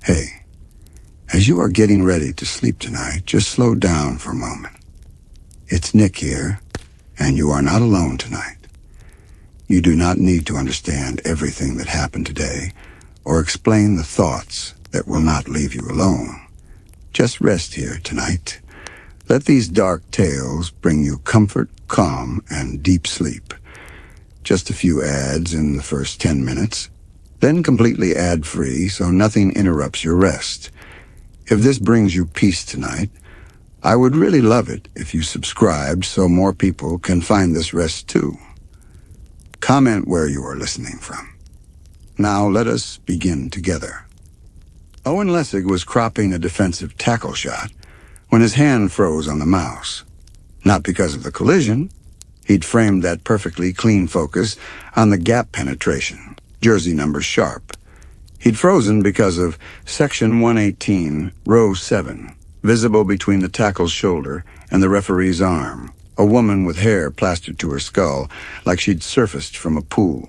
Hey, as you are getting ready to sleep tonight, just slow down for a moment. It's Nick here, and you are not alone tonight. You do not need to understand everything that happened today or explain the thoughts that will not leave you alone. Just rest here tonight. Let these dark tales bring you comfort, calm, and deep sleep. Just a few ads in the first 10 minutes, then completely ad-free so nothing interrupts your rest. If this brings you peace tonight, I would really love it if you subscribed so more people can find this rest too. Comment where you are listening from. Now let us begin together. Owen Lessig was cropping a defensive tackle shot when his hand froze on the mouse. Not because of the collision. He'd framed that perfectly clean focus on the gap penetration, jersey number sharp. He'd frozen because of section 118, row 7, visible between the tackle's shoulder and the referee's arm, a woman with hair plastered to her skull like she'd surfaced from a pool.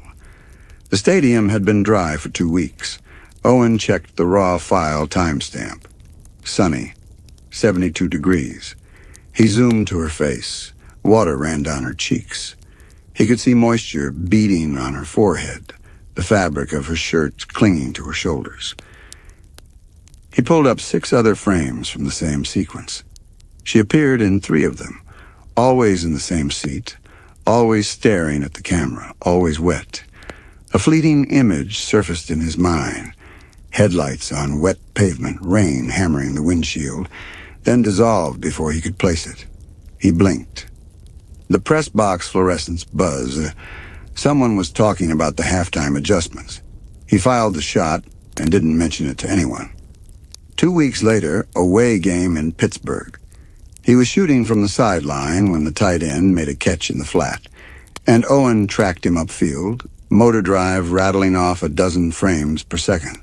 The stadium had been dry for 2 weeks. Owen checked the raw file timestamp. Sunny, 72 degrees. He zoomed to her face. Water ran down her cheeks. He could see moisture beading on her forehead, the fabric of her shirt clinging to her shoulders. He pulled up 6 other frames from the same sequence. She appeared in 3 of them, always in the same seat, always staring at the camera, always wet. A fleeting image surfaced in his mind. Headlights on wet pavement, rain hammering the windshield, then dissolved before he could place it. He blinked. The press box fluorescence buzzed. Someone was talking about the halftime adjustments. He filed the shot and didn't mention it to anyone. 2 weeks later, away game in Pittsburgh. He was shooting from the sideline when the tight end made a catch in the flat, and Owen tracked him upfield, motor drive rattling off a dozen frames per second.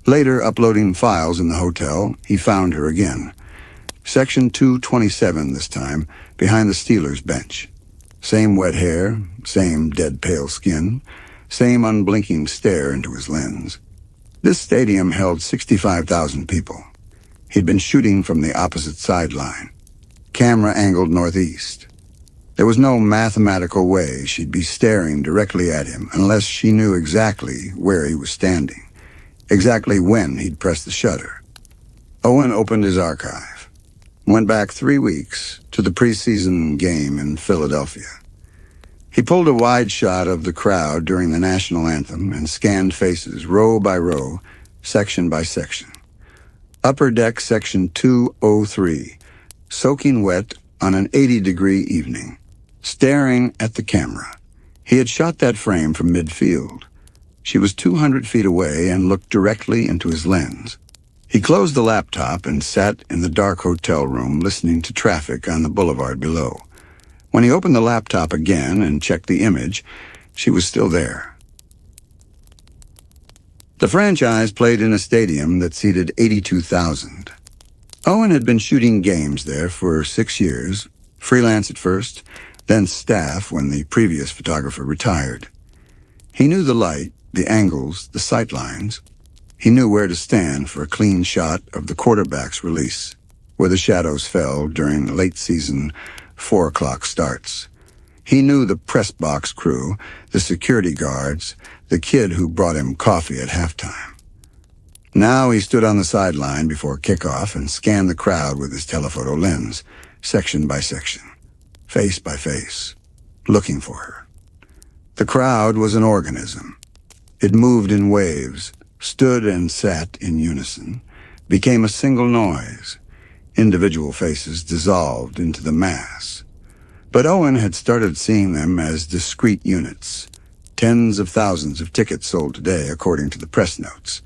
Later, uploading files in the hotel, he found her again. Section 227 this time, behind the Steelers' bench. Same wet hair, same dead pale skin, same unblinking stare into his lens. This stadium held 65,000 people. He'd been shooting from the opposite sideline. Camera angled northeast. There was no mathematical way she'd be staring directly at him unless she knew exactly where he was standing, exactly when he'd pressed the shutter. Owen opened his archive, went back 3 weeks to the preseason game in Philadelphia. He pulled a wide shot of the crowd during the national anthem and scanned faces row by row, section by section. Upper deck section 203, soaking wet on an 80-degree evening, staring at the camera. He had shot that frame from midfield. She was 200 feet away and looked directly into his lens. He closed the laptop and sat in the dark hotel room listening to traffic on the boulevard below. When he opened the laptop again and checked the image, she was still there. The franchise played in a stadium that seated 82,000. Owen had been shooting games there for 6 years, freelance at first, then staff when the previous photographer retired. He knew the light, the angles, the sight lines. He knew where to stand for a clean shot of the quarterback's release, where the shadows fell during late-season 4 o'clock starts. He knew the press box crew, the security guards, the kid who brought him coffee at halftime. Now he stood on the sideline before kickoff and scanned the crowd with his telephoto lens, section by section, face by face, looking for her. The crowd was an organism. It moved in waves, stood and sat in unison, became a single noise. Individual faces dissolved into the mass. But Owen had started seeing them as discrete units. Tens of thousands of tickets sold today, according to the press notes.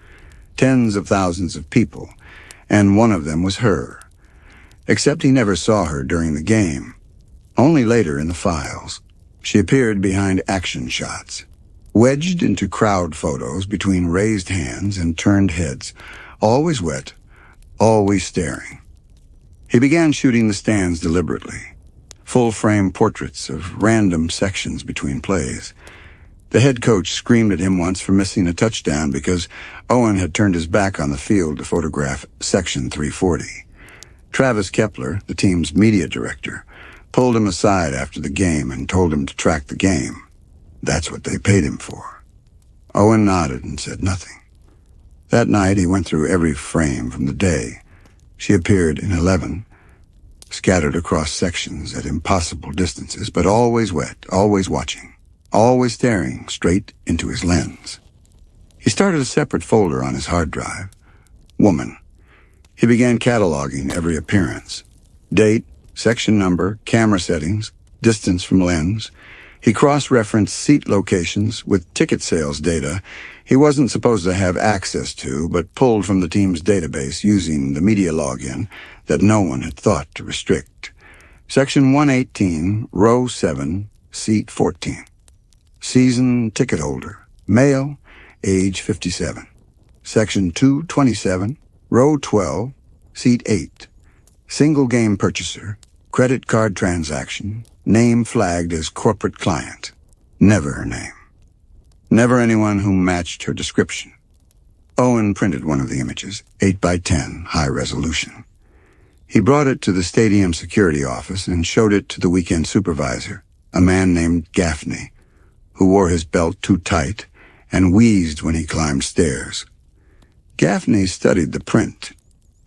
Tens of thousands of people, and one of them was her. Except he never saw her during the game. Only later in the files. She appeared behind action shots, wedged into crowd photos between raised hands and turned heads, always wet, always staring. He began shooting the stands deliberately, full-frame portraits of random sections between plays. The head coach screamed at him once for missing a touchdown because Owen had turned his back on the field to photograph Section 340. Travis Kepler, the team's media director, pulled him aside after the game and told him to track the game. That's what they paid him for. Owen nodded and said nothing. That night he went through every frame from the day. She appeared in 11, scattered across sections at impossible distances, but always wet, always watching, always staring straight into his lens. He started a separate folder on his hard drive. Woman. He began cataloging every appearance. Date, section number, camera settings, distance from lens. He cross-referenced seat locations with ticket sales data he wasn't supposed to have access to, but pulled from the team's database using the media login that no one had thought to restrict. Section 118, row 7, seat 14. Season ticket holder, male, age 57. Section 227, row 12, seat 8. Single game purchaser, credit card transaction, name flagged as corporate client. Never her name. Never anyone who matched her description. Owen printed one of the images, 8 by 10, high resolution. He brought it to the stadium security office and showed it to the weekend supervisor, a man named Gaffney, who wore his belt too tight and wheezed when he climbed stairs. Gaffney studied the print,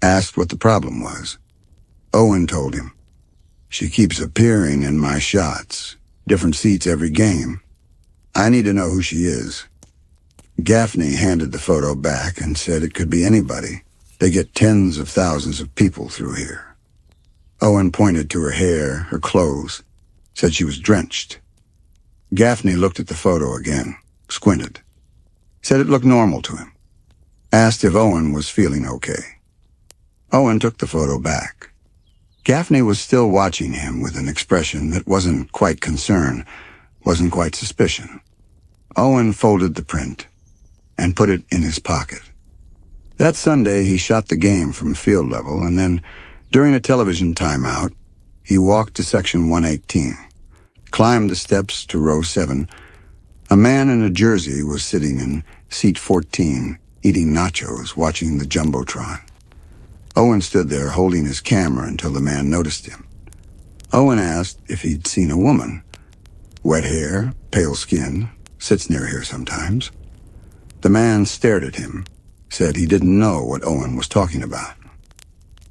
asked what the problem was. Owen told him, "She keeps appearing in my shots, different seats every game. I need to know who she is." Gaffney handed the photo back and said it could be anybody. They get tens of thousands of people through here. Owen pointed to her hair, her clothes, said she was drenched. Gaffney looked at the photo again, squinted, said it looked normal to him, asked if Owen was feeling okay. Owen took the photo back. Gaffney was still watching him with an expression that wasn't quite concern, wasn't quite suspicion. Owen folded the print and put it in his pocket. That Sunday, he shot the game from field level, and then, during a television timeout, he walked to section 118, climbed the steps to row 7. A man in a jersey was sitting in seat 14, eating nachos, watching the Jumbotron. Owen stood there holding his camera until the man noticed him. Owen asked if he'd seen a woman. Wet hair, pale skin, sits near here sometimes. The man stared at him, said he didn't know what Owen was talking about.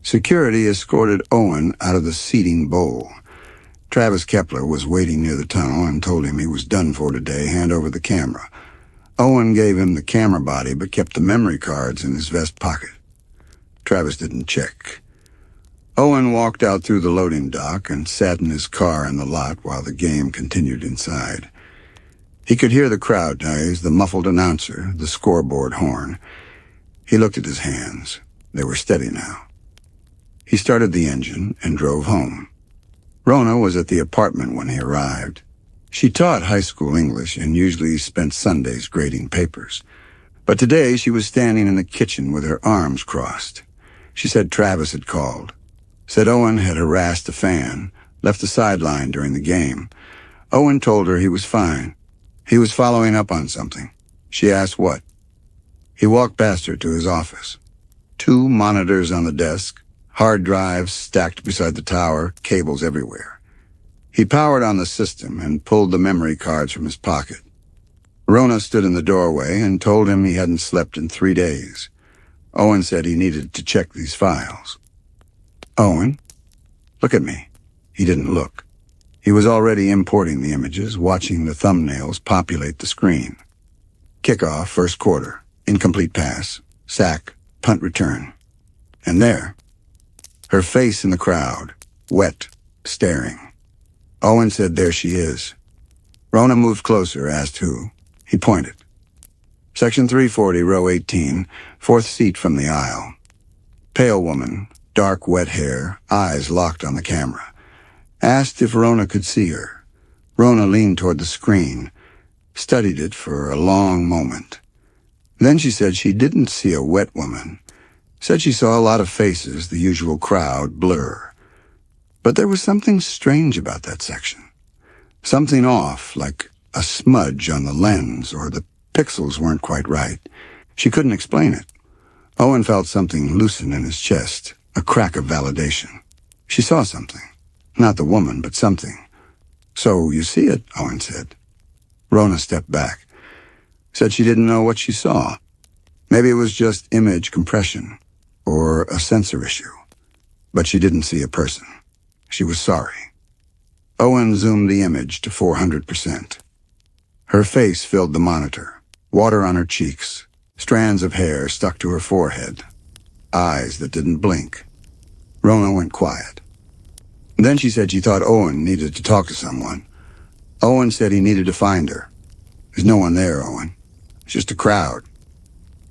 Security escorted Owen out of the seating bowl. Travis Kepler was waiting near the tunnel and told him he was done for today, hand over the camera. Owen gave him the camera body but kept the memory cards in his vest pocket. Travis didn't check. Owen walked out through the loading dock and sat in his car in the lot while the game continued inside. He could hear the crowd noise, the muffled announcer, the scoreboard horn. He looked at his hands. They were steady now. He started the engine and drove home. Rona was at the apartment when he arrived. She taught high school English and usually spent Sundays grading papers. But today she was standing in the kitchen with her arms crossed. She said Travis had called. Said Owen had harassed a fan, left the sideline during the game. Owen told her he was fine. He was following up on something. She asked what. He walked past her to his office. 2 monitors on the desk, hard drives stacked beside the tower, cables everywhere. He powered on the system and pulled the memory cards from his pocket. Rona stood in the doorway and told him he hadn't slept in 3 days. Owen said he needed to check these files. "Owen, look at me." He didn't look. He was already importing the images, watching the thumbnails populate the screen. Kickoff, first quarter, incomplete pass, sack, punt return. And there, her face in the crowd, wet, staring. Owen said, "There she is." Rona moved closer, asked who. He pointed. Section 340, row 18, 4th seat from the aisle. Pale woman, dark wet hair, eyes locked on the camera. Asked if Rona could see her. Rona leaned toward the screen, studied it for a long moment. Then she said she didn't see a wet woman. Said she saw a lot of faces, the usual crowd, blur. But there was something strange about that section. Something off, like a smudge on the lens, or the pixels weren't quite right. She couldn't explain it. Owen felt something loosen in his chest, a crack of validation. She saw something. Not the woman, but something. "So you see it," Owen said. Rona stepped back. Said she didn't know what she saw. Maybe it was just image compression, or a sensor issue. But she didn't see a person. She was sorry. Owen zoomed the image to 400%. Her face filled the monitor, water on her cheeks, strands of hair stuck to her forehead, eyes that didn't blink. Rona went quiet. Then she said she thought Owen needed to talk to someone. Owen said he needed to find her. "There's no one there, Owen. It's just a crowd."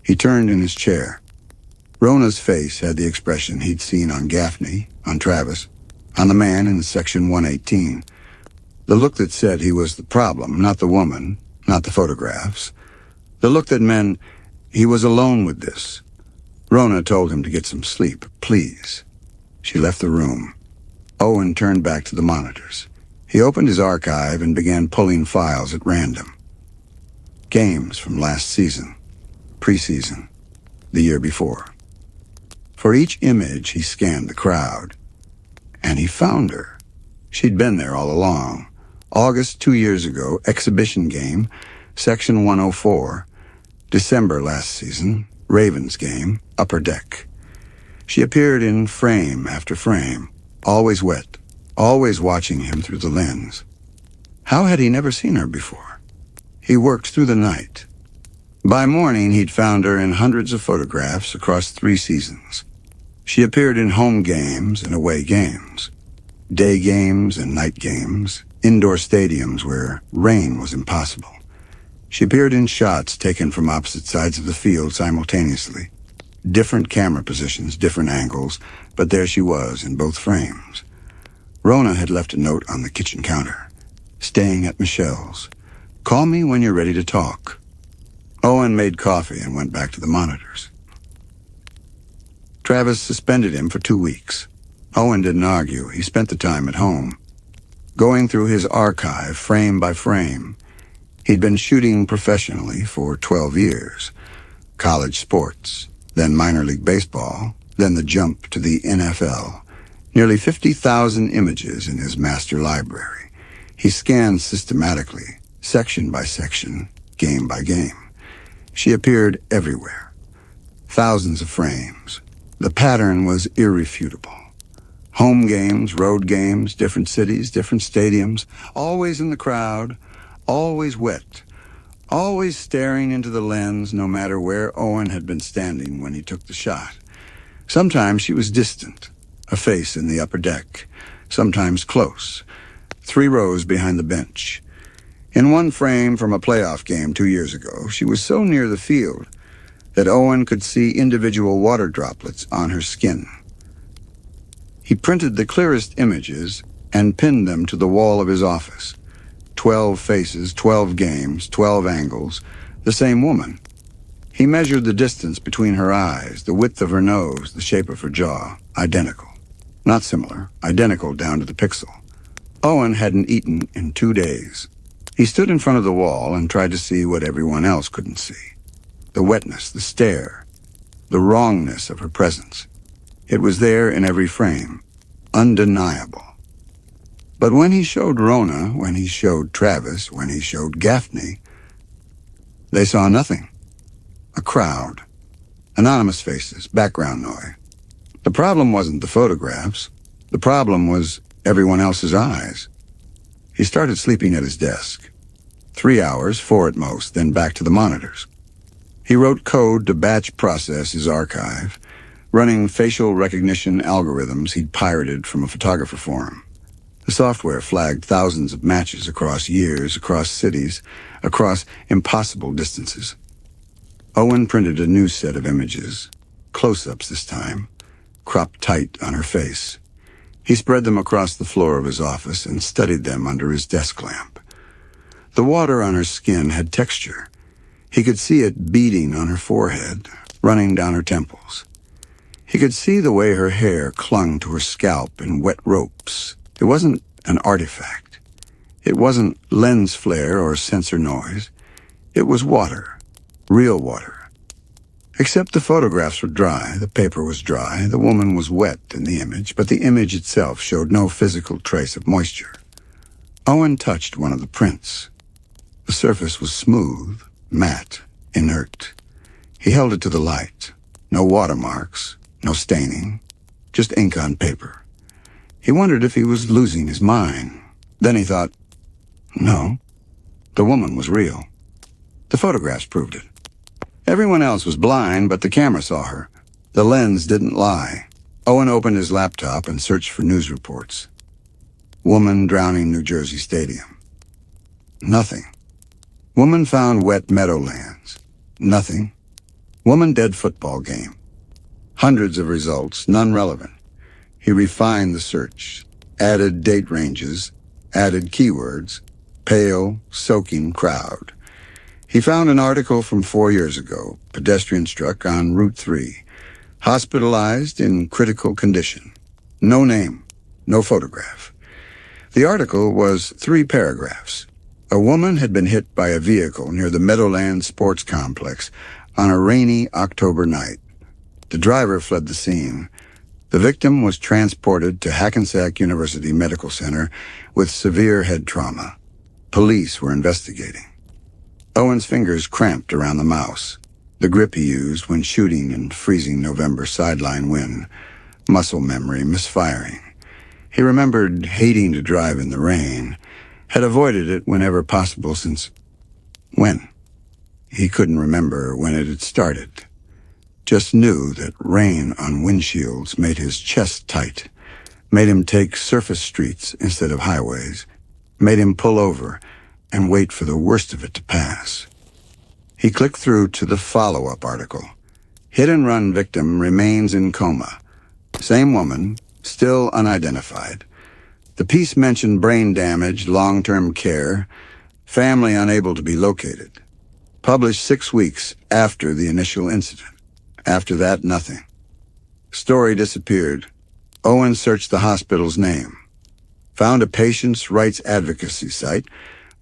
He turned in his chair. Rona's face had the expression he'd seen on Gaffney, on Travis, on the man in Section 118. The look that said he was the problem, not the woman, not the photographs. The look that meant he was alone with this. Rona told him to get some sleep, please. She left the room. Owen turned back to the monitors. He opened his archive and began pulling files at random. Games from last season, preseason, the year before. For each image, he scanned the crowd. And he found her. She'd been there all along. August 2 years ago, exhibition game, Section 104. December last season, Ravens game, upper deck. She appeared in frame after frame, always wet, always watching him through the lens. How had he never seen her before? He worked through the night. By morning, he'd found her in hundreds of photographs across 3 seasons. She appeared in home games and away games, day games and night games, indoor stadiums where rain was impossible. She appeared in shots taken from opposite sides of the field simultaneously. Different camera positions, different angles, but there she was in both frames. Rona had left a note on the kitchen counter. "Staying at Michelle's. Call me when you're ready to talk." Owen made coffee and went back to the monitors. Travis suspended him for 2 weeks. Owen didn't argue. He spent the time at home, going through his archive frame by frame. He'd been shooting professionally for 12 years. College sports, then minor league baseball, then the jump to the NFL. Nearly 50,000 images in his master library. He scanned systematically, section by section, game by game. She appeared everywhere. Thousands of frames. The pattern was irrefutable. Home games, road games, different cities, different stadiums, always in the crowd, always wet, always staring into the lens no matter where Owen had been standing when he took the shot. Sometimes she was distant, a face in the upper deck, sometimes close, 3 rows behind the bench. In one frame from a playoff game 2 years ago, she was so near the field that Owen could see individual water droplets on her skin. He printed the clearest images and pinned them to the wall of his office. 12 faces, 12 games, 12 angles, the same woman. He measured the distance between her eyes, the width of her nose, the shape of her jaw, identical. Not similar, identical down to the pixel. Owen hadn't eaten in 2 days. He stood in front of the wall and tried to see what everyone else couldn't see. The wetness, the stare, the wrongness of her presence. It was there in every frame, undeniable. But when he showed Rona, when he showed Travis, when he showed Gaffney, they saw nothing. A crowd, anonymous faces, background noise. The problem wasn't the photographs. The problem was everyone else's eyes. He started sleeping at his desk. 3 hours, 4 at most, then back to the monitors. He wrote code to batch process his archive, running facial recognition algorithms he'd pirated from a photographer forum. The software flagged thousands of matches across years, across cities, across impossible distances. Owen printed a new set of images, close-ups this time, cropped tight on her face. He spread them across the floor of his office and studied them under his desk lamp. The water on her skin had texture. He could see it beading on her forehead, running down her temples. He could see the way her hair clung to her scalp in wet ropes. It wasn't an artifact. It wasn't lens flare or sensor noise. It was water, real water. Except the photographs were dry, the paper was dry, the woman was wet in the image, but the image itself showed no physical trace of moisture. Owen touched one of the prints. The surface was smooth, matte, inert. He held it to the light. No watermarks, no staining, just ink on paper. He wondered if he was losing his mind. Then he thought, no, the woman was real. The photographs proved it. Everyone else was blind, but the camera saw her. The lens didn't lie. Owen opened his laptop and searched for news reports. Woman drowning New Jersey Stadium. Nothing. Woman found wet meadowlands. Nothing. Woman dead football game. Hundreds of results, none relevant. He refined the search, added date ranges, added keywords, pale, soaking crowd. He found an article from 4 years ago, pedestrian struck on Route 3, hospitalized in critical condition. No name, no photograph. The article was 3 paragraphs. A woman had been hit by a vehicle near the Meadowlands Sports Complex on a rainy October night. The driver fled the scene. The victim was transported to Hackensack University Medical Center with severe head trauma. Police were investigating. Owen's fingers cramped around the mouse, the grip he used when shooting in freezing November sideline wind, muscle memory misfiring. He remembered hating to drive in the rain, had avoided it whenever possible since... when? He couldn't remember when it had started. Just knew that rain on windshields made his chest tight, made him take surface streets instead of highways, made him pull over and wait for the worst of it to pass. He clicked through to the follow-up article. Hit-and-run victim remains in coma. Same woman, still unidentified. The piece mentioned brain damage, long-term care, family unable to be located. Published 6 weeks after the initial incident. After that, nothing. Story disappeared. Owen searched the hospital's name. Found a patients' rights advocacy site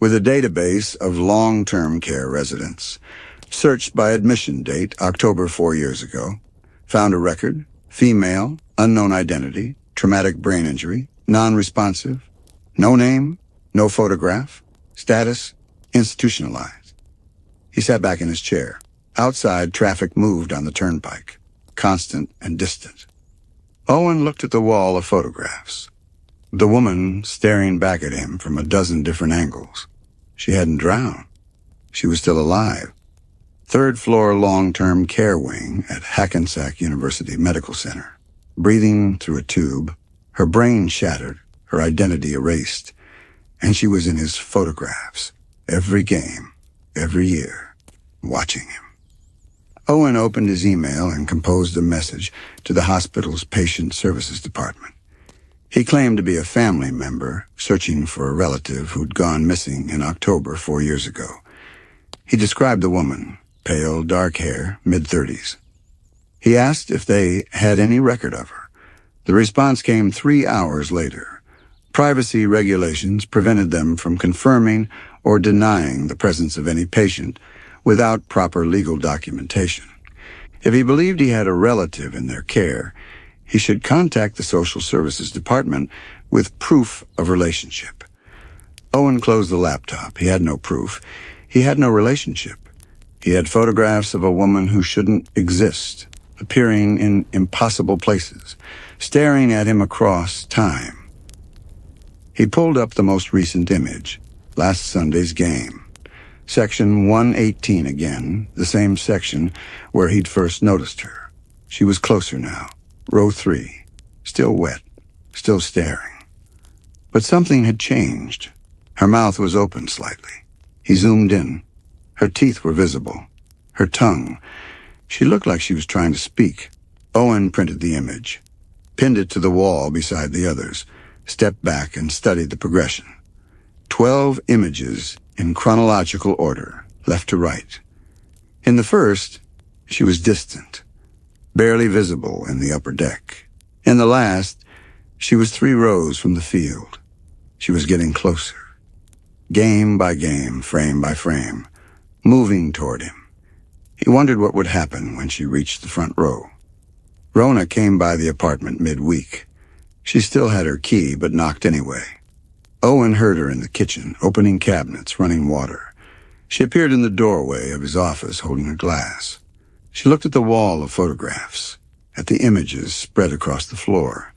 with a database of long-term care residents. Searched by admission date, October 4 years ago. Found a record, female, unknown identity, traumatic brain injury, non-responsive, no name, no photograph, status, institutionalized. He sat back in his chair. Outside, traffic moved on the turnpike, constant and distant. Owen looked at the wall of photographs. The woman staring back at him from a dozen different angles. She hadn't drowned. She was still alive. 3rd floor long-term care wing at Hackensack University Medical Center. Breathing through a tube, her brain shattered, her identity erased, and she was in his photographs, every game, every year, watching him. Owen opened his email and composed a message to the hospital's patient services department. He claimed to be a family member searching for a relative who'd gone missing in October 4 years ago. He described the woman, pale, dark hair, mid-30s. He asked if they had any record of her. The response came 3 hours later. Privacy regulations prevented them from confirming or denying the presence of any patient without proper legal documentation. If he believed he had a relative in their care, he should contact the Social Services Department with proof of relationship. Owen closed the laptop. He had no proof. He had no relationship. He had photographs of a woman who shouldn't exist, appearing in impossible places, staring at him across time. He pulled up the most recent image, last Sunday's game. Section 118 again, the same section where he'd first noticed her. She was closer now, row 3, still wet, still staring. But something had changed. Her mouth was open slightly. He zoomed in. Her teeth were visible. Her tongue. She looked like she was trying to speak. Owen printed the image, pinned it to the wall beside the others, stepped back and studied the progression. 12 images in chronological order, left to right. In the first, she was distant, barely visible in the upper deck. In the last, she was 3 rows from the field. She was getting closer. game by game, frame by frame, moving toward him. He wondered what would happen when she reached the front row. Rona came by the apartment midweek. She still had her key, but knocked anyway. Owen heard her in the kitchen, opening cabinets, running water. She appeared in the doorway of his office, holding a glass. She looked at the wall of photographs, at the images spread across the floor,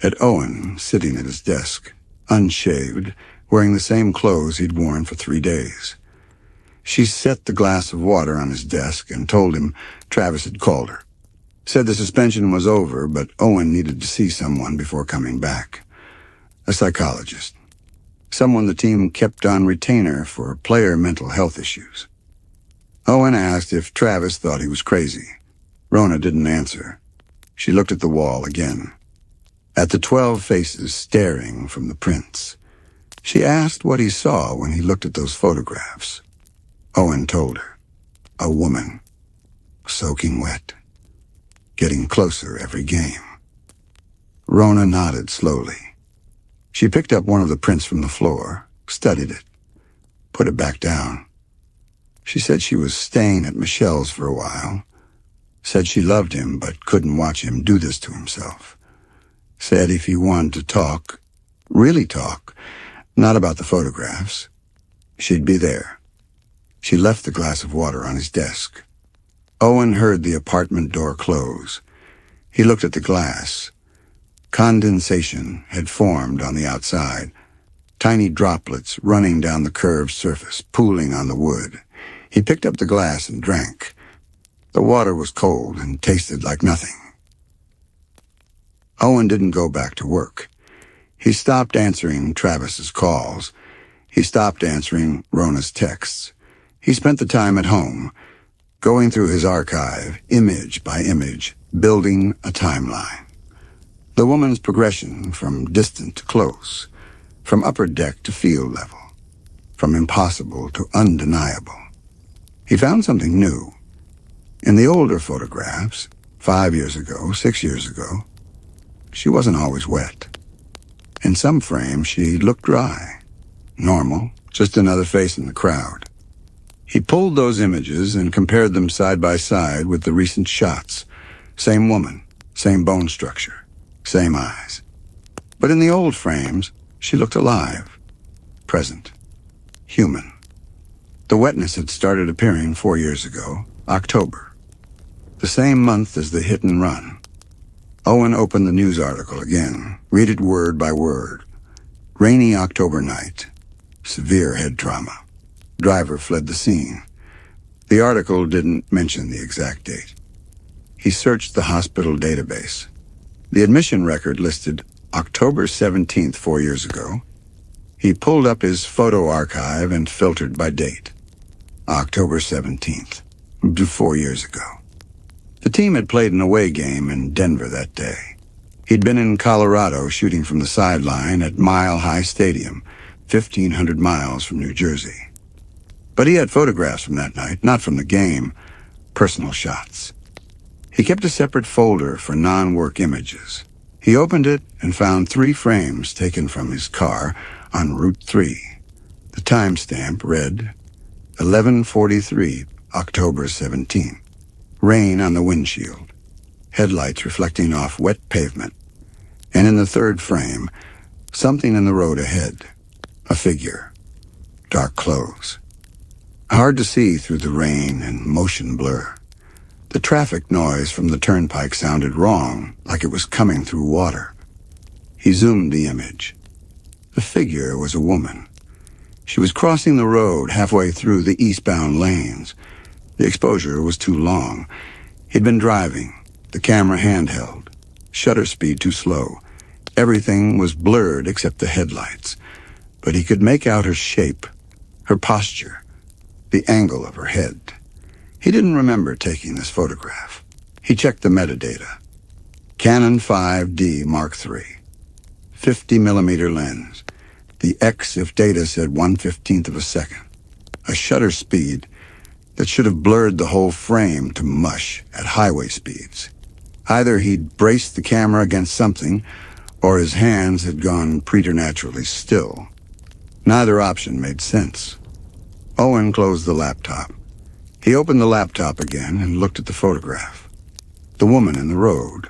at Owen sitting at his desk, unshaved, wearing the same clothes he'd worn for 3 days. She set the glass of water on his desk and told him Travis had called her. Said the suspension was over, but Owen needed to see someone before coming back. A psychologist. Someone the team kept on retainer for player mental health issues. Owen asked if Travis thought he was crazy. Rona didn't answer. She looked at the wall again, at the 12 faces staring from the prints. She asked what he saw when he looked at those photographs. Owen told her. A woman, soaking wet, getting closer every game. Rona nodded slowly. She picked up one of the prints from the floor, studied it, put it back down. She said she was staying at Michelle's for a while. Said she loved him but couldn't watch him do this to himself. Said if he wanted to talk, really talk, not about the photographs, she'd be there. She left the glass of water on his desk. Owen heard the apartment door close. He looked at the glass. Condensation had formed on the outside, tiny droplets running down the curved surface, pooling on the wood. He picked up the glass and drank. The water was cold and tasted like nothing. Owen didn't go back to work. He stopped answering Travis's calls. He stopped answering Rona's texts. He spent the time at home, going through his archive, image by image, building a timeline. The woman's progression from distant to close, from upper deck to field level, from impossible to undeniable. He found something new. In the older photographs, 5 years ago, 6 years ago, she wasn't always wet. In some frames, she looked dry, normal, just another face in the crowd. He pulled those images and compared them side by side with the recent shots. Same woman, same bone structure, same eyes. But in the old frames, she looked alive, present, human. The wetness had started appearing 4 years ago, October, the same month as the hit and run. Owen opened the news article again, read it word by word. Rainy October night, severe head trauma. Driver fled the scene. The article didn't mention the exact date. He searched the hospital database. The admission record listed October 17th, 4 years ago. He pulled up his photo archive and filtered by date. October 17th, 4 years ago. The team had played an away game in Denver that day. He'd been in Colorado shooting from the sideline at Mile High Stadium, 1,500 miles from New Jersey. But he had photographs from that night, not from the game, personal shots. He kept a separate folder for non-work images. He opened it and found 3 frames taken from his car on Route 3. The timestamp read 11:43, October 17. Rain on the windshield, headlights reflecting off wet pavement. And in the 3rd frame, something in the road ahead, a figure, dark clothes. Hard to see through the rain and motion blur. The traffic noise from the turnpike sounded wrong, like it was coming through water. He zoomed the image. The figure was a woman. She was crossing the road halfway through the eastbound lanes. The exposure was too long. He'd been driving, the camera handheld, shutter speed too slow. Everything was blurred except the headlights, but he could make out her shape, her posture, the angle of her head. He didn't remember taking this photograph. He checked the metadata. Canon 5D Mark III, 50mm lens. The EXIF data said 1/15th of a second. A shutter speed that should have blurred the whole frame to mush at highway speeds. Either he'd braced the camera against something, or his hands had gone preternaturally still. Neither option made sense. Owen closed the laptop. He opened the laptop again and looked at the photograph. The woman in the road,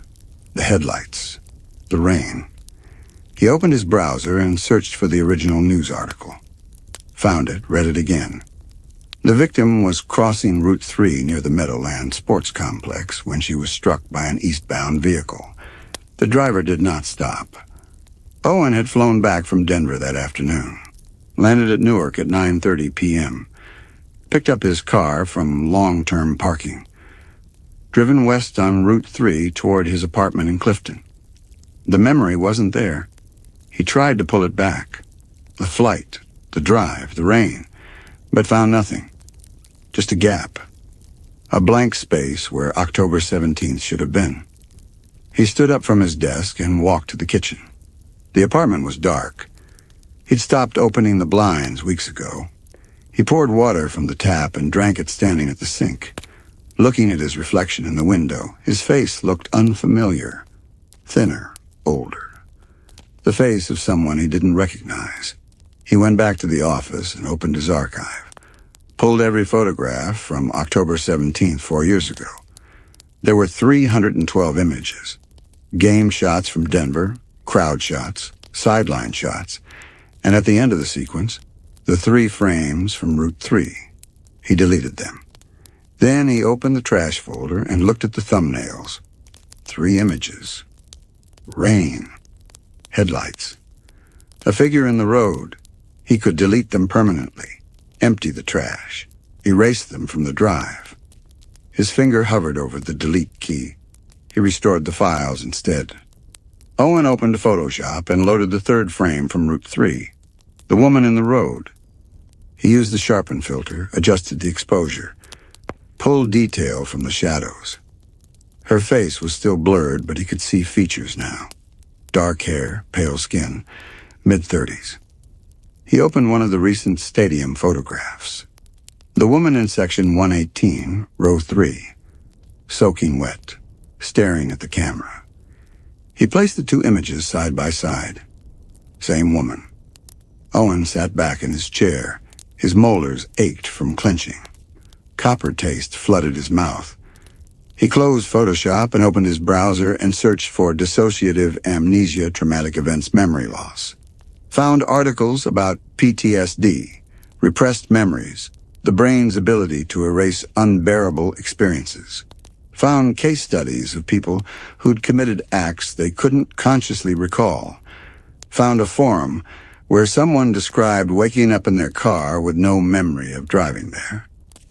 the headlights, the rain. He opened his browser and searched for the original news article. Found it, read it again. The victim was crossing Route 3 near the Meadowland Sports Complex when she was struck by an eastbound vehicle. The driver did not stop. Owen had flown back from Denver that afternoon, landed at Newark at 9:30 p.m., picked up his car from long-term parking, driven west on Route 3 toward his apartment in Clifton. The memory wasn't there. He tried to pull it back. The flight, the drive, the rain, but found nothing. Just a gap. A blank space where October 17th should have been. He stood up from his desk and walked to the kitchen. The apartment was dark. He'd stopped opening the blinds weeks ago. He poured water from the tap and drank it standing at the sink. Looking at his reflection in the window, his face looked unfamiliar, thinner, older. The face of someone he didn't recognize. He went back to the office and opened his archive. Pulled every photograph from October 17th, 4 years ago. There were 312 images. Game shots from Denver, crowd shots, sideline shots, and at the end of the sequence, the 3 frames from Route 3. He deleted them. Then he opened the trash folder and looked at the thumbnails. 3 images. Rain. Headlights. A figure in the road. He could delete them permanently. Empty the trash. Erase them from the drive. His finger hovered over the delete key. He restored the files instead. Owen opened Photoshop and loaded the 3rd frame from Route 3. The woman in the road. He used the sharpen filter, adjusted the exposure, pulled detail from the shadows. Her face was still blurred, but he could see features now. Dark hair, pale skin, mid-30s. He opened one of the recent stadium photographs. The woman in section 118, row 3, soaking wet, staring at the camera. He placed the 2 images side by side. Same woman. Owen sat back in his chair. His molars ached from clenching. Copper taste flooded his mouth. He closed Photoshop and opened his browser and searched for dissociative amnesia, traumatic events memory loss. Found articles about PTSD, repressed memories, the brain's ability to erase unbearable experiences. Found case studies of people who'd committed acts they couldn't consciously recall. Found a forum where someone described waking up in their car with no memory of driving there.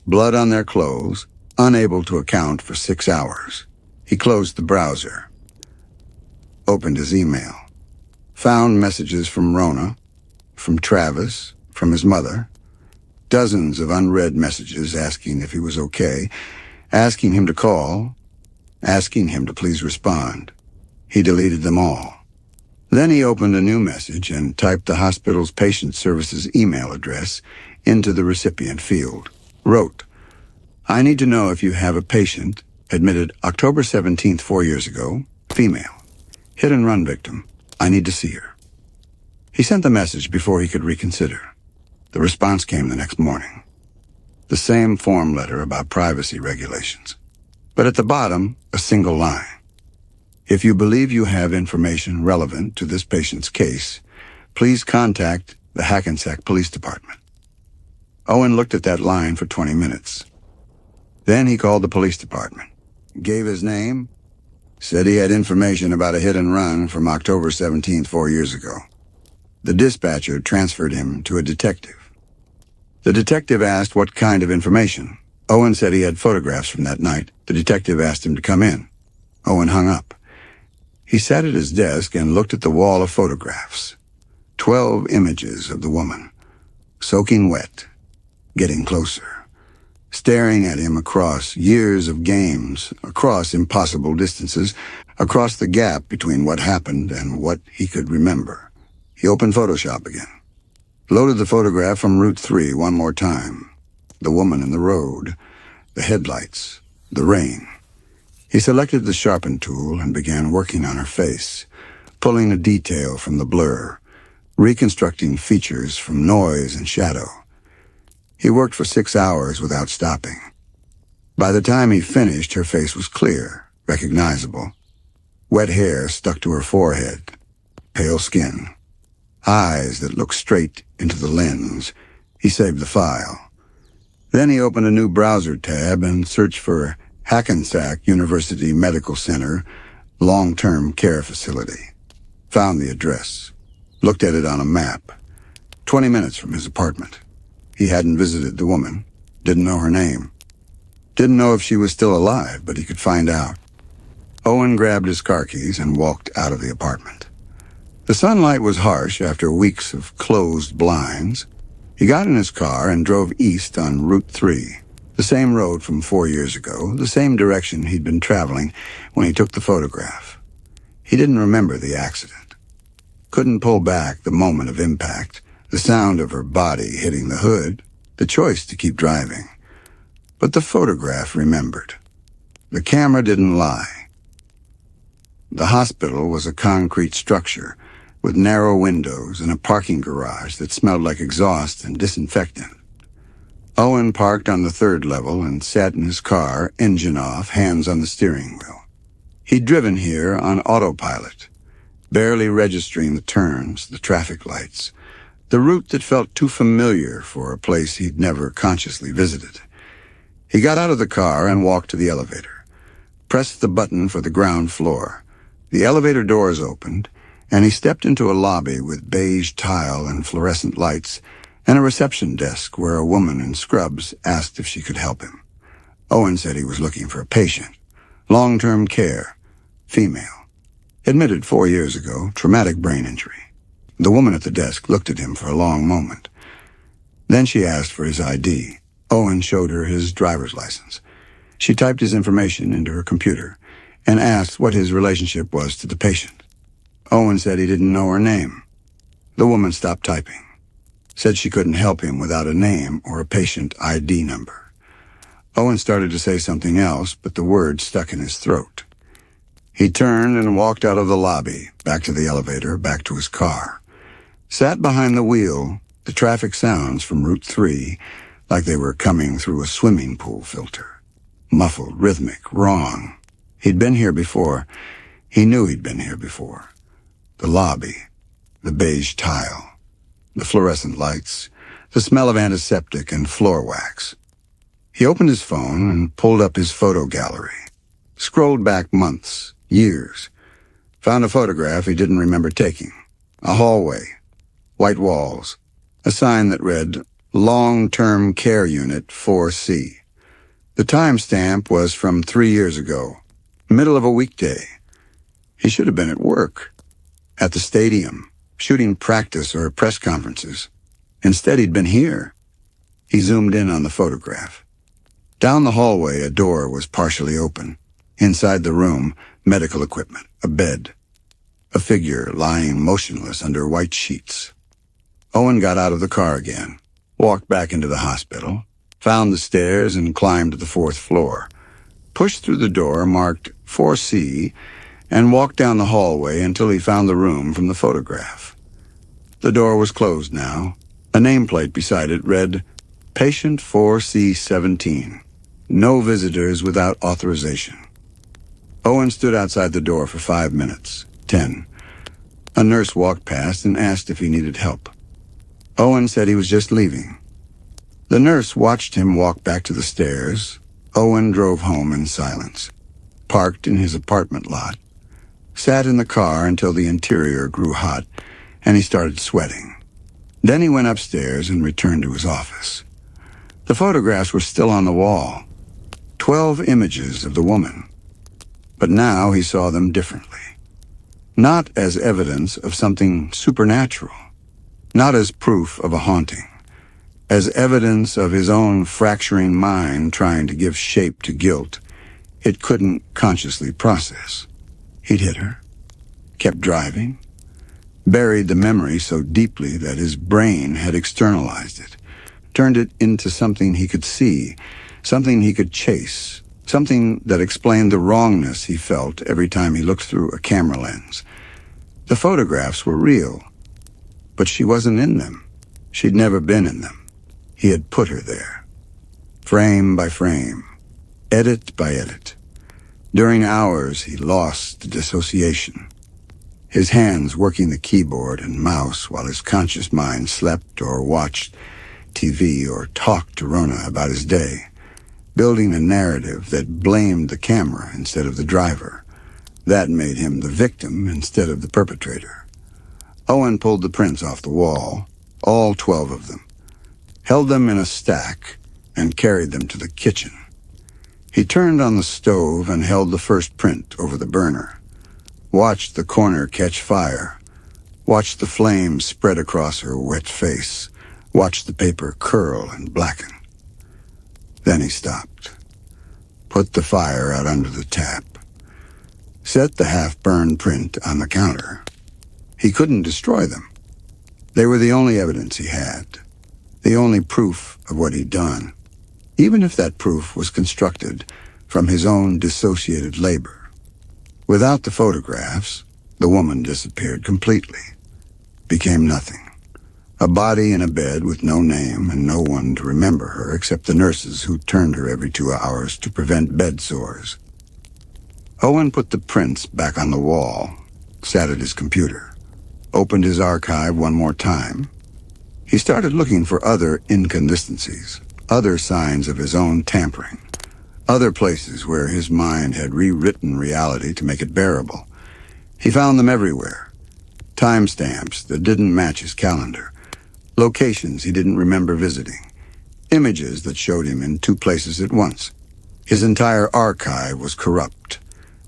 Blood on their clothes, unable to account for 6 hours. He closed the browser. Opened his email. Found messages from Rona, from Travis, from his mother. Dozens of unread messages asking if he was okay, asking him to call, asking him to please respond. He deleted them all. Then he opened a new message and typed the hospital's patient services email address into the recipient field. Wrote, "I need to know if you have a patient admitted October 17th, 4 years ago, female, hit-and-run victim. I need to see her." He sent the message before he could reconsider. The response came the next morning. The same form letter about privacy regulations. But at the bottom, a single line. "If you believe you have information relevant to this patient's case, please contact the Hackensack Police Department." Owen looked at that line for 20 minutes. Then he called the police department, gave his name, said he had information about a hit-and-run from October 17th, 4 years ago. The dispatcher transferred him to a detective. The detective asked what kind of information. Owen said he had photographs from that night. The detective asked him to come in. Owen hung up. He sat at his desk and looked at the wall of photographs. 12 images of the woman, soaking wet, getting closer, staring at him across years of games, across impossible distances, across the gap between what happened and what he could remember. He opened Photoshop again. Loaded the photograph from Route 3 one more time. The woman in the road, the headlights, the rain. He selected the sharpen tool and began working on her face, pulling a detail from the blur, reconstructing features from noise and shadow. He worked for 6 hours without stopping. By the time he finished, her face was clear, recognizable. Wet hair stuck to her forehead, pale skin, eyes that looked straight into the lens. He saved the file. Then he opened a new browser tab and searched for Hackensack University Medical Center long-term care facility. Found the address. Looked at it on a map. 20 minutes from his apartment. He hadn't visited the woman. Didn't know her name. Didn't know if she was still alive, but he could find out. Owen grabbed his car keys and walked out of the apartment. The sunlight was harsh after weeks of closed blinds. He got in his car and drove east on Route 3, the same road from 4 years ago, the same direction he'd been traveling when he took the photograph. He didn't remember the accident. Couldn't pull back the moment of impact, the sound of her body hitting the hood, the choice to keep driving. But the photograph remembered. The camera didn't lie. The hospital was a concrete structure with narrow windows and a parking garage that smelled like exhaust and disinfectant. Owen parked on the 3rd level and sat in his car, engine off, hands on the steering wheel. He'd driven here on autopilot, barely registering the turns, the traffic lights, the route that felt too familiar for a place he'd never consciously visited. He got out of the car and walked to the elevator, pressed the button for the ground floor. The elevator doors opened, and he stepped into a lobby with beige tile and fluorescent lights and a reception desk where a woman in scrubs asked if she could help him. Owen said he was looking for a patient. Long-term care. Female. Admitted 4 years ago, traumatic brain injury. The woman at the desk looked at him for a long moment. Then she asked for his ID. Owen showed her his driver's license. She typed his information into her computer and asked what his relationship was to the patient. Owen said he didn't know her name. The woman stopped typing. Said she couldn't help him without a name or a patient ID number. Owen started to say something else, but the words stuck in his throat. He turned and walked out of the lobby, back to the elevator, back to his car. Sat behind the wheel, the traffic sounds from Route 3, like they were coming through a swimming pool filter. Muffled, rhythmic, wrong. He'd been here before. He knew he'd been here before. The lobby, the beige tile, the fluorescent lights, the smell of antiseptic and floor wax. He opened his phone and pulled up his photo gallery. Scrolled back months, years. Found a photograph he didn't remember taking. A hallway, white walls, a sign that read, Long-Term Care Unit 4C. The timestamp was from 3 years ago, middle of a weekday. He should have been at work, at the stadium, shooting practice or press conferences. Instead, he'd been here. He zoomed in on the photograph. Down the hallway, a door was partially open. Inside the room, medical equipment, a bed, a figure lying motionless under white sheets. Owen got out of the car again, walked back into the hospital, found the stairs and climbed to the 4th floor, pushed through the door marked 4C, and walked down the hallway until he found the room from the photograph. The door was closed now. A nameplate beside it read, Patient 4C17. No visitors without authorization. Owen stood outside the door for 5 minutes, 10. A nurse walked past and asked if he needed help. Owen said he was just leaving. The nurse watched him walk back to the stairs. Owen drove home in silence, parked in his apartment lot, sat in the car until the interior grew hot and he started sweating. Then he went upstairs and returned to his office. The photographs were still on the wall, 12 images of the woman. But now he saw them differently. Not as evidence of something supernatural, not as proof of a haunting, as evidence of his own fracturing mind trying to give shape to guilt it couldn't consciously process. He'd hit her, kept driving, buried the memory so deeply that his brain had externalized it, turned it into something he could see, something he could chase, something that explained the wrongness he felt every time he looked through a camera lens. The photographs were real. But she wasn't in them. She'd never been in them. He had put her there. Frame by frame, edit by edit. During hours, he lost the dissociation. His hands working the keyboard and mouse while his conscious mind slept or watched TV or talked to Rona about his day, building a narrative that blamed the camera instead of the driver. That made him the victim instead of the perpetrator. Owen pulled the prints off the wall, all 12 of them, held them in a stack, and carried them to the kitchen. He turned on the stove and held the first print over the burner, watched the corner catch fire, watched the flames spread across her wet face, watched the paper curl and blacken. Then he stopped, put the fire out under the tap, set the half-burned print on the counter. He couldn't destroy them. They were the only evidence he had, the only proof of what he'd done, even if that proof was constructed from his own dissociated labor. Without the photographs, the woman disappeared completely, became nothing. A body in a bed with no name and no one to remember her except the nurses who turned her every 2 hours to prevent bed sores. Owen put the prints back on the wall, sat at his computer, opened his archive one more time. He started looking for other inconsistencies, other signs of his own tampering, other places where his mind had rewritten reality to make it bearable. He found them everywhere. Timestamps that didn't match his calendar, locations he didn't remember visiting, images that showed him in 2 places at once. His entire archive was corrupt,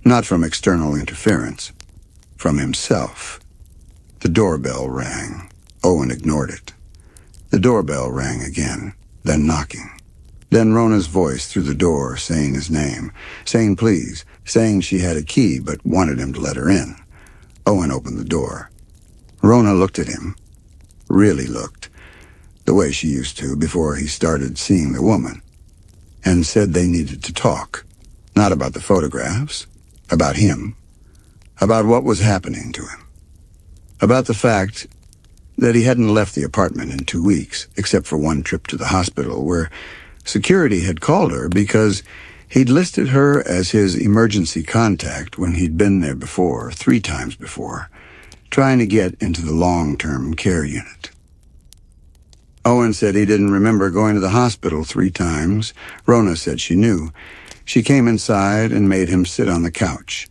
not from external interference, from himself. The doorbell rang. Owen ignored it. The doorbell rang again, then knocking. Then Rona's voice through the door saying his name, saying please, saying she had a key but wanted him to let her in. Owen opened the door. Rona looked at him, really looked, the way she used to before he started seeing the woman, and said they needed to talk, not about the photographs, about him, about what was happening to him, about the fact that he hadn't left the apartment in 2 weeks, except for one trip to the hospital where security had called her because he'd listed her as his emergency contact when he'd been there before, 3 times before, trying to get into the long-term care unit. Owen said he didn't remember going to the hospital 3 times. Rona said she knew. She came inside and made him sit on the couch,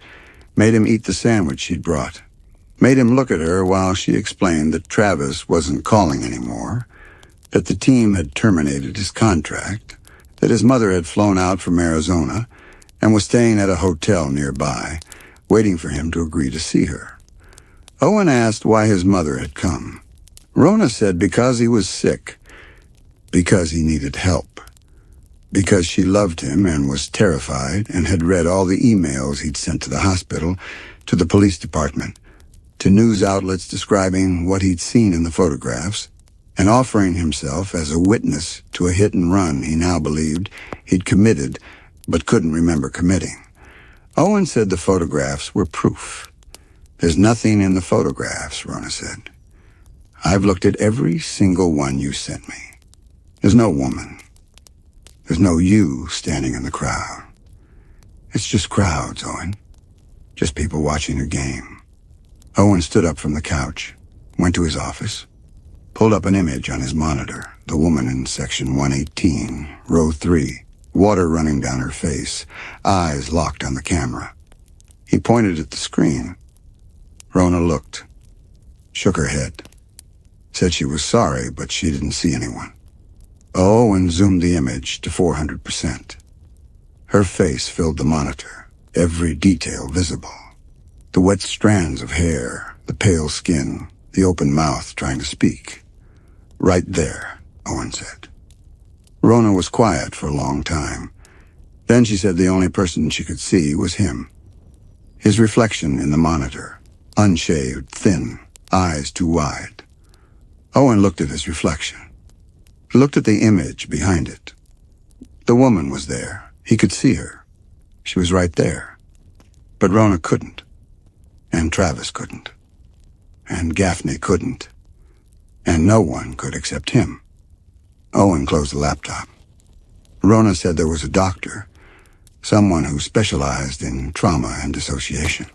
made him eat the sandwich she'd brought, made him look at her while she explained that Travis wasn't calling anymore, that the team had terminated his contract, that his mother had flown out from Arizona and was staying at a hotel nearby, waiting for him to agree to see her. Owen asked why his mother had come. Rona said because he was sick, because he needed help, because she loved him and was terrified and had read all the emails he'd sent to the hospital, to the police department, to news outlets describing what he'd seen in the photographs, and offering himself as a witness to a hit-and-run he now believed he'd committed but couldn't remember committing. Owen said the photographs were proof. There's nothing in the photographs, Rona said. I've looked at every single one you sent me. There's no woman. There's no you standing in the crowd. It's just crowds, Owen. Just people watching a game. Owen stood up from the couch, went to his office, pulled up an image on his monitor, the woman in section 118, row 3, water running down her face, eyes locked on the camera. He pointed at the screen. Rona looked, shook her head, said she was sorry, but she didn't see anyone. Owen zoomed the image to 400%. Her face filled the monitor, every detail visible. The wet strands of hair, the pale skin, the open mouth trying to speak. Right there, Owen said. Rona was quiet for a long time. Then she said the only person she could see was him. His reflection in the monitor, unshaved, thin, eyes too wide. Owen looked at his reflection. He looked at the image behind it. The woman was there. He could see her. She was right there. But Rona couldn't. And Travis couldn't. And Gaffney couldn't. and no one could accept him. Owen closed the laptop. Rona said there was a doctor, someone who specialized in trauma and dissociation,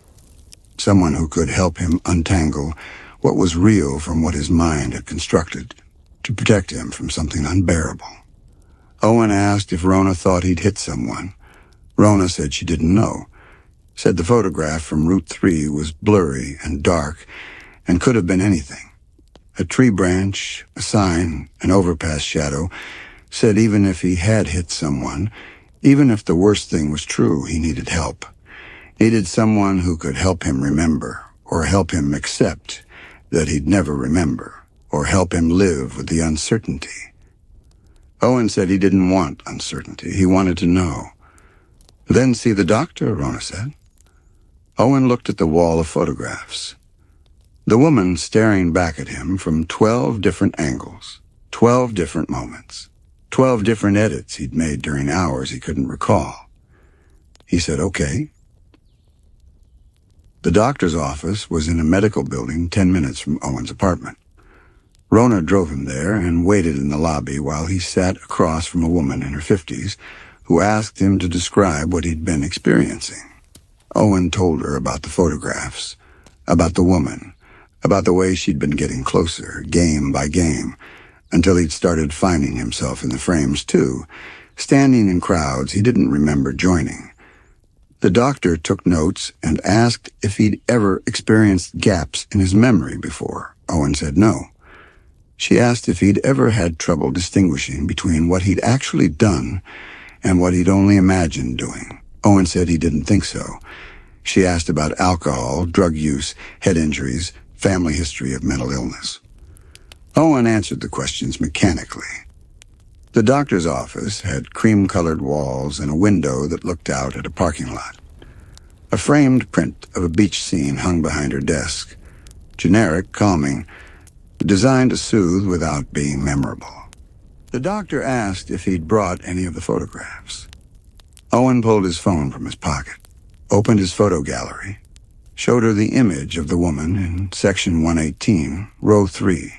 someone who could help him untangle what was real from what his mind had constructed to protect him from something unbearable. Owen asked if Rona thought he'd hit someone. Rona said she didn't know, said the photograph from Route 3 was blurry and dark and could have been anything. A tree branch, a sign, an overpass shadow, said even if he had hit someone, even if the worst thing was true, he needed help. Needed someone who could help him remember, or help him accept that he'd never remember, or help him live with the uncertainty. Owen said he didn't want uncertainty. He wanted to know. Then see the doctor, Rona said. Owen looked at the wall of photographs. The woman staring back at him from 12 different angles, 12 different moments, 12 different edits he'd made during hours he couldn't recall. He said, okay. The doctor's office was in a medical building 10 minutes from Owen's apartment. Rona drove him there and waited in the lobby while he sat across from a woman in her 50s who asked him to describe what he'd been experiencing. Owen told her about the photographs, about the woman, about the way she'd been getting closer, game by game, until he'd started finding himself in the frames too, standing in crowds he didn't remember joining. The doctor took notes and asked if he'd ever experienced gaps in his memory before. Owen said no. She asked if he'd ever had trouble distinguishing between what he'd actually done and what he'd only imagined doing. Owen said he didn't think so. She asked about alcohol, drug use, head injuries, family history of mental illness. Owen answered the questions mechanically. The doctor's office had cream-colored walls and a window that looked out at a parking lot. A framed print of a beach scene hung behind her desk. Generic, calming, designed to soothe without being memorable. The doctor asked if he'd brought any of the photographs. Owen pulled his phone from his pocket, opened his photo gallery, showed her the image of the woman in section 118, row 3.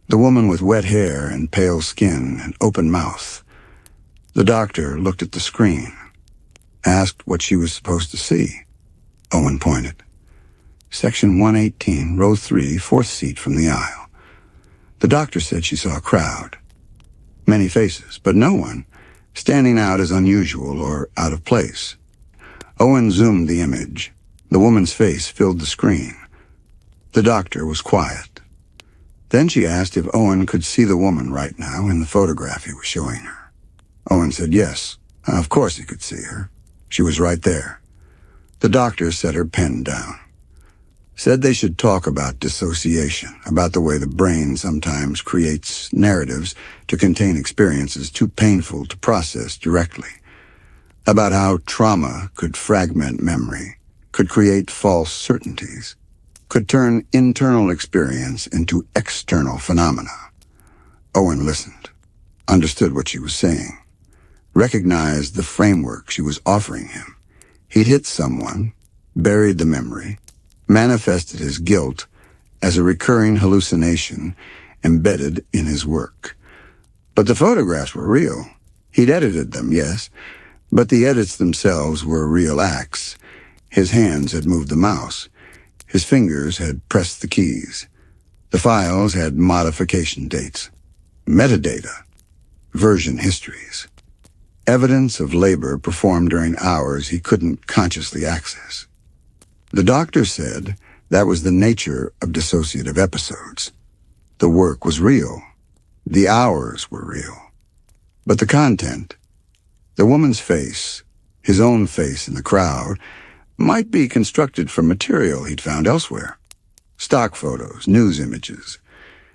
The woman with wet hair and pale skin and open mouth. The doctor looked at the screen, asked what she was supposed to see. Owen pointed. Section 118, row 3, fourth seat from the aisle. The doctor said she saw a crowd. Many faces, but no one standing out as unusual or out of place. Owen zoomed the image. The woman's face filled the screen. The doctor was quiet. Then she asked if Owen could see the woman right now in the photograph he was showing her. Owen said yes. Of course he could see her. She was right there. The doctor set her pen down. Said they should talk about dissociation, about the way the brain sometimes creates narratives to contain experiences too painful to process directly. About how trauma could fragment memory, could create false certainties, could turn internal experience into external phenomena. Owen listened, understood what she was saying, recognized the framework she was offering him. He'd hit someone, buried the memory, manifested his guilt as a recurring hallucination embedded in his work. But the photographs were real. He'd edited them, yes, but the edits themselves were real acts. His hands had moved the mouse. His fingers had pressed the keys. The files had modification dates, metadata, version histories, evidence of labor performed during hours he couldn't consciously access. The doctor said that was the nature of dissociative episodes. The work was real. The hours were real. But the content, the woman's face, his own face in the crowd, might be constructed from material he'd found elsewhere. Stock photos, news images,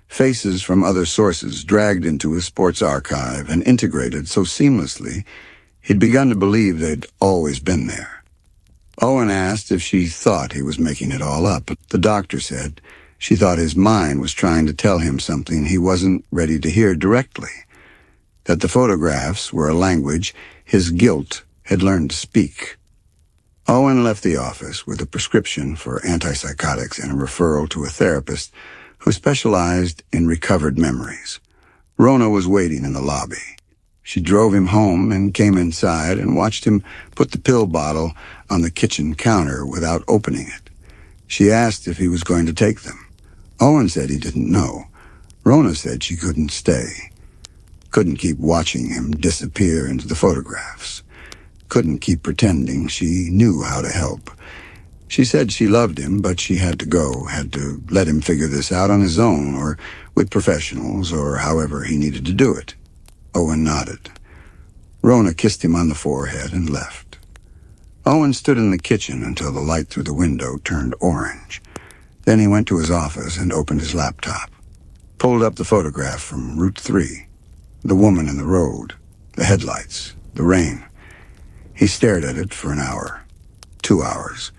faces from other sources dragged into his sports archive and integrated so seamlessly he'd begun to believe they'd always been there. Owen asked if she thought he was making it all up. The doctor said she thought his mind was trying to tell him something he wasn't ready to hear directly, that the photographs were a language his guilt had learned to speak. Owen left the office with a prescription for antipsychotics and a referral to a therapist who specialized in recovered memories. Rona was waiting in the lobby. She drove him home and came inside and watched him put the pill bottle on the kitchen counter without opening it. She asked if he was going to take them. Owen said he didn't know. Rona said she couldn't stay. Couldn't keep watching him disappear into the photographs. Couldn't keep pretending she knew how to help. She said she loved him, but she had to go, had to let him figure this out on his own, or with professionals, or however he needed to do it. Owen nodded. Rona kissed him on the forehead and left. Owen stood in the kitchen until the light through the window turned orange. Then he went to his office and opened his laptop. Pulled up the photograph from Route 3. The woman in the road, the headlights, the rain. He stared at it for an hour, 2 hours,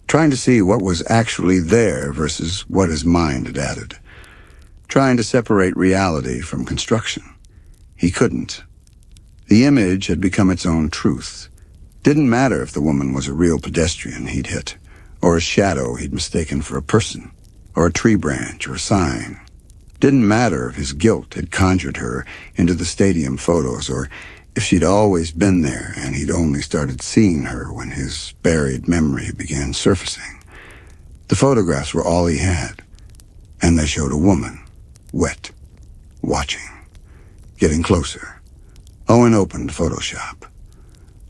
trying to see what was actually there versus what his mind had added, trying to separate reality from construction. He couldn't. The image had become its own truth. Didn't matter if the woman was a real pedestrian he'd hit, or a shadow he'd mistaken for a person, or a tree branch or a sign. Didn't matter if his guilt had conjured her into the stadium photos, or if she'd always been there and he'd only started seeing her when his buried memory began surfacing. The photographs were all he had, and they showed a woman, wet, watching, getting closer. Owen opened Photoshop.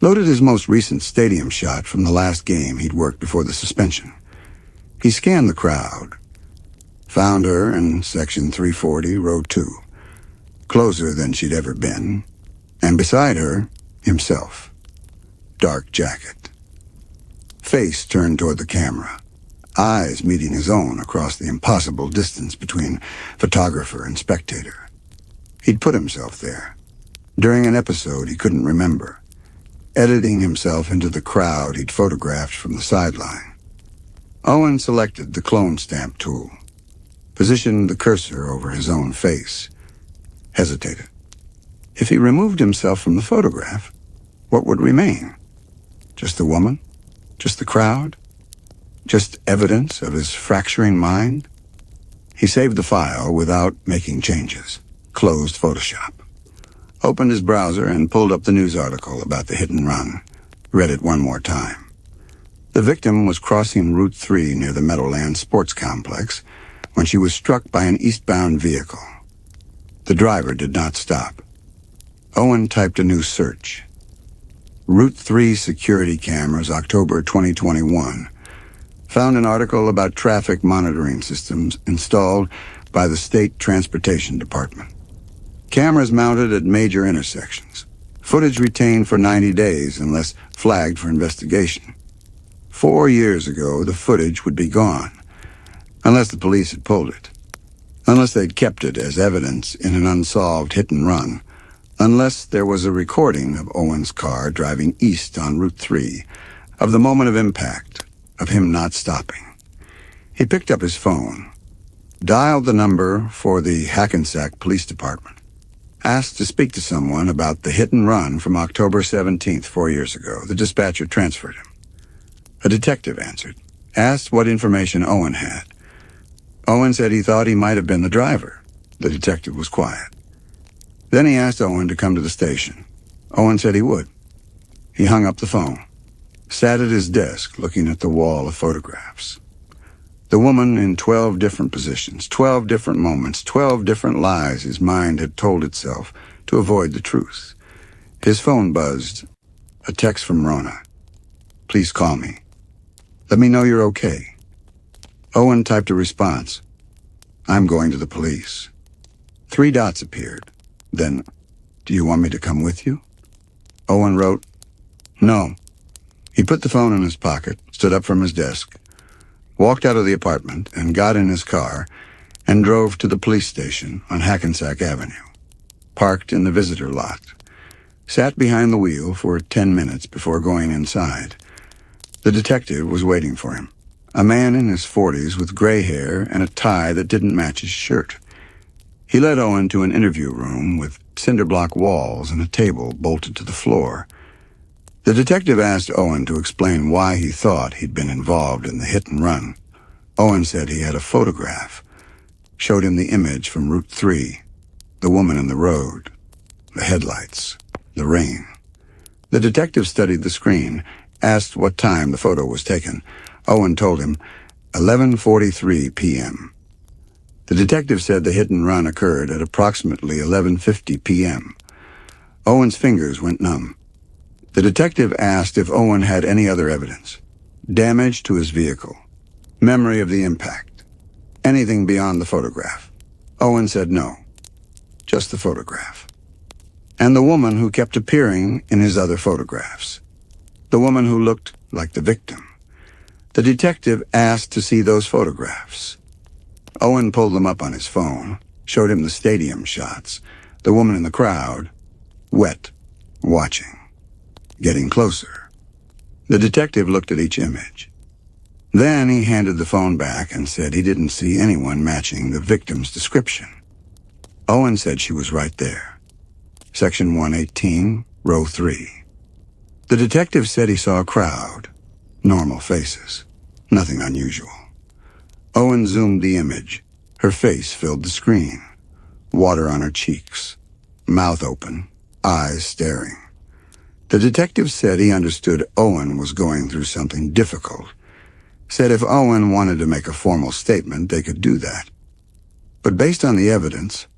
Loaded his most recent stadium shot from the last game he'd worked before the suspension. He scanned the crowd. Found her in section 340, row 2. Closer than she'd ever been. And beside her, himself. Dark jacket. Face turned toward the camera. Eyes meeting his own across the impossible distance between photographer and spectator. He'd put himself there. During an episode he couldn't remember. Editing himself into the crowd he'd photographed from the sideline. Owen selected the clone stamp tool. Positioned the cursor over his own face. Hesitated. If he removed himself from the photograph, what would remain? Just the woman? Just the crowd? Just evidence of his fracturing mind? He saved the file without making changes. Closed Photoshop. Opened his browser and pulled up the news article about the hit and run. Read it one more time. The victim was crossing Route 3 near the Meadowlands Sports Complex when she was struck by an eastbound vehicle. The driver did not stop. Owen typed a new search. Route 3 security cameras, October 2021. Found an article about traffic monitoring systems installed by the State Transportation Department. Cameras mounted at major intersections. Footage retained for 90 days unless flagged for investigation. 4 years ago, the footage would be gone, unless the police had pulled it, unless they'd kept it as evidence in an unsolved hit and run, unless there was a recording of Owen's car driving east on Route 3, of the moment of impact, of him not stopping. He picked up his phone, dialed the number for the Hackensack Police Department, asked to speak to someone about the hit and run from October 17th, 4 years ago. The dispatcher transferred him. A detective answered, asked what information Owen had. Owen said he thought he might have been the driver. The detective was quiet. Then he asked Owen to come to the station. Owen said he would. He hung up the phone, sat at his desk looking at the wall of photographs. The woman in 12 different positions, 12 different moments, 12 different lies his mind had told itself to avoid the truth. His phone buzzed. A text from Rona. Please call me. Let me know you're okay. Owen typed a response. I'm going to the police. 3 dots appeared. Then, do you want me to come with you? Owen wrote, no. He put the phone in his pocket, stood up from his desk, walked out of the apartment and got in his car and drove to the police station on Hackensack Avenue. Parked in the visitor lot. Sat behind the wheel for 10 minutes before going inside. The detective was waiting for him. A man in his 40s with gray hair and a tie that didn't match his shirt. He led Owen to an interview room with cinder block walls and a table bolted to the floor. The detective asked Owen to explain why he thought he'd been involved in the hit and run. Owen said he had a photograph, showed him the image from Route 3, the woman in the road, the headlights, the rain. The detective studied the screen, asked what time the photo was taken. Owen told him 11:43 p.m. The detective said the hit and run occurred at approximately 11:50 p.m. Owen's fingers went numb. The detective asked if Owen had any other evidence. Damage to his vehicle. Memory of the impact. Anything beyond the photograph. Owen said no. Just the photograph. And the woman who kept appearing in his other photographs. The woman who looked like the victim. The detective asked to see those photographs. Owen pulled them up on his phone, showed him the stadium shots, the woman in the crowd, wet, watching, getting closer. The detective looked at each image. Then he handed the phone back and said he didn't see anyone matching the victim's description. Owen said she was right there. Section 118, row 3. The detective said he saw a crowd, normal faces, nothing unusual. Owen zoomed the image. Her face filled the screen, water on her cheeks, mouth open, eyes staring. The detective said he understood Owen was going through something difficult. Said if Owen wanted to make a formal statement, they could do that. But based on the evidence,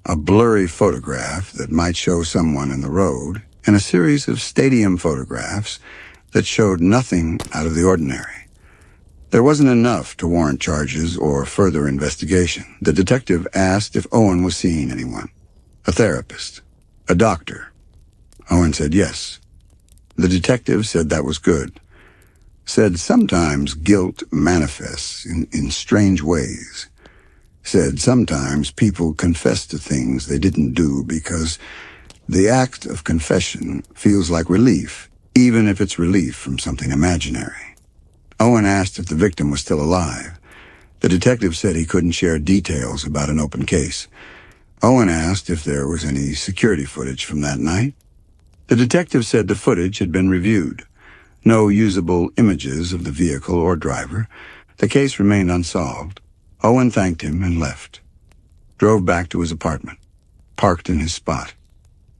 a blurry photograph that might show someone in the road, and a series of stadium photographs that showed nothing out of the ordinary. There wasn't enough to warrant charges or further investigation. The detective asked if Owen was seeing anyone. A therapist. A doctor. Owen said yes. The detective said that was good. Said sometimes guilt manifests in strange ways. Said sometimes people confess to things they didn't do because the act of confession feels like relief, even if it's relief from something imaginary. Owen asked if the victim was still alive. The detective said he couldn't share details about an open case. Owen asked if there was any security footage from that night. The detective said the footage had been reviewed. No usable images of the vehicle or driver. The case remained unsolved. Owen thanked him and left. Drove back to his apartment. Parked in his spot.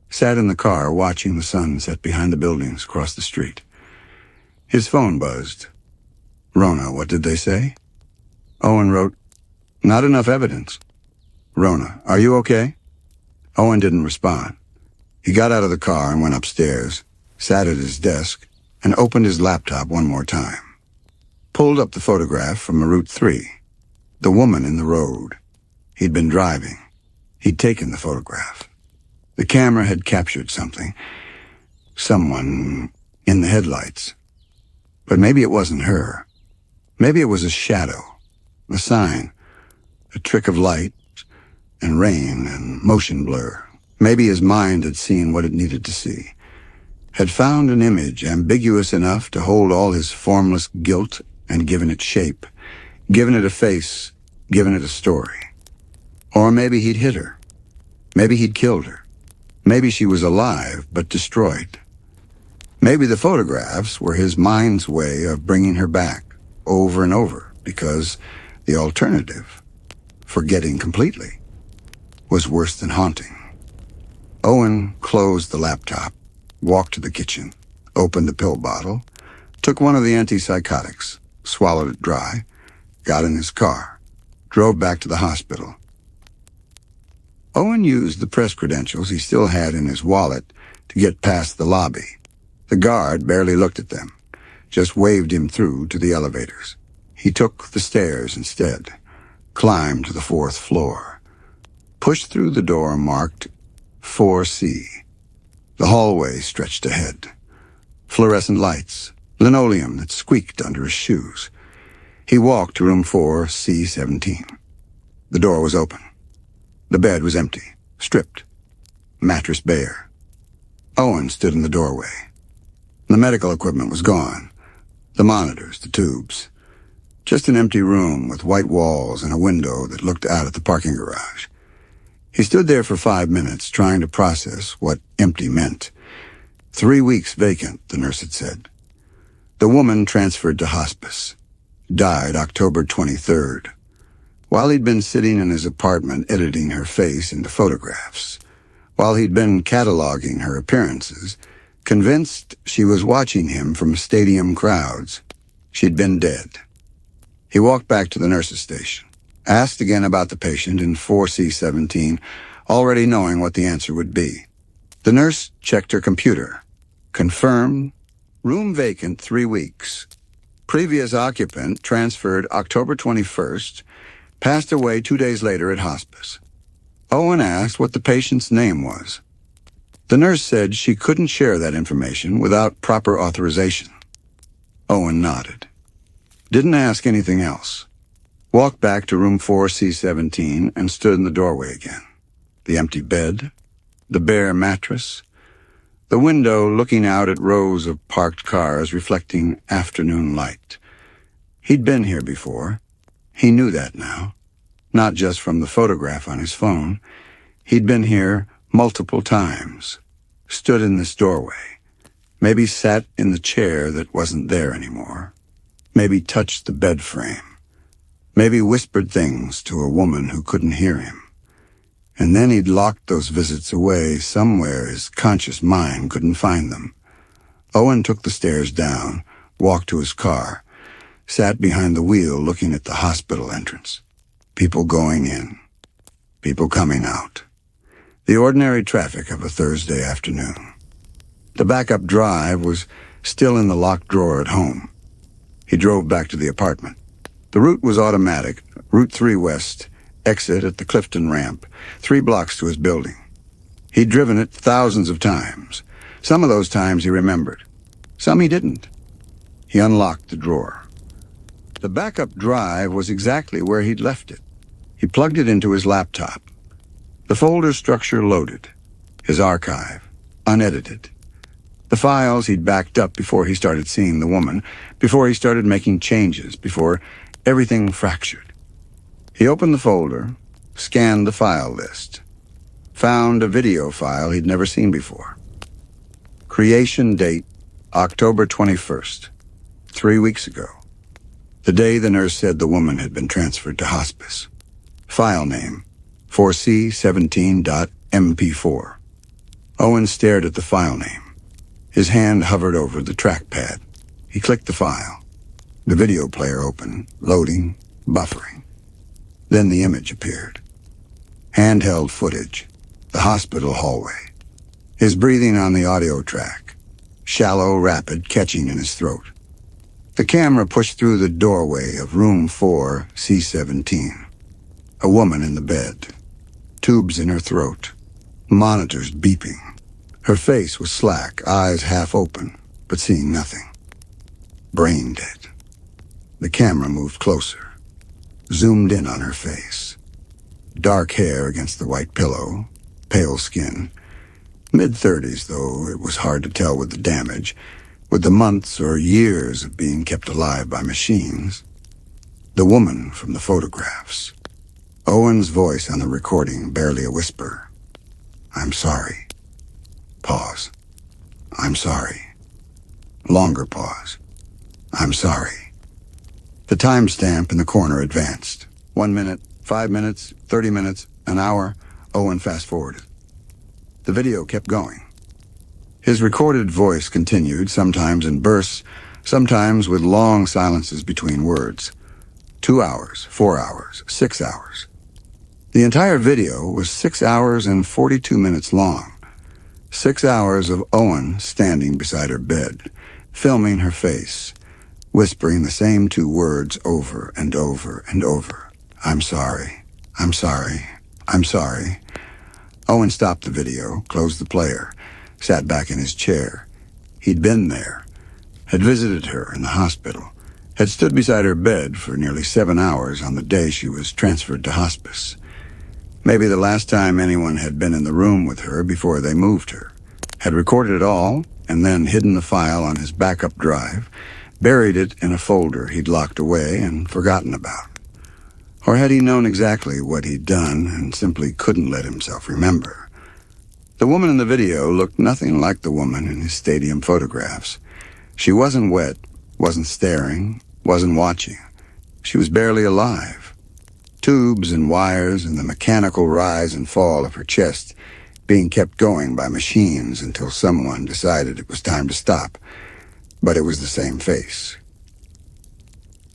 Sat in the car watching the sun set behind the buildings across the street. His phone buzzed. Rona, what did they say? Owen wrote, "Not enough evidence." Rona, are you okay? Owen didn't respond. He got out of the car and went upstairs, sat at his desk, and opened his laptop one more time. Pulled up the photograph from Route 3. The woman in the road. He'd been driving. He'd taken the photograph. The camera had captured something. Someone in the headlights. But maybe it wasn't her. Maybe it was a shadow, a sign, a trick of light and rain and motion blur. Maybe his mind had seen what it needed to see. Had found an image ambiguous enough to hold all his formless guilt and given it shape. Given it a face, given it a story. Or maybe he'd hit her. Maybe he'd killed her. Maybe she was alive, but destroyed. Maybe the photographs were his mind's way of bringing her back, over and over, because the alternative, forgetting completely, was worse than haunting. Owen closed the laptop, walked to the kitchen, opened the pill bottle, took one of the antipsychotics, swallowed it dry, got in his car, drove back to the hospital. Owen used the press credentials he still had in his wallet to get past the lobby. The guard barely looked at them, just waved him through to the elevators. He took the stairs instead, climbed to the 4th floor, pushed through the door marked 4C. The hallway stretched ahead. Fluorescent lights, linoleum that squeaked under his shoes. He walked to room 4C17. The door was open. The bed was empty, stripped, mattress bare. Owen stood in the doorway. The medical equipment was gone. The monitors, the tubes. Just an empty room with white walls and a window that looked out at the parking garage. He stood there for 5 minutes, trying to process what empty meant. 3 weeks vacant, the nurse had said. The woman transferred to hospice. Died October 23rd. While he'd been sitting in his apartment editing her face into photographs, while he'd been cataloging her appearances, convinced she was watching him from stadium crowds, she'd been dead. He walked back to the nurse's station, asked again about the patient in 4C17, already knowing what the answer would be. The nurse checked her computer. Confirmed, room vacant 3 weeks. Previous occupant transferred October 21st, passed away 2 days later at hospice. Owen asked what the patient's name was. The nurse said she couldn't share that information without proper authorization. Owen nodded. Didn't ask anything else. Walked back to room 4C17 and stood in the doorway again. The empty bed, the bare mattress, the window looking out at rows of parked cars reflecting afternoon light. He'd been here before. He knew that now, not just from the photograph on his phone. He'd been here multiple times, stood in this doorway, maybe sat in the chair that wasn't there anymore, maybe touched the bed frame, maybe whispered things to a woman who couldn't hear him. And then he'd locked those visits away somewhere his conscious mind couldn't find them. Owen took the stairs down, walked to his car, sat behind the wheel looking at the hospital entrance. People going in, people coming out. The ordinary traffic of a Thursday afternoon. The backup drive was still in the locked drawer at home. He drove back to the apartment. The route was automatic, Route 3 West, exit at the Clifton ramp, 3 blocks to his building. He'd driven it thousands of times. Some of those times he remembered. Some he didn't. He unlocked the drawer. The backup drive was exactly where he'd left it. He plugged it into his laptop. The folder structure loaded. His archive, unedited. The files he'd backed up before he started seeing the woman, before he started making changes, before everything fractured. He opened the folder, scanned the file list, found a video file he'd never seen before. Creation date, October 21st, 3 weeks ago. The day the nurse said the woman had been transferred to hospice. File name, 4C17.mp4. Owen stared at the file name. His hand hovered over the trackpad. He clicked the file. The video player opened, loading, buffering. Then the image appeared. Handheld footage. The hospital hallway. His breathing on the audio track. Shallow, rapid catching in his throat. The camera pushed through the doorway of room 4C17. A woman in the bed. Tubes in her throat. Monitors beeping. Her face was slack, eyes half open, but seeing nothing. Brain dead. The camera moved closer. Zoomed in on her face. Dark hair against the white pillow. Pale skin. Mid-30s, though it was hard to tell with the damage, with the months or years of being kept alive by machines. The woman from the photographs. Owen's voice on the recording, barely a whisper. I'm sorry. Pause. I'm sorry. Longer pause. I'm sorry. The timestamp in the corner advanced. 1 minute, 5 minutes, 30 minutes, an hour. Owen fast-forwarded. The video kept going. His recorded voice continued, sometimes in bursts, sometimes with long silences between words. 2 hours, 4 hours, 6 hours. The entire video was 6 hours and 42 minutes long. 6 hours of Owen standing beside her bed, filming her face, whispering the same 2 words over and over and over. I'm sorry. I'm sorry. I'm sorry. Owen stopped the video, closed the player, sat back in his chair. He'd been there, had visited her in the hospital, had stood beside her bed for nearly 7 hours on the day she was transferred to hospice. Maybe the last time anyone had been in the room with her before they moved her, had recorded it all and then hidden the file on his backup drive, buried it in a folder he'd locked away and forgotten about. Or had he known exactly what he'd done and simply couldn't let himself remember? The woman in the video looked nothing like the woman in his stadium photographs. She wasn't wet, wasn't staring, wasn't watching. She was barely alive. tubes and wires and the mechanical rise and fall of her chest being kept going by machines until someone decided it was time to stop. But it was the same face.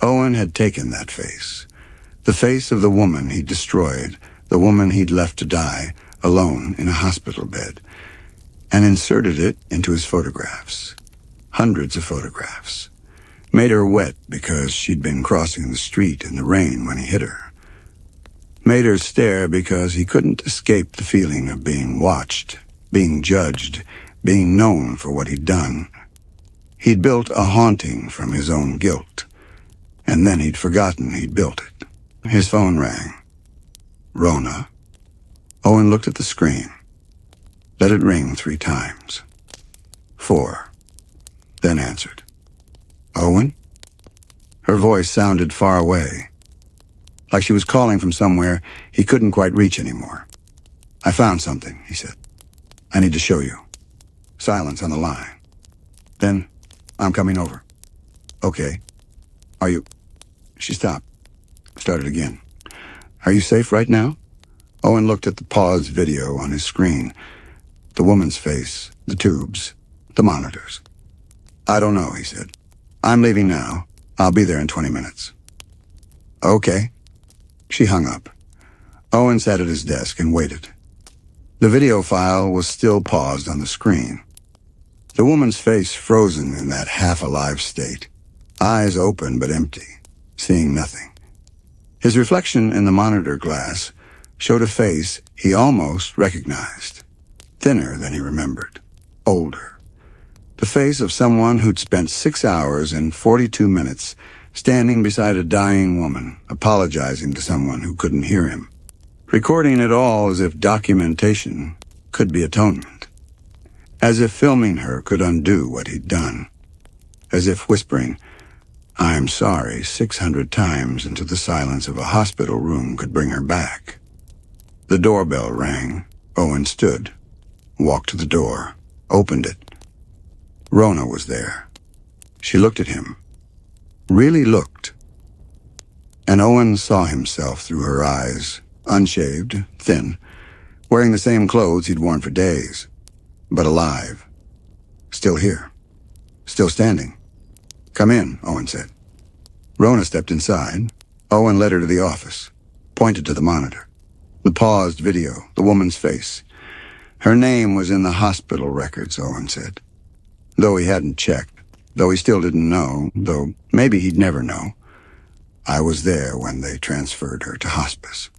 Owen had taken that face, the face of the woman he'd destroyed, the woman he'd left to die, alone in a hospital bed, and inserted it into his photographs. Hundreds of photographs. Made her wet because she'd been crossing the street in the rain when he hit her. Made her stare because he couldn't escape the feeling of being watched, being judged, being known for what he'd done. He'd built a haunting from his own guilt, and then he'd forgotten he'd built it. His phone rang. Rona. Owen looked at the screen. Let it ring 3 times. 4. Then answered. Owen? Her voice sounded far away, like she was calling from somewhere he couldn't quite reach anymore. I found something, he said. I need to show you. Silence on the line. Then, I'm coming over. Okay. Are you... She stopped. Started again. Are you safe right now? Owen looked at the paused video on his screen. The woman's face, the tubes, the monitors. I don't know, he said. I'm leaving now. I'll be there in 20 minutes. Okay. She hung up. Owen sat at his desk and waited. The video file was still paused on the screen. The woman's face frozen in that half-alive state. Eyes open but empty, seeing nothing. His reflection in the monitor glass showed a face he almost recognized. Thinner than he remembered. Older. The face of someone who'd spent 6 hours and 42 minutes standing beside a dying woman, apologizing to someone who couldn't hear him. Recording it all as if documentation could be atonement. As if filming her could undo what he'd done. As if whispering, I'm sorry, 600 times into the silence of a hospital room could bring her back. The doorbell rang. Owen stood, walked to the door, opened it. Rona was there. She looked at him. Really looked. And Owen saw himself through her eyes, unshaved, thin, wearing the same clothes he'd worn for days, but alive. Still here. Still standing. Come in, Owen said. Rona stepped inside. Owen led her to the office, pointed to the monitor. The paused video, the woman's face. Her name was in the hospital records, Owen said. Though he hadn't checked, though he still didn't know, though maybe he'd never know. I was there when they transferred her to hospice.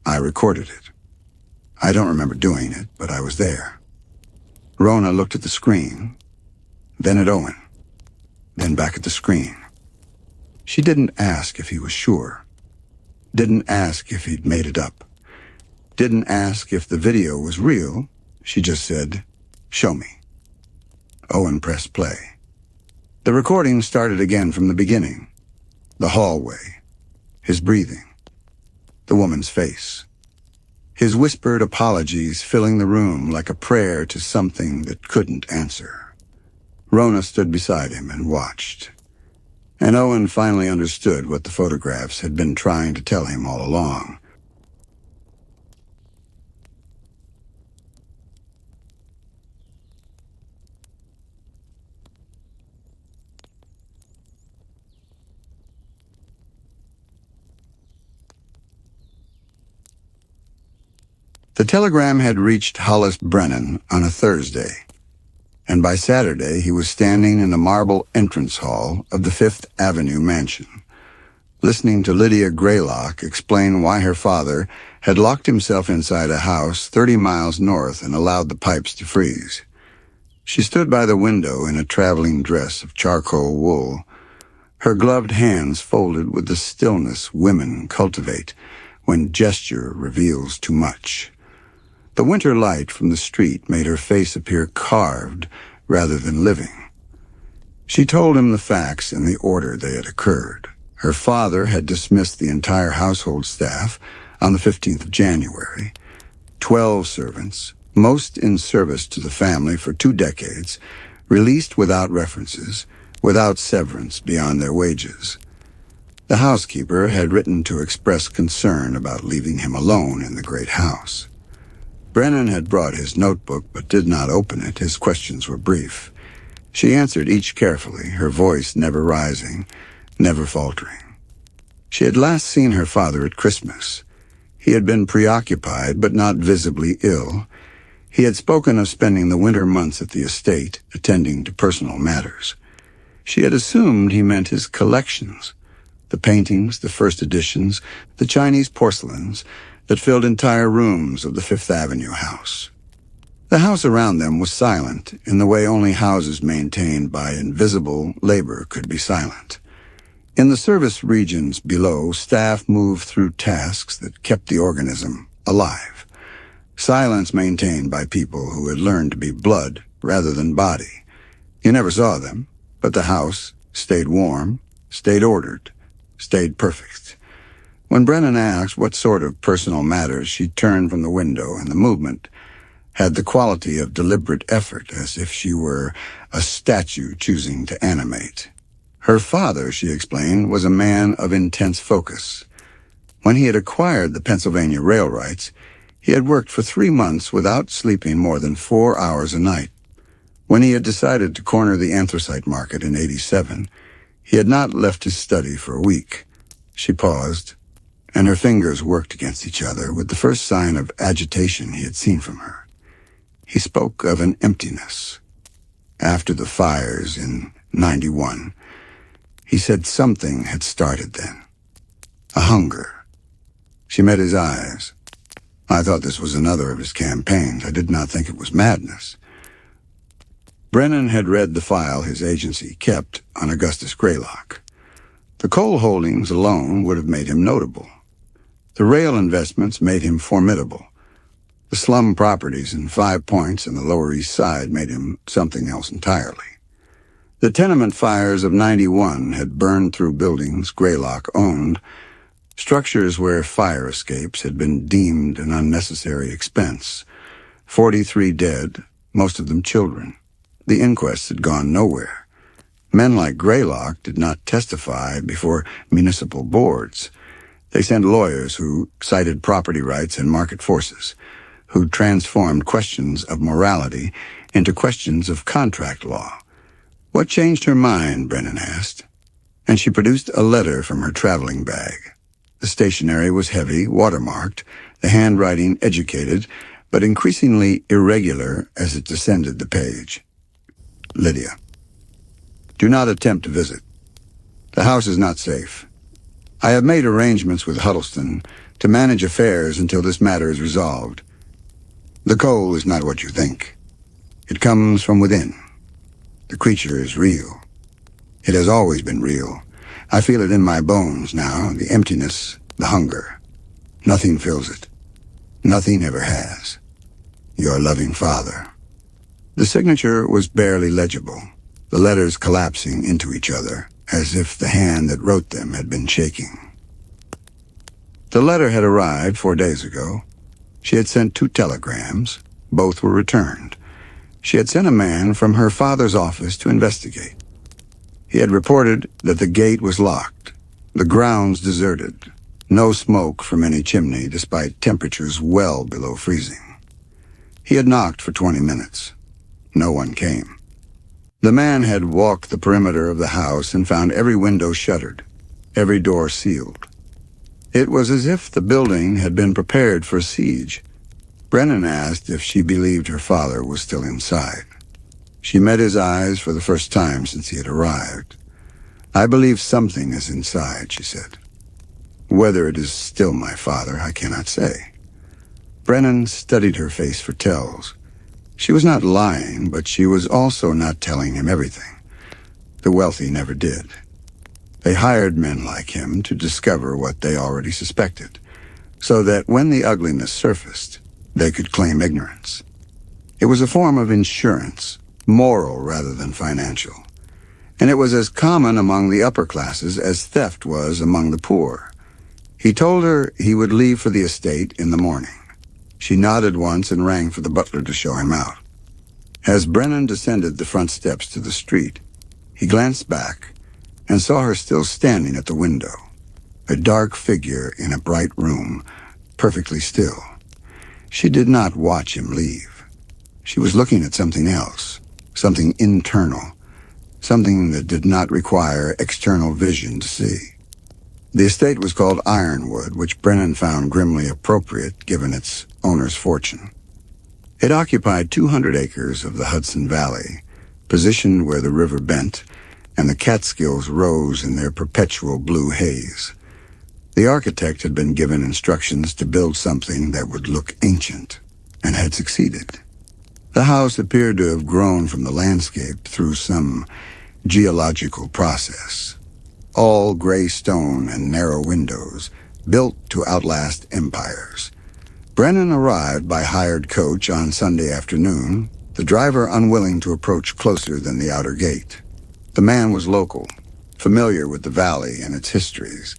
I recorded it. I don't remember doing it, but I was there. Rona looked at the screen, then at Owen, then back at the screen. She didn't ask if he was sure. Didn't ask if he'd made it up. Didn't ask if the video was real. She just said, show me. Owen pressed play. The recording started again from the beginning. The hallway. His breathing. The woman's face. His whispered apologies filling the room like a prayer to something that couldn't answer. Rona stood beside him and watched. And Owen finally understood what the photographs had been trying to tell him all along. The telegram had reached Hollis Brennan on a Thursday, and by Saturday he was standing in the marble entrance hall of the Fifth Avenue mansion, listening to Lydia Greylock explain why her father had locked himself inside a house 30 miles north and allowed the pipes to freeze. She stood by the window in a traveling dress of charcoal wool, her gloved hands folded with the stillness women cultivate when gesture reveals too much. The winter light from the street made her face appear carved rather than living. She told him the facts in the order they had occurred. Her father had dismissed the entire household staff on the 15th of January. 12 servants, most in service to the family for 2 decades, released without references, without severance beyond their wages. The housekeeper had written to express concern about leaving him alone in the great house. Brennan had brought his notebook but did not open it. His questions were brief. She answered each carefully, her voice never rising, never faltering. She had last seen her father at Christmas. He had been preoccupied but not visibly ill. He had spoken of spending the winter months at the estate, attending to personal matters. She had assumed he meant his collections, the paintings, the first editions, the Chinese porcelains that filled entire rooms of the Fifth Avenue house. The house around them was silent in the way only houses maintained by invisible labor could be silent. In the service regions below, staff moved through tasks that kept the organism alive. Silence maintained by people who had learned to be blood rather than body. You never saw them, but the house stayed warm, stayed ordered, stayed perfect. When Brennan asked what sort of personal matters, she turned from the window, and the movement had the quality of deliberate effort, as if she were a statue choosing to animate. Her father, she explained, was a man of intense focus. When he had acquired the Pennsylvania rail rights, he had worked for 3 months without sleeping more than 4 hours a night. When he had decided to corner the anthracite market in '87, he had not left his study for a week. She paused, and her fingers worked against each other with the first sign of agitation he had seen from her. He spoke of an emptiness. After the fires in '91, he said something had started then. A hunger. She met his eyes. I thought this was another of his campaigns. I did not think it was madness. Brennan had read the file his agency kept on Augustus Greylock. The coal holdings alone would have made him notable. The rail investments made him formidable. The slum properties in 5 Points and the Lower East Side made him something else entirely. The tenement fires of '91 had burned through buildings Greylock owned, structures where fire escapes had been deemed an unnecessary expense. 43 dead, most of them children. The inquests had gone nowhere. Men like Greylock did not testify before municipal boards. They sent lawyers who cited property rights and market forces, who transformed questions of morality into questions of contract law. What changed her mind, Brennan asked, and she produced a letter from her traveling bag. The stationery was heavy, watermarked, the handwriting educated, but increasingly irregular as it descended the page. Lydia, do not attempt to visit. The house is not safe. I have made arrangements with Huddleston to manage affairs until this matter is resolved. The coal is not what you think. It comes from within. The creature is real. It has always been real. I feel it in my bones now, the emptiness, the hunger. Nothing fills it. Nothing ever has. Your loving father. The signature was barely legible, the letters collapsing into each other, as if the hand that wrote them had been shaking. The letter had arrived 4 days ago. She had sent 2 telegrams. Both were returned. She had sent a man from her father's office to investigate. He had reported that the gate was locked, the grounds deserted, no smoke from any chimney despite temperatures well below freezing. He had knocked for 20 minutes. No one came. The man had walked the perimeter of the house and found every window shuttered, every door sealed. It was as if the building had been prepared for a siege. Brennan asked if she believed her father was still inside. She met his eyes for the first time since he had arrived. I believe something is inside, she said. Whether it is still my father, I cannot say. Brennan studied her face for tells. She was not lying, but she was also not telling him everything. The wealthy never did. They hired men like him to discover what they already suspected, so that when the ugliness surfaced, they could claim ignorance. It was a form of insurance, moral rather than financial, and it was as common among the upper classes as theft was among the poor. He told her he would leave for the estate in the morning. She nodded once and rang for the butler to show him out. As Brennan descended the front steps to the street, he glanced back and saw her still standing at the window, a dark figure in a bright room, perfectly still. She did not watch him leave. She was looking at something else, something internal, something that did not require external vision to see. The estate was called Ironwood, which Brennan found grimly appropriate given its owner's fortune. It occupied 200 acres of the Hudson Valley, positioned where the river bent and the Catskills rose in their perpetual blue haze. The architect had been given instructions to build something that would look ancient, and had succeeded. The house appeared to have grown from the landscape through some geological process. All gray stone and narrow windows, built to outlast empires. Brennan arrived by hired coach on Sunday afternoon, the driver unwilling to approach closer than the outer gate. The man was local, familiar with the valley and its histories,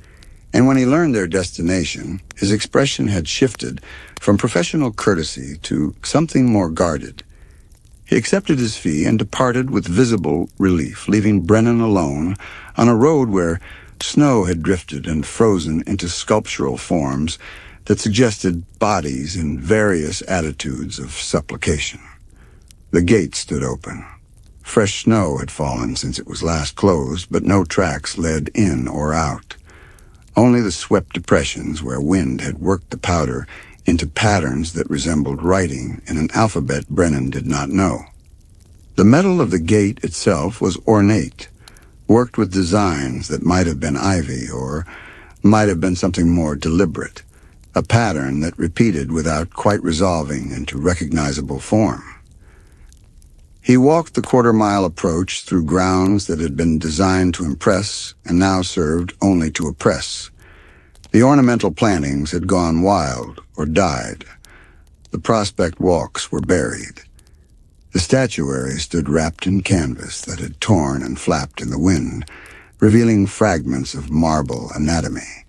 and when he learned their destination, his expression had shifted from professional courtesy to something more guarded. He accepted his fee and departed with visible relief, leaving Brennan alone on a road where snow had drifted and frozen into sculptural forms that suggested bodies in various attitudes of supplication. The gate stood open. Fresh snow had fallen since it was last closed, but no tracks led in or out. Only the swept depressions where wind had worked the powder into patterns that resembled writing in an alphabet Brennan did not know. The metal of the gate itself was ornate, worked with designs that might have been ivy or might have been something more deliberate, a pattern that repeated without quite resolving into recognizable form. He walked the quarter-mile approach through grounds that had been designed to impress and now served only to oppress. The ornamental plantings had gone wild or died. The prospect walks were buried. The statuary stood wrapped in canvas that had torn and flapped in the wind, revealing fragments of marble anatomy,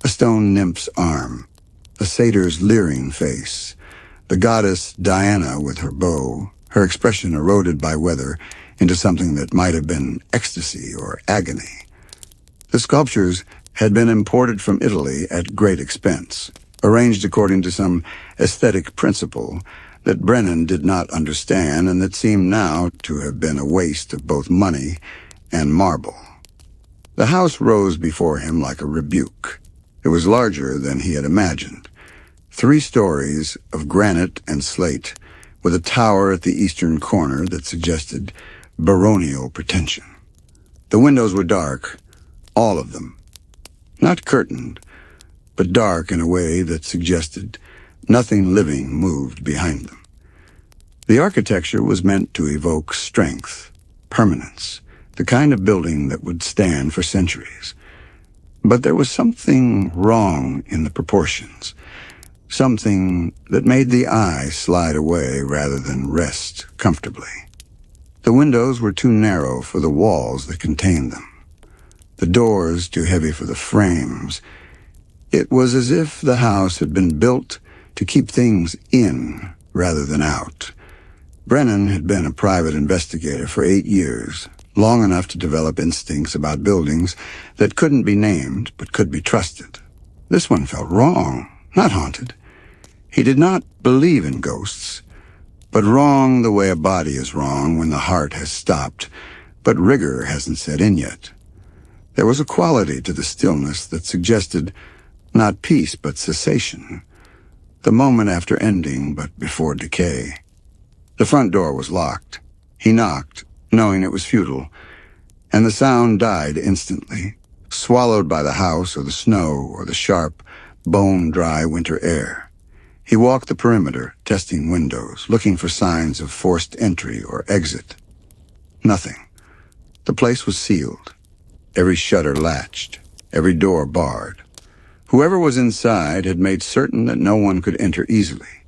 a stone nymph's arm, a satyr's leering face, the goddess Diana with her bow, her expression eroded by weather into something that might have been ecstasy or agony. The sculptures had been imported from Italy at great expense, arranged according to some aesthetic principle that Brennan did not understand and that seemed now to have been a waste of both money and marble. The house rose before him like a rebuke. It was larger than he had imagined. 3 stories of granite and slate, with a tower at the eastern corner that suggested baronial pretension. The windows were dark, all of them. Not curtained, but dark in a way that suggested nothing living moved behind them. The architecture was meant to evoke strength, permanence, the kind of building that would stand for centuries. But there was something wrong in the proportions, something that made the eye slide away rather than rest comfortably. The windows were too narrow for the walls that contained them, the doors too heavy for the frames. It was as if the house had been built to keep things in rather than out. Brennan had been a private investigator for 8 years, long enough to develop instincts about buildings that couldn't be named but could be trusted. This one felt wrong, not haunted. He did not believe in ghosts, but wrong the way a body is wrong when the heart has stopped, but rigor hasn't set in yet. There was a quality to the stillness that suggested not peace but cessation, the moment after ending but before decay. The front door was locked. He knocked, knowing it was futile, and the sound died instantly, swallowed by the house or the snow or the sharp, bone-dry winter air. He walked the perimeter, testing windows, looking for signs of forced entry or exit. Nothing. The place was sealed, every shutter latched, every door barred. Whoever was inside had made certain that no one could enter easily,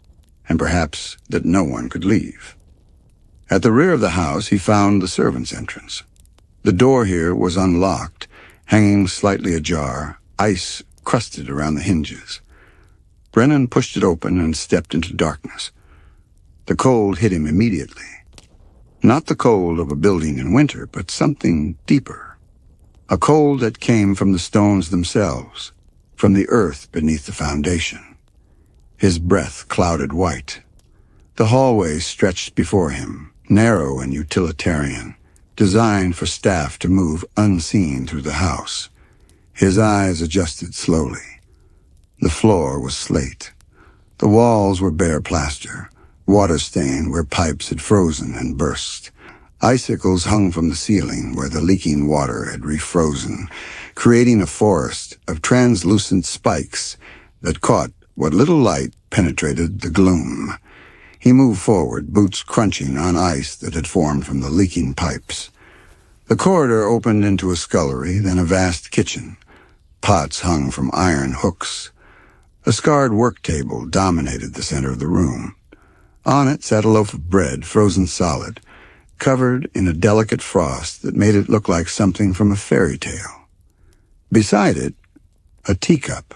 and perhaps that no one could leave. At the rear of the house, he found the servants' entrance. The door here was unlocked, hanging slightly ajar, ice crusted around the hinges. Brennan pushed it open and stepped into darkness. The cold hit him immediately. Not the cold of a building in winter, but something deeper. A cold that came from the stones themselves, from the earth beneath the foundation. His breath clouded white. The hallway stretched before him, narrow and utilitarian, designed for staff to move unseen through the house. His eyes adjusted slowly. The floor was slate. The walls were bare plaster, water-stained where pipes had frozen and burst. Icicles hung from the ceiling where the leaking water had refrozen, creating a forest of translucent spikes that caught what little light penetrated the gloom. He moved forward, boots crunching on ice that had formed from the leaking pipes. The corridor opened into a scullery, then a vast kitchen. Pots hung from iron hooks. A scarred work table dominated the center of the room. On it sat a loaf of bread, frozen solid, covered in a delicate frost that made it look like something from a fairy tale. Beside it, a teacup.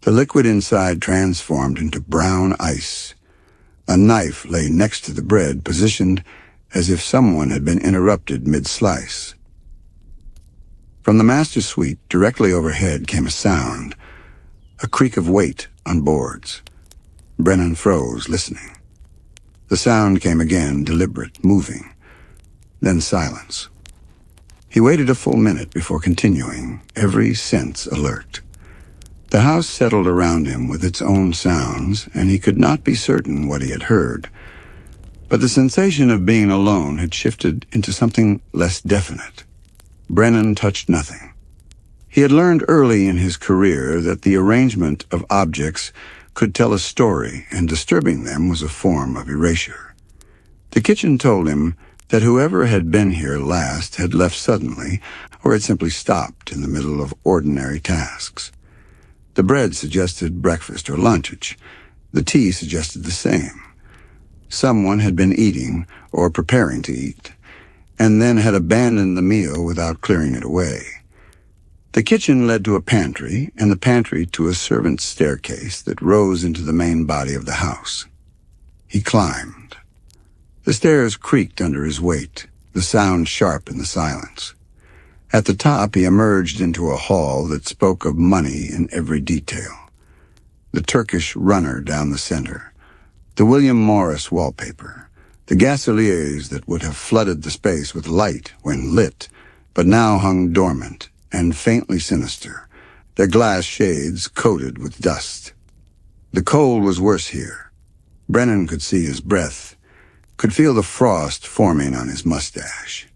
The liquid inside transformed into brown ice. A knife lay next to the bread, positioned as if someone had been interrupted mid-slice. From the master suite, directly overhead, came a sound, a creak of weight on boards. Brennan froze, listening. The sound came again, deliberate, moving, then silence. He waited a full minute before continuing, every sense alert. The house settled around him with its own sounds, and he could not be certain what he had heard. But the sensation of being alone had shifted into something less definite. Brennan touched nothing. He had learned early in his career that the arrangement of objects could tell a story, and disturbing them was a form of erasure. The kitchen told him that whoever had been here last had left suddenly, or had simply stopped in the middle of ordinary tasks. The bread suggested breakfast or lunch. The tea suggested the same. Someone had been eating, or preparing to eat, and then had abandoned the meal without clearing it away. The kitchen led to a pantry, and the pantry to a servant's staircase that rose into the main body of the house. He climbed. The stairs creaked under his weight, the sound sharp in the silence. At the top, he emerged into a hall that spoke of money in every detail. The Turkish runner down the center, the William Morris wallpaper, the gasoliers that would have flooded the space with light when lit, but now hung dormant and faintly sinister, their glass shades coated with dust. The cold was worse here. Brennan could see his breath, could feel the frost forming on his mustache.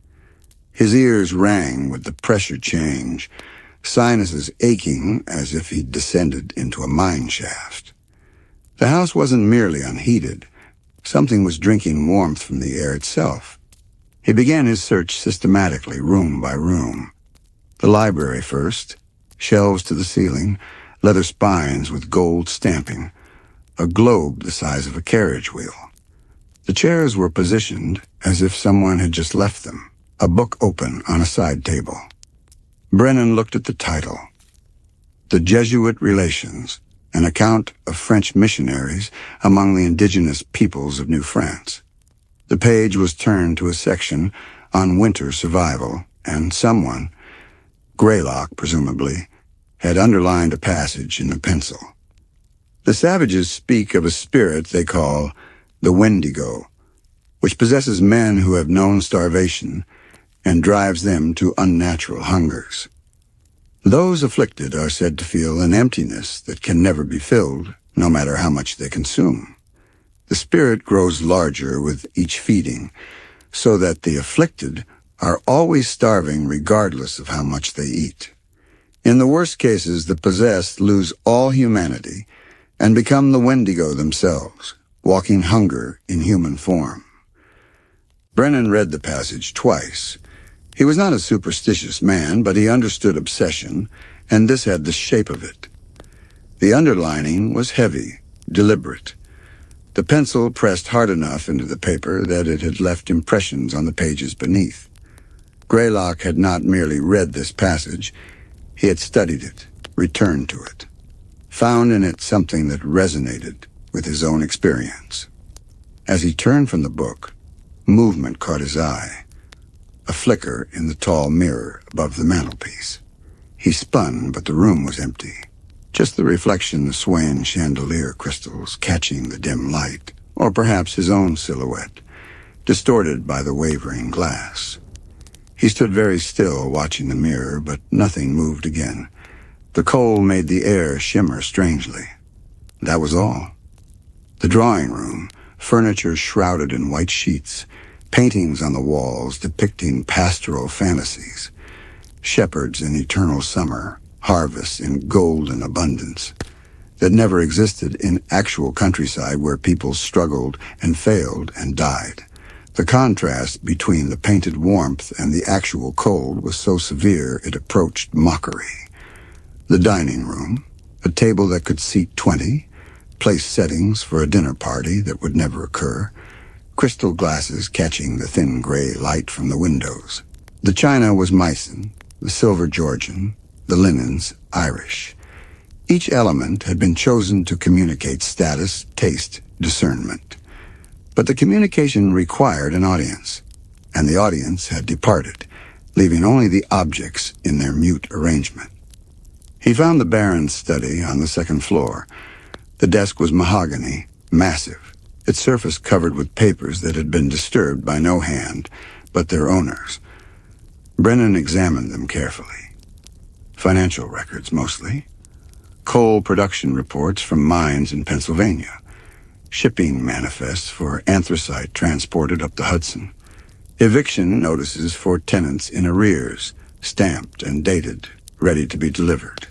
His ears rang with the pressure change, sinuses aching as if he'd descended into a mine shaft. The house wasn't merely unheated. Something was drinking warmth from the air itself. He began his search systematically, room by room. The library first, shelves to the ceiling, leather spines with gold stamping, a globe the size of a carriage wheel. The chairs were positioned as if someone had just left them, a book open on a side table. Brennan looked at the title, The Jesuit Relations, an account of French missionaries among the indigenous peoples of New France. The page was turned to a section on winter survival, and someone, Greylock presumably, had underlined a passage in a pencil. The savages speak of a spirit they call the Wendigo, which possesses men who have known starvation and drives them to unnatural hungers. Those afflicted are said to feel an emptiness that can never be filled, no matter how much they consume. The spirit grows larger with each feeding, so that the afflicted are always starving regardless of how much they eat. In the worst cases, the possessed lose all humanity and become the Wendigo themselves, walking hunger in human form. Brennan read the passage twice. He was not a superstitious man, but he understood obsession, and this had the shape of it. The underlining was heavy, deliberate. The pencil pressed hard enough into the paper that it had left impressions on the pages beneath. Greylock had not merely read this passage, he had studied it, returned to it, found in it something that resonated with his own experience. As he turned from the book, movement caught his eye, a flicker in the tall mirror above the mantelpiece. He spun, but the room was empty. just the reflection of swaying chandelier crystals catching the dim light, or perhaps his own silhouette, distorted by the wavering glass. He stood very still, watching the mirror, but nothing moved again. The coal made the air shimmer strangely. That was all. The drawing room, furniture shrouded in white sheets, paintings on the walls depicting pastoral fantasies, shepherds in eternal summer, harvests in golden abundance, that never existed in actual countryside where people struggled and failed and died. The contrast between the painted warmth and the actual cold was so severe it approached mockery. The dining room, a table that could seat 20, place settings for a dinner party that would never occur, crystal glasses catching the thin gray light from the windows. The china was Meissen, the silver Georgian, the linens Irish. Each element had been chosen to communicate status, taste, discernment. But the communication required an audience, and the audience had departed, leaving only the objects in their mute arrangement. He found the Baron's study on the second floor. The desk was mahogany, massive, its surface covered with papers that had been disturbed by no hand but their owners. Brennan examined them carefully. Financial records, mostly. Coal production reports from mines in Pennsylvania. Shipping manifests for anthracite transported up the Hudson. Eviction notices for tenants in arrears, stamped and dated, ready to be delivered.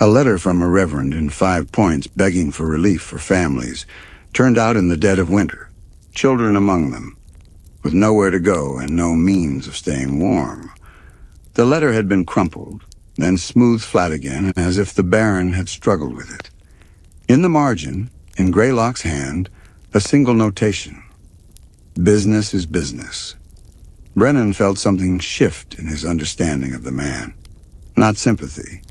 A letter from a reverend in 5 Points begging for relief for families turned out in the dead of winter, children among them, with nowhere to go and no means of staying warm. The letter had been crumpled, then smoothed flat again, as if the Baron had struggled with it. In the margin, in Greylock's hand, a single notation. Business is business. Brennan felt something shift in his understanding of the man. Not sympathy.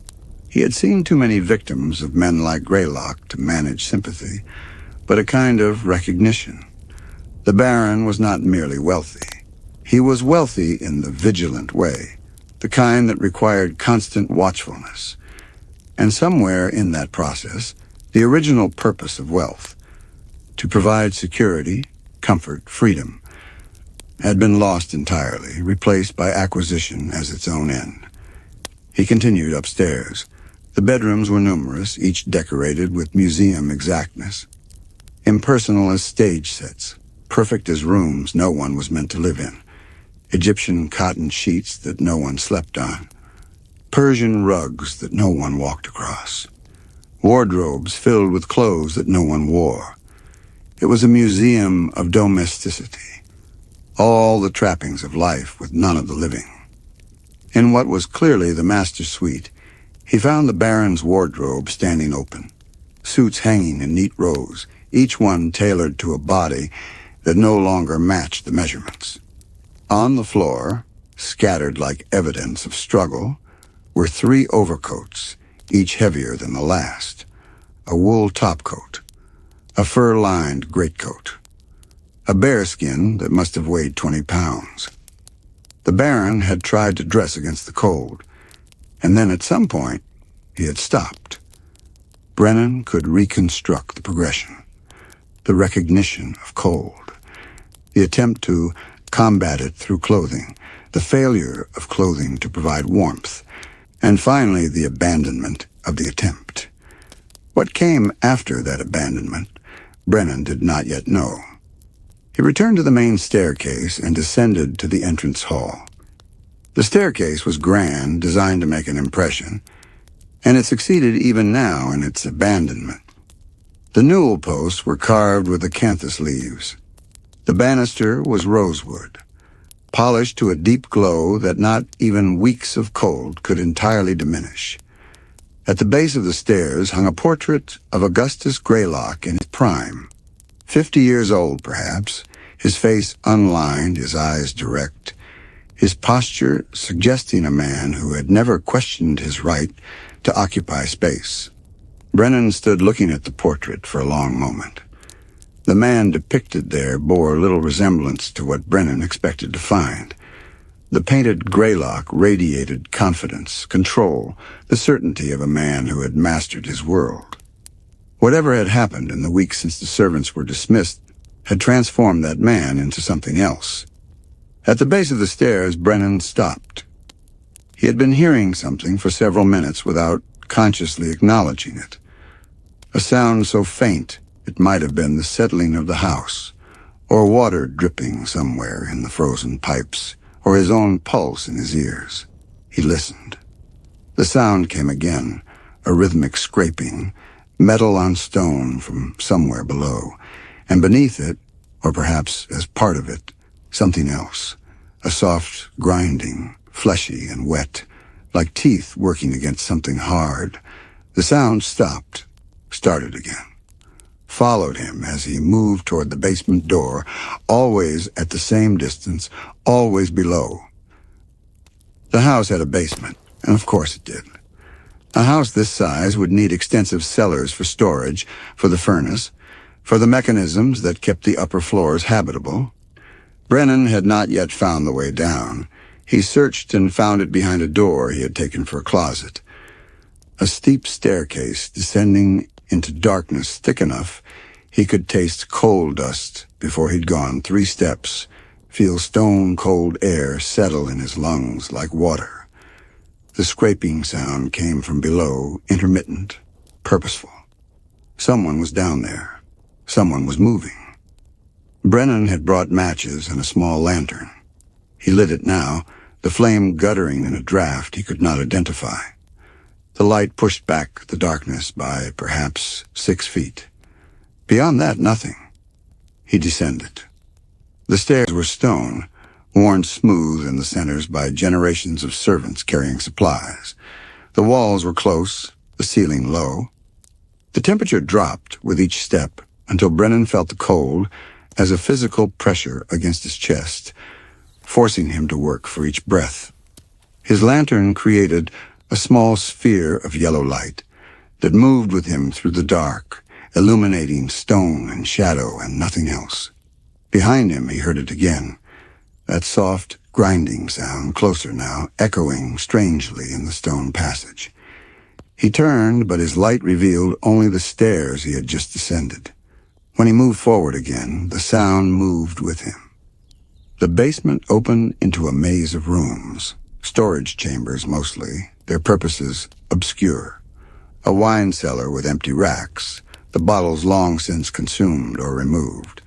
He had seen too many victims of men like Greylock to manage sympathy, but a kind of recognition. The Baron was not merely wealthy. He was wealthy in the vigilant way, the kind that required constant watchfulness. And somewhere in that process, the original purpose of wealth, to provide security, comfort, freedom, had been lost entirely, replaced by acquisition as its own end. He continued upstairs. The bedrooms were numerous, each decorated with museum exactness. Impersonal as stage sets, perfect as rooms no one was meant to live in. Egyptian cotton sheets that no one slept on. Persian rugs that no one walked across. Wardrobes filled with clothes that no one wore. It was a museum of domesticity. All the trappings of life with none of the living. In what was clearly the master suite, he found the Baron's wardrobe standing open, suits hanging in neat rows, each one tailored to a body that no longer matched the measurements. On the floor, scattered like evidence of struggle, were 3 overcoats, each heavier than the last, a wool topcoat, a fur-lined greatcoat, a bearskin that must have weighed 20 pounds. The Baron had tried to dress against the cold, and then at some point, he had stopped. Brennan could reconstruct the progression, the recognition of cold, the attempt to combat it through clothing, the failure of clothing to provide warmth, and finally the abandonment of the attempt. What came after that abandonment, Brennan did not yet know. He returned to the main staircase and descended to the entrance hall. The staircase was grand, designed to make an impression, and it succeeded even now in its abandonment. The newel posts were carved with acanthus leaves. The banister was rosewood, polished to a deep glow that not even weeks of cold could entirely diminish. At the base of the stairs hung a portrait of Augustus Greylock in his prime, 50 years old perhaps, his face unlined, his eyes direct, his posture suggesting a man who had never questioned his right to occupy space. Brennan stood looking at the portrait for a long moment. The man depicted there bore little resemblance to what Brennan expected to find. The painted Greylock radiated confidence, control, the certainty of a man who had mastered his world. Whatever had happened in the weeks since the servants were dismissed had transformed that man into something else. At the base of the stairs, Brennan stopped. He had been hearing something for several minutes without consciously acknowledging it. A sound so faint it might have been the settling of the house, or water dripping somewhere in the frozen pipes, or his own pulse in his ears. He listened. The sound came again, a rhythmic scraping, metal on stone from somewhere below, and beneath it, or perhaps as part of it, something else, a soft grinding, fleshy and wet, like teeth working against something hard. The sound stopped, started again, followed him as he moved toward the basement door, always at the same distance, always below. The house had a basement, and of course it did. A house this size would need extensive cellars for storage, for the furnace, for the mechanisms that kept the upper floors habitable. Brennan had not yet found the way down. He searched and found it behind a door he had taken for a closet. A steep staircase descending into darkness thick enough he could taste coal dust before he'd gone 3 steps, feel stone-cold air settle in his lungs like water. The scraping sound came from below, intermittent, purposeful. Someone was down there. Someone was moving. Brennan had brought matches and a small lantern. He lit it now, the flame guttering in a draft he could not identify. The light pushed back the darkness by perhaps 6 feet. Beyond that, nothing. He descended. The stairs were stone, worn smooth in the centers by generations of servants carrying supplies. The walls were close, the ceiling low. The temperature dropped with each step until Brennan felt the cold as a physical pressure against his chest, forcing him to work for each breath. His lantern created a small sphere of yellow light that moved with him through the dark, illuminating stone and shadow and nothing else. Behind him he heard it again, that soft, grinding sound, closer now, echoing strangely in the stone passage. He turned, but his light revealed only the stairs he had just descended. When he moved forward again, the sound moved with him. The basement opened into a maze of rooms, storage chambers mostly, their purposes obscure. A wine cellar with empty racks, the bottles long since consumed or removed.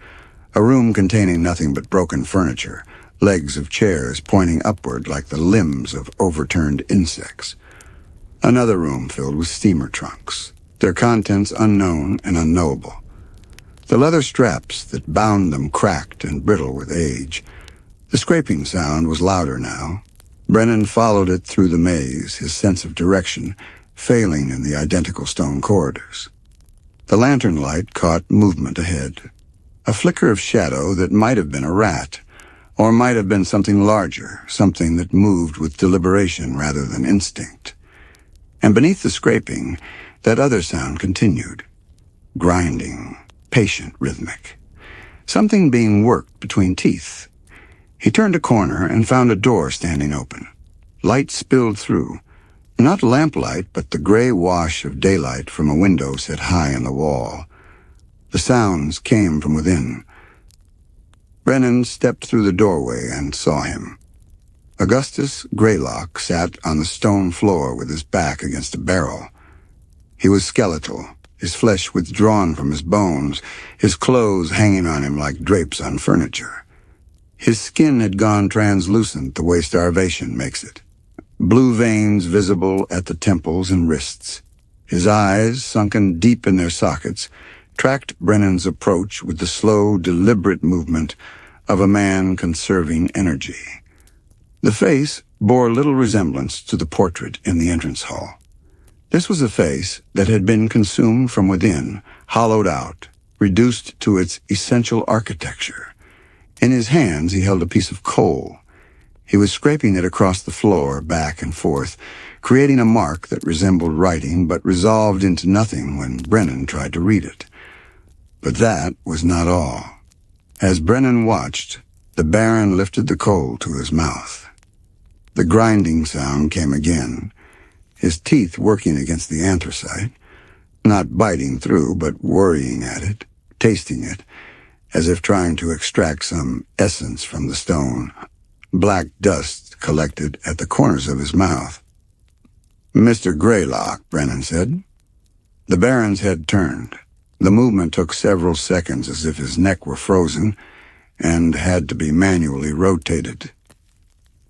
A room containing nothing but broken furniture, legs of chairs pointing upward like the limbs of overturned insects. Another room filled with steamer trunks, their contents unknown and unknowable. The leather straps that bound them cracked and brittle with age. The scraping sound was louder now. Brennan followed it through the maze, his sense of direction failing in the identical stone corridors. The lantern light caught movement ahead, a flicker of shadow that might have been a rat, or might have been something larger, something that moved with deliberation rather than instinct. And beneath the scraping, that other sound continued, grinding, patient, rhythmic. Something being worked between teeth. He turned a corner and found a door standing open. Light spilled through. Not lamplight, but the gray wash of daylight from a window set high in the wall. The sounds came from within. Brennan stepped through the doorway and saw him. Augustus Greylock sat on the stone floor with his back against a barrel. He was skeletal, his flesh withdrawn from his bones, his clothes hanging on him like drapes on furniture. His skin had gone translucent the way starvation makes it. Blue veins visible at the temples and wrists. His eyes, sunken deep in their sockets, tracked Brennan's approach with the slow, deliberate movement of a man conserving energy. The face bore little resemblance to the portrait in the entrance hall. This was a face that had been consumed from within, hollowed out, reduced to its essential architecture. In his hands he held a piece of coal. He was scraping it across the floor, back and forth, creating a mark that resembled writing but resolved into nothing when Brennan tried to read it. But that was not all. As Brennan watched, the Baron lifted the coal to his mouth. The grinding sound came again, his teeth working against the anthracite, not biting through, but worrying at it, tasting it, as if trying to extract some essence from the stone. Black dust collected at the corners of his mouth. "Mr. Greylock," Brennan said. The Baron's head turned. The movement took several seconds, as if his neck were frozen and had to be manually rotated.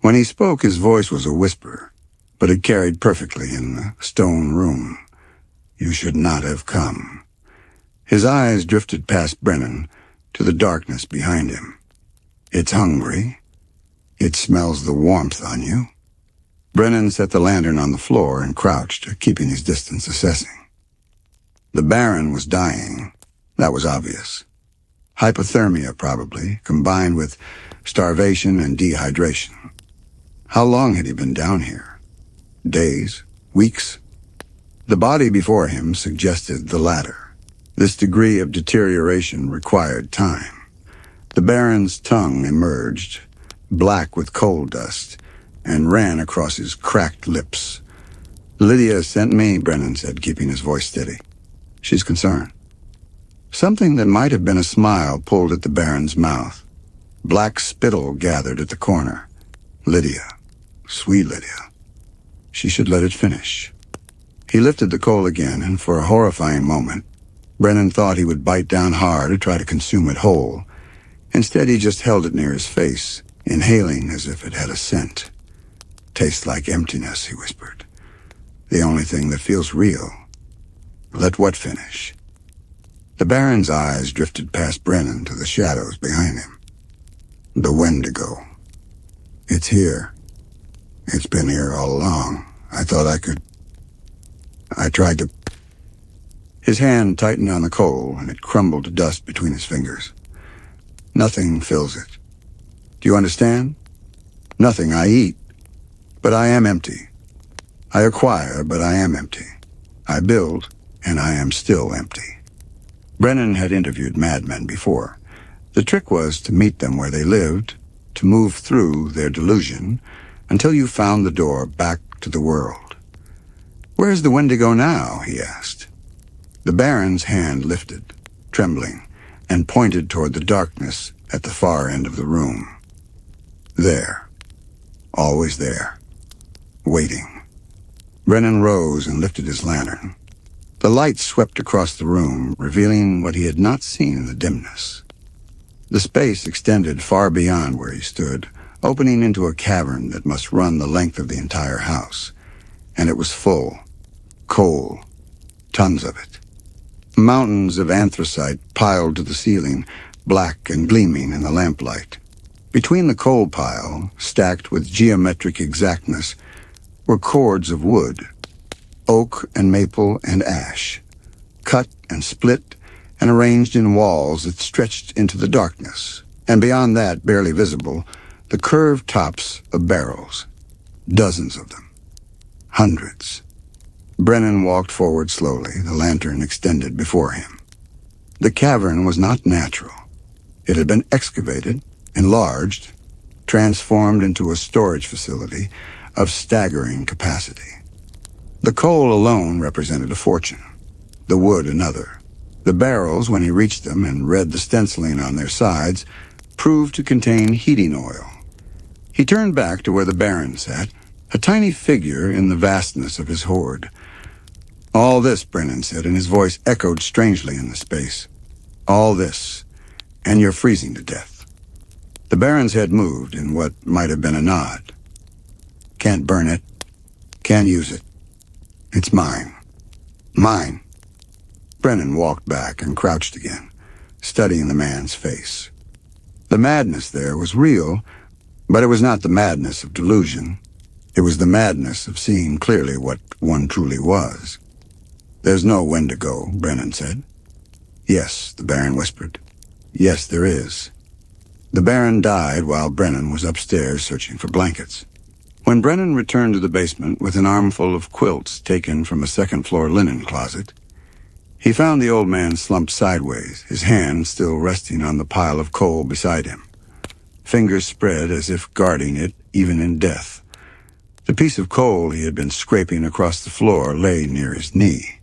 When he spoke, his voice was a whisper, but it carried perfectly in the stone room. "You should not have come." His eyes drifted past Brennan to the darkness behind him. "It's hungry. It smells the warmth on you." Brennan set the lantern on the floor and crouched, keeping his distance, assessing. The Baron was dying. That was obvious. Hypothermia, probably, combined with starvation and dehydration. How long had he been down here? Days? Weeks? The body before him suggested the latter. This degree of deterioration required time. The Baron's tongue emerged, black with coal dust, and ran across his cracked lips. "Lydia sent me," Brennan said, keeping his voice steady. "She's concerned." Something that might have been a smile pulled at the Baron's mouth. Black spittle gathered at the corner. Lydia. Sweet Lydia. She should let it finish. He lifted the coal again, and for a horrifying moment, Brennan thought he would bite down hard to try to consume it whole. Instead, he just held it near his face, inhaling as if it had a scent. "Tastes like emptiness," he whispered. "The only thing that feels real." "Let what finish?" The Baron's eyes drifted past Brennan to the shadows behind him. "The Wendigo. It's here. It's been here all along. I thought I could... I tried to..." His hand tightened on the coal, and it crumbled to dust between his fingers. "Nothing fills it. Do you understand? Nothing I eat. But I am empty. I acquire, but I am empty. I build, and I am still empty." Brennan had interviewed madmen before. The trick was to meet them where they lived, to move through their delusion, until you found the door back to the world. "Where's the Wendigo now?" he asked. The Baron's hand lifted, trembling, and pointed toward the darkness at the far end of the room. There. Always there. Waiting. Brennan rose and lifted his lantern. The light swept across the room, revealing what he had not seen in the dimness. The space extended far beyond where he stood, opening into a cavern that must run the length of the entire house. And it was full. Coal. Tons of it. Mountains of anthracite piled to the ceiling, black and gleaming in the lamplight. Between the coal pile, stacked with geometric exactness, were cords of wood, oak and maple and ash, cut and split and arranged in walls that stretched into the darkness, and beyond that, barely visible, the curved tops of barrels. Dozens of them. Hundreds. Brennan walked forward slowly, the lantern extended before him. The cavern was not natural. It had been excavated, enlarged, transformed into a storage facility of staggering capacity. The coal alone represented a fortune, the wood another. The barrels, when he reached them and read the stenciling on their sides, proved to contain heating oil. He turned back to where the Baron sat, a tiny figure in the vastness of his hoard. "All this," Brennan said, and his voice echoed strangely in the space. "All this, and you're freezing to death." The Baron's head moved in what might have been a nod. "Can't burn it. Can't use it. It's mine. Mine." Brennan walked back and crouched again, studying the man's face. The madness there was real, but it was not the madness of delusion. It was the madness of seeing clearly what one truly was. "There's no Wendigo," Brennan said. "Yes," the Baron whispered. "Yes, there is." The Baron died while Brennan was upstairs searching for blankets. When Brennan returned to the basement with an armful of quilts taken from a second-floor linen closet, he found the old man slumped sideways, his hand still resting on the pile of coal beside him, fingers spread as if guarding it even in death. The piece of coal he had been scraping across the floor lay near his knee.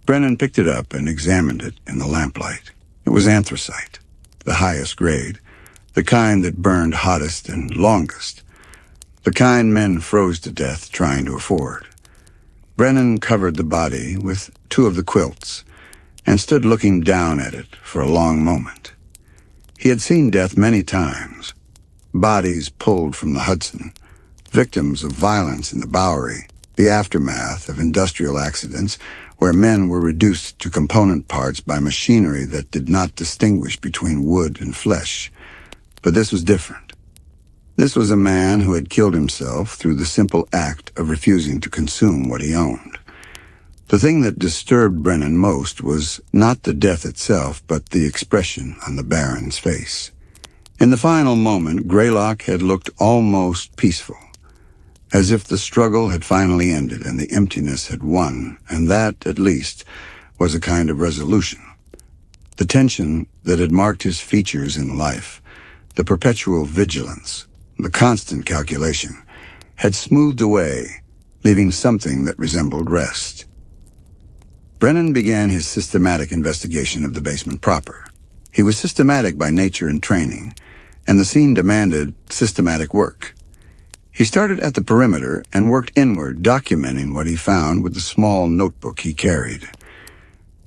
Brennan picked it up and examined it in the lamplight. It was anthracite, the highest grade, the kind that burned hottest and longest, the kind men froze to death trying to afford. Brennan covered the body with two of the quilts and stood looking down at it for a long moment. He had seen death many times, bodies pulled from the Hudson, victims of violence in the Bowery, the aftermath of industrial accidents where men were reduced to component parts by machinery that did not distinguish between wood and flesh. But this was different. This was a man who had killed himself through the simple act of refusing to consume what he owned. The thing that disturbed Brennan most was not the death itself, but the expression on the Baron's face. In the final moment, Greylock had looked almost peaceful, as if the struggle had finally ended and the emptiness had won, and that, at least, was a kind of resolution. The tension that had marked his features in life, the perpetual vigilance, the constant calculation, had smoothed away, leaving something that resembled rest. Brennan began his systematic investigation of the basement proper. He was systematic by nature and training, and the scene demanded systematic work. He started at the perimeter and worked inward, documenting what he found with the small notebook he carried.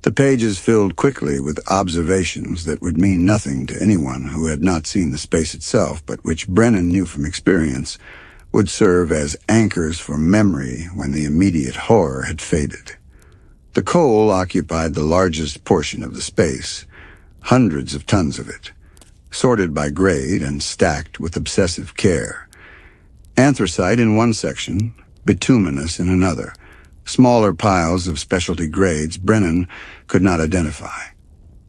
The pages filled quickly with observations that would mean nothing to anyone who had not seen the space itself, but which Brennan knew from experience would serve as anchors for memory when the immediate horror had faded. The coal occupied the largest portion of the space, hundreds of tons of it, sorted by grade and stacked with obsessive care. Anthracite in one section, bituminous in another, smaller piles of specialty grades Brennan could not identify.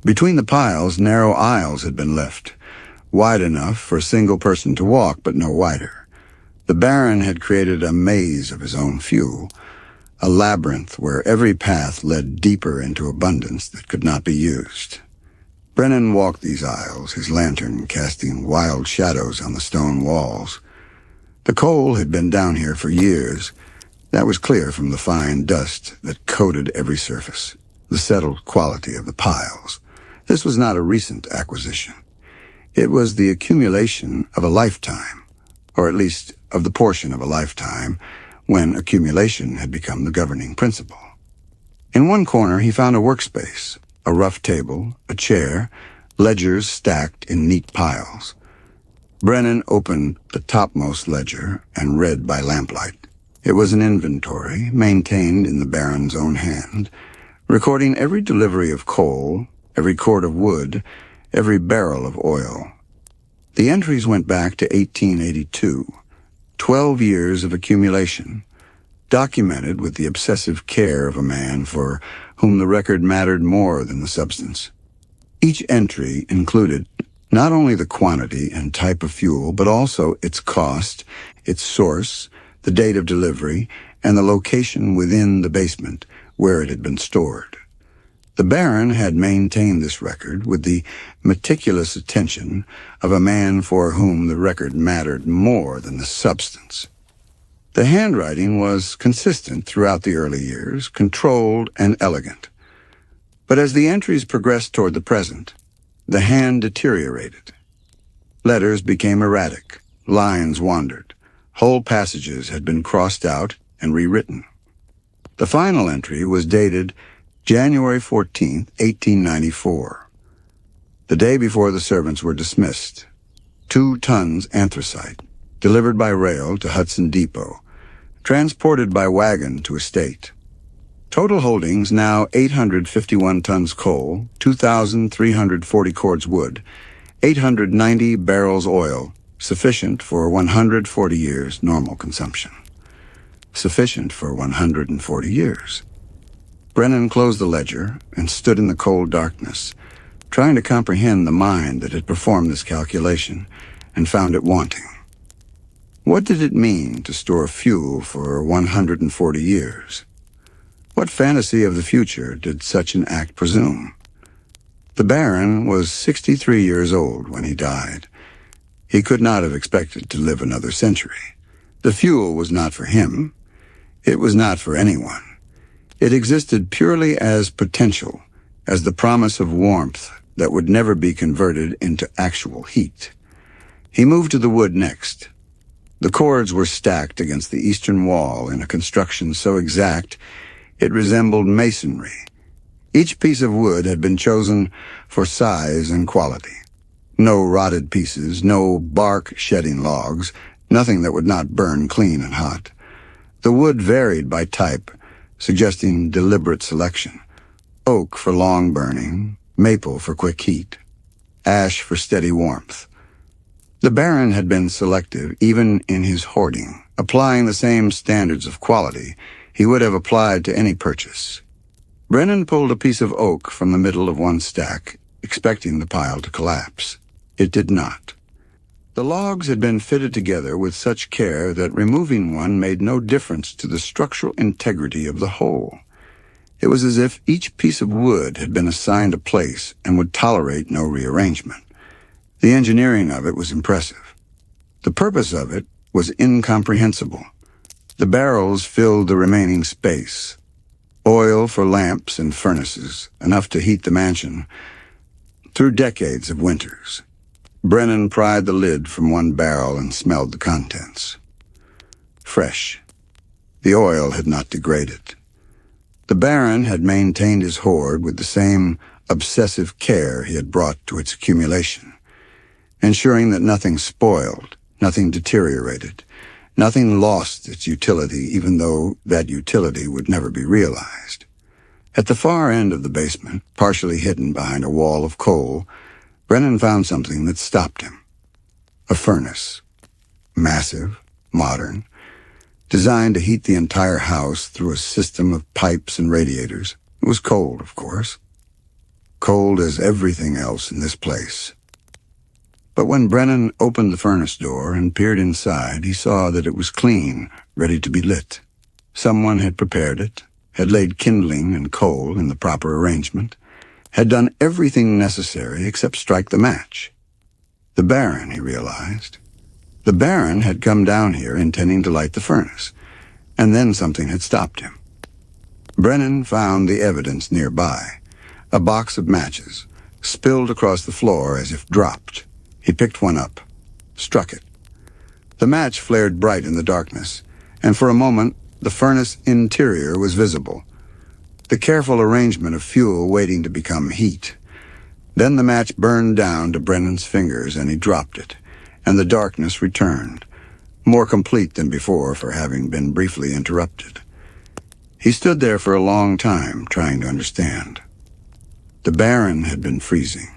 Between the piles, narrow aisles had been left, wide enough for a single person to walk, but no wider. The Baron had created a maze of his own fuel, a labyrinth where every path led deeper into abundance that could not be used. Brennan walked these aisles, his lantern casting wild shadows on the stone walls. The coal had been down here for years. That was clear from the fine dust that coated every surface, the settled quality of the piles. This was not a recent acquisition. It was the accumulation of a lifetime, or at least of the portion of a lifetime when accumulation had become the governing principle. In one corner he found a workspace, a rough table, a chair, ledgers stacked in neat piles. Brennan opened the topmost ledger and read by lamplight. It was an inventory, maintained in the Baron's own hand, recording every delivery of coal, every cord of wood, every barrel of oil. The entries went back to 1882, 12 years of accumulation, documented with the obsessive care of a man for whom the record mattered more than the substance. Each entry included not only the quantity and type of fuel, but also its cost, its source, the date of delivery, and the location within the basement where it had been stored. The Baron had maintained this record with the meticulous attention of a man for whom the record mattered more than the substance. The handwriting was consistent throughout the early years, controlled and elegant. But as the entries progressed toward the present, the hand deteriorated. Letters became erratic, lines wandered, whole passages had been crossed out and rewritten. The final entry was dated January 14, 1894, the day before the servants were dismissed. 2 tons anthracite, delivered by rail to Hudson Depot, transported by wagon to estate. Total holdings now 851 tons coal, 2,340 cords wood, 890 barrels oil, sufficient for 140 years normal consumption. Sufficient for 140 years. Brennan closed the ledger and stood in the cold darkness, trying to comprehend the mind that had performed this calculation and found it wanting. What did it mean to store fuel for 140 years? What fantasy of the future did such an act presume? The Baron was 63 years old when he died. He could not have expected to live another century. The fuel was not for him. It was not for anyone. It existed purely as potential, as the promise of warmth that would never be converted into actual heat. He moved to the wood next. The cords were stacked against the eastern wall in a construction so exact it resembled masonry. Each piece of wood had been chosen for size and quality. No rotted pieces, no bark-shedding logs, nothing that would not burn clean and hot. The wood varied by type, suggesting deliberate selection. Oak for long burning, maple for quick heat, ash for steady warmth. The Baron had been selective even in his hoarding, applying the same standards of quality he would have applied to any purchase. Brennan pulled a piece of oak from the middle of one stack, expecting the pile to collapse. It did not. The logs had been fitted together with such care that removing one made no difference to the structural integrity of the whole. It was as if each piece of wood had been assigned a place and would tolerate no rearrangement. The engineering of it was impressive. The purpose of it was incomprehensible. The barrels filled the remaining space. Oil for lamps and furnaces, enough to heat the mansion through decades of winters. Brennan pried the lid from one barrel and smelled the contents. Fresh. The oil had not degraded. The Baron had maintained his hoard with the same obsessive care he had brought to its accumulation, ensuring that nothing spoiled, nothing deteriorated, nothing lost its utility, even though that utility would never be realized. At the far end of the basement, partially hidden behind a wall of coal, Brennan found something that stopped him. A furnace. Massive, modern, designed to heat the entire house through a system of pipes and radiators. It was cold, of course. Cold as everything else in this place. But when Brennan opened the furnace door and peered inside, he saw that it was clean, ready to be lit. Someone had prepared it, had laid kindling and coal in the proper arrangement, had done everything necessary except strike the match. The Baron, he realized. The Baron had come down here intending to light the furnace, and then something had stopped him. Brennan found the evidence nearby. A box of matches, spilled across the floor as if dropped. He picked one up, struck it. The match flared bright in the darkness, and for a moment the furnace interior was visible. The careful arrangement of fuel waiting to become heat. Then the match burned down to Brennan's fingers and he dropped it, and the darkness returned, more complete than before for having been briefly interrupted. He stood there for a long time, trying to understand. The Baron had been freezing.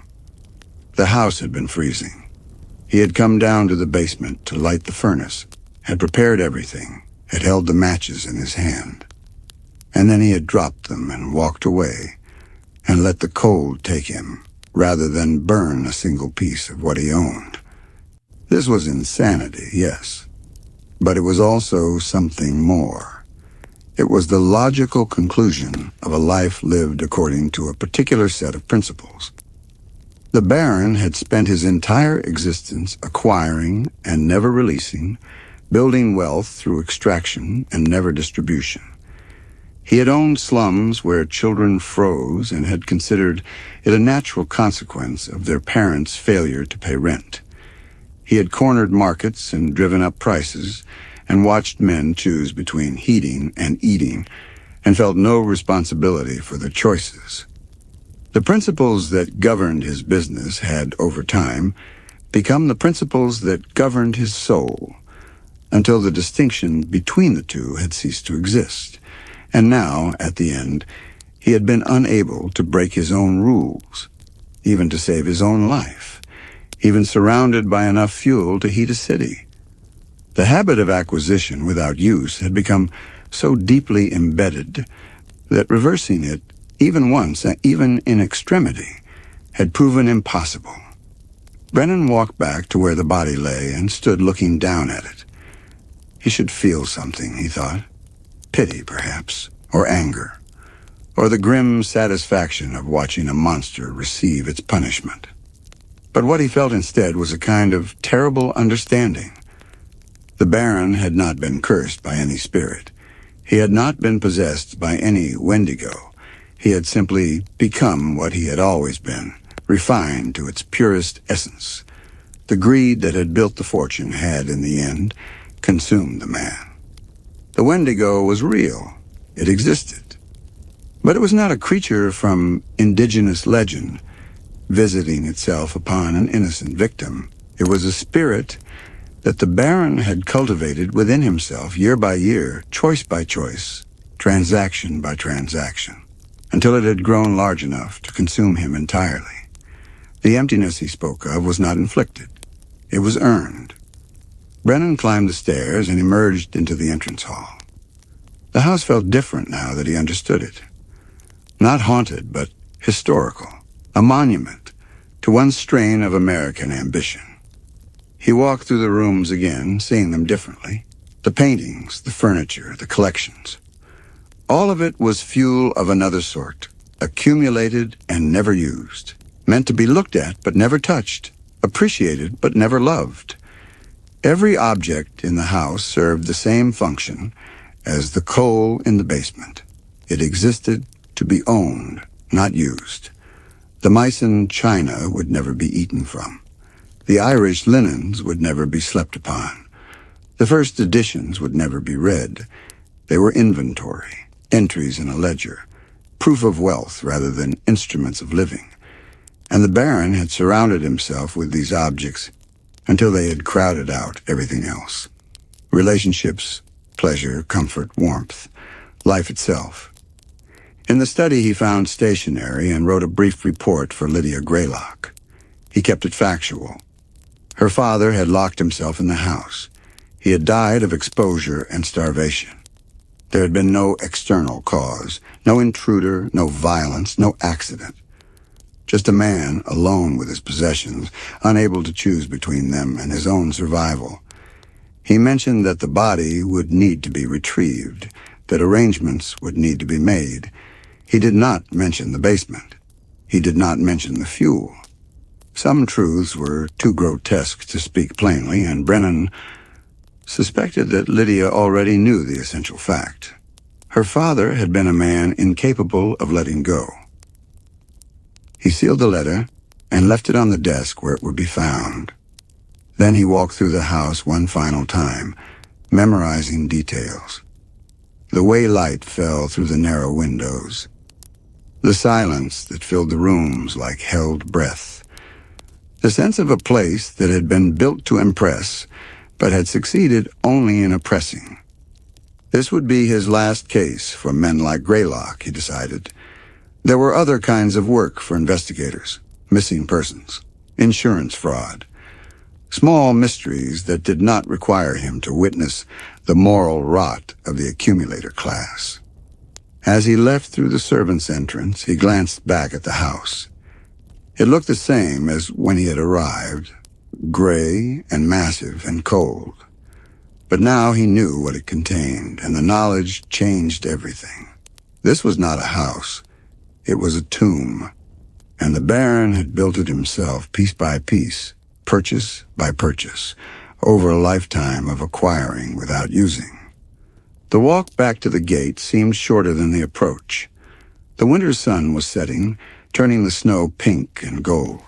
The house had been freezing. He had come down to the basement to light the furnace, had prepared everything, had held the matches in his hand. And then he had dropped them and walked away, and let the cold take him, rather than burn a single piece of what he owned. This was insanity, yes, but it was also something more. It was the logical conclusion of a life lived according to a particular set of principles. The Baron had spent his entire existence acquiring and never releasing, building wealth through extraction and never distribution. He had owned slums where children froze and had considered it a natural consequence of their parents' failure to pay rent. He had cornered markets and driven up prices and watched men choose between heating and eating and felt no responsibility for their choices. The principles that governed his business had, over time, become the principles that governed his soul, until the distinction between the two had ceased to exist. And now, at the end, he had been unable to break his own rules, even to save his own life, even surrounded by enough fuel to heat a city. The habit of acquisition without use had become so deeply embedded that reversing it, even once, even in extremity, had proven impossible. Brennan walked back to where the body lay and stood looking down at it. He should feel something, he thought. Pity, perhaps, or anger, or the grim satisfaction of watching a monster receive its punishment. But what he felt instead was a kind of terrible understanding. The Baron had not been cursed by any spirit. He had not been possessed by any Wendigo. He had simply become what he had always been, refined to its purest essence. The greed that had built the fortune had, in the end, consumed the man. The Wendigo was real. It existed. But it was not a creature from indigenous legend, visiting itself upon an innocent victim. It was a spirit that the Baron had cultivated within himself year by year, choice by choice, transaction by transaction, until it had grown large enough to consume him entirely. The emptiness he spoke of was not inflicted. It was earned. Brennan climbed the stairs and emerged into the entrance hall. The house felt different now that he understood it. Not haunted, but historical, a monument to one strain of American ambition. He walked through the rooms again, seeing them differently. The paintings, the furniture, the collections. All of it was fuel of another sort, accumulated and never used, meant to be looked at but never touched, appreciated but never loved. Every object in the house served the same function as the coal in the basement. It existed to be owned, not used. The Meissen china would never be eaten from. The Irish linens would never be slept upon. The first editions would never be read. They were inventory, entries in a ledger, proof of wealth rather than instruments of living. And the Baron had surrounded himself with these objects until they had crowded out everything else. Relationships, pleasure, comfort, warmth, life itself. In the study he found stationery and wrote a brief report for Lydia Greylock. He kept it factual. Her father had locked himself in the house. He had died of exposure and starvation. There had been no external cause, no intruder, no violence, no accident. Just a man alone with his possessions, unable to choose between them and his own survival. He mentioned that the body would need to be retrieved, that arrangements would need to be made. He did not mention the basement. He did not mention the fuel. Some truths were too grotesque to speak plainly, and Brennan suspected that Lydia already knew the essential fact. Her father had been a man incapable of letting go. He sealed the letter and left it on the desk where it would be found. Then he walked through the house one final time, memorizing details. The way light fell through the narrow windows. The silence that filled the rooms like held breath. The sense of a place that had been built to impress, but had succeeded only in oppressing. This would be his last case for men like Greylock, he decided. There were other kinds of work for investigators, missing persons, insurance fraud, small mysteries that did not require him to witness the moral rot of the accumulator class. As he left through the servants' entrance, he glanced back at the house. It looked the same as when he had arrived, gray and massive and cold. But now he knew what it contained, and the knowledge changed everything. This was not a house. It was a tomb, and the Baron had built it himself, piece by piece, purchase by purchase, over a lifetime of acquiring without using. The walk back to the gate seemed shorter than the approach. The winter sun was setting, turning the snow pink and gold.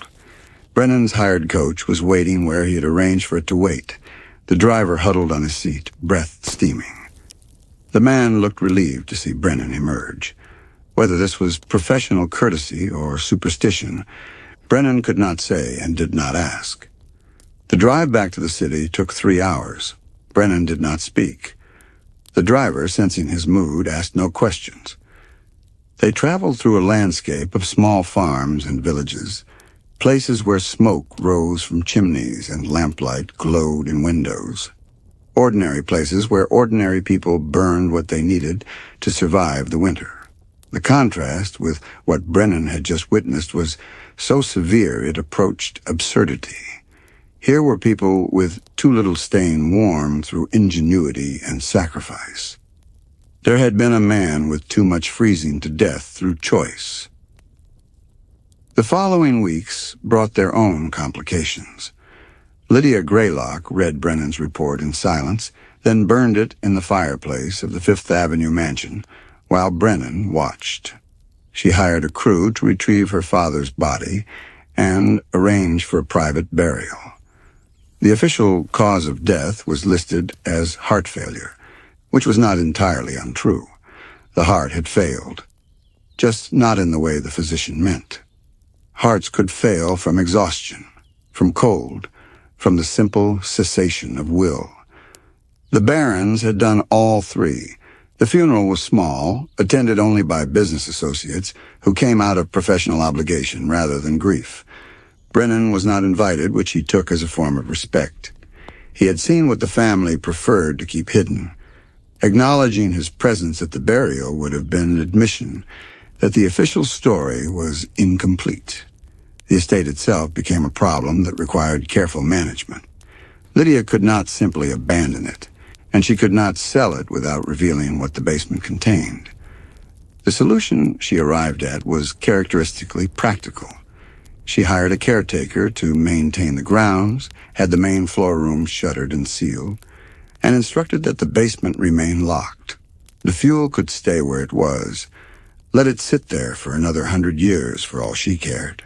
Brennan's hired coach was waiting where he had arranged for it to wait, the driver huddled on his seat, breath steaming. The man looked relieved to see Brennan emerge. Whether this was professional courtesy or superstition, Brennan could not say and did not ask. The drive back to the city took 3 hours. Brennan did not speak. The driver, sensing his mood, asked no questions. They traveled through a landscape of small farms and villages, places where smoke rose from chimneys and lamplight glowed in windows. Ordinary places where ordinary people burned what they needed to survive the winter. The contrast with what Brennan had just witnessed was so severe it approached absurdity. Here were people with too little staying warm through ingenuity and sacrifice. There had been a man with too much freezing to death through choice. The following weeks brought their own complications. Lydia Greylock read Brennan's report in silence, then burned it in the fireplace of the Fifth Avenue mansion, while Brennan watched. She hired a crew to retrieve her father's body and arrange for a private burial. The official cause of death was listed as heart failure, which was not entirely untrue. The heart had failed, just not in the way the physician meant. Hearts could fail from exhaustion, from cold, from the simple cessation of will. The Barons had done all three. The funeral was small, attended only by business associates who came out of professional obligation rather than grief. Brennan was not invited, which he took as a form of respect. He had seen what the family preferred to keep hidden. Acknowledging his presence at the burial would have been an admission that the official story was incomplete. The estate itself became a problem that required careful management. Lydia could not simply abandon it, and she could not sell it without revealing what the basement contained. The solution she arrived at was characteristically practical. She hired a caretaker to maintain the grounds, had the main floor rooms shuttered and sealed, and instructed that the basement remain locked. The fuel could stay where it was. Let it sit there for another 100 years for all she cared.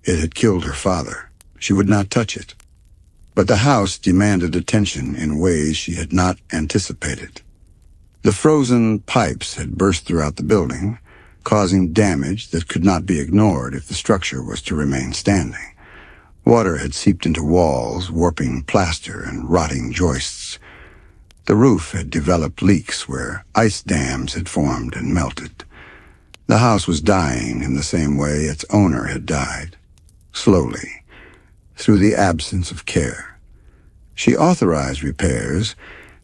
It had killed her father. She would not touch it. But the house demanded attention in ways she had not anticipated. The frozen pipes had burst throughout the building, causing damage that could not be ignored if the structure was to remain standing. Water had seeped into walls, warping plaster and rotting joists. The roof had developed leaks where ice dams had formed and melted. The house was dying in the same way its owner had died, slowly, through the absence of care. She authorized repairs,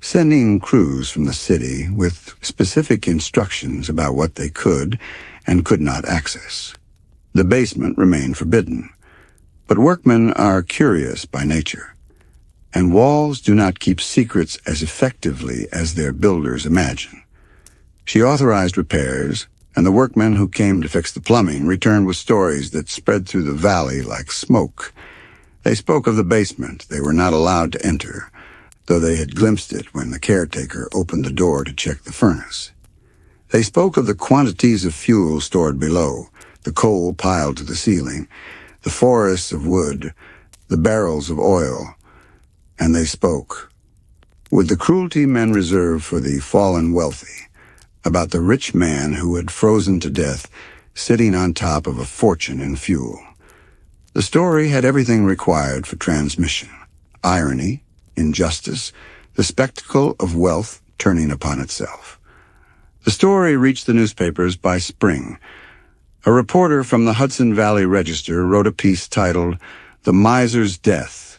sending crews from the city with specific instructions about what they could and could not access. The basement remained forbidden, but workmen are curious by nature, and walls do not keep secrets as effectively as their builders imagine. She authorized repairs, and the workmen who came to fix the plumbing returned with stories that spread through the valley like smoke. They spoke of the basement they were not allowed to enter, though they had glimpsed it when the caretaker opened the door to check the furnace. They spoke of the quantities of fuel stored below, the coal piled to the ceiling, the forests of wood, the barrels of oil, and they spoke, with the cruelty men reserve for the fallen wealthy, about the rich man who had frozen to death sitting on top of a fortune in fuel. The story had everything required for transmission: irony, injustice, the spectacle of wealth turning upon itself. The story reached the newspapers by spring. A reporter from the Hudson Valley Register wrote a piece titled "The Miser's Death,"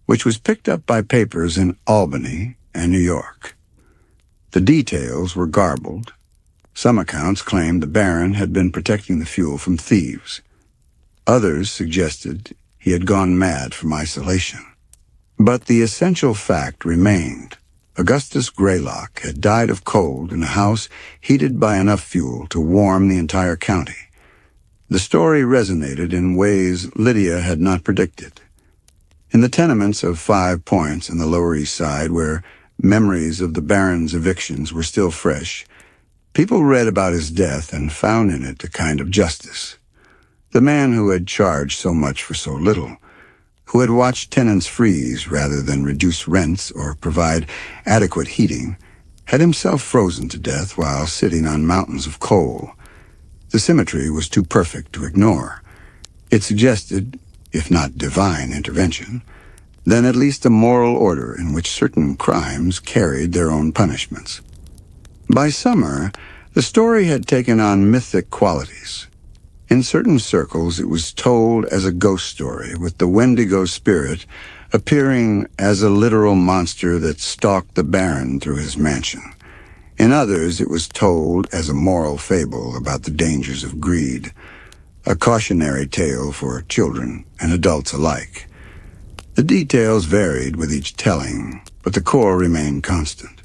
which was picked up by papers in Albany and New York. The details were garbled. Some accounts claimed the Baron had been protecting the fuel from thieves. Others suggested he had gone mad from isolation. But the essential fact remained. Augustus Greylock had died of cold in a house heated by enough fuel to warm the entire county. The story resonated in ways Lydia had not predicted. In the tenements of 5 Points in the Lower East Side, where memories of the Baron's evictions were still fresh, people read about his death and found in it a kind of justice. The man who had charged so much for so little, who had watched tenants freeze rather than reduce rents or provide adequate heating, had himself frozen to death while sitting on mountains of coal. The symmetry was too perfect to ignore. It suggested, if not divine intervention, then at least a moral order in which certain crimes carried their own punishments. By summer, the story had taken on mythic qualities. In certain circles, it was told as a ghost story, with the Wendigo spirit appearing as a literal monster that stalked the Baron through his mansion. In others, it was told as a moral fable about the dangers of greed, a cautionary tale for children and adults alike. The details varied with each telling, but the core remained constant.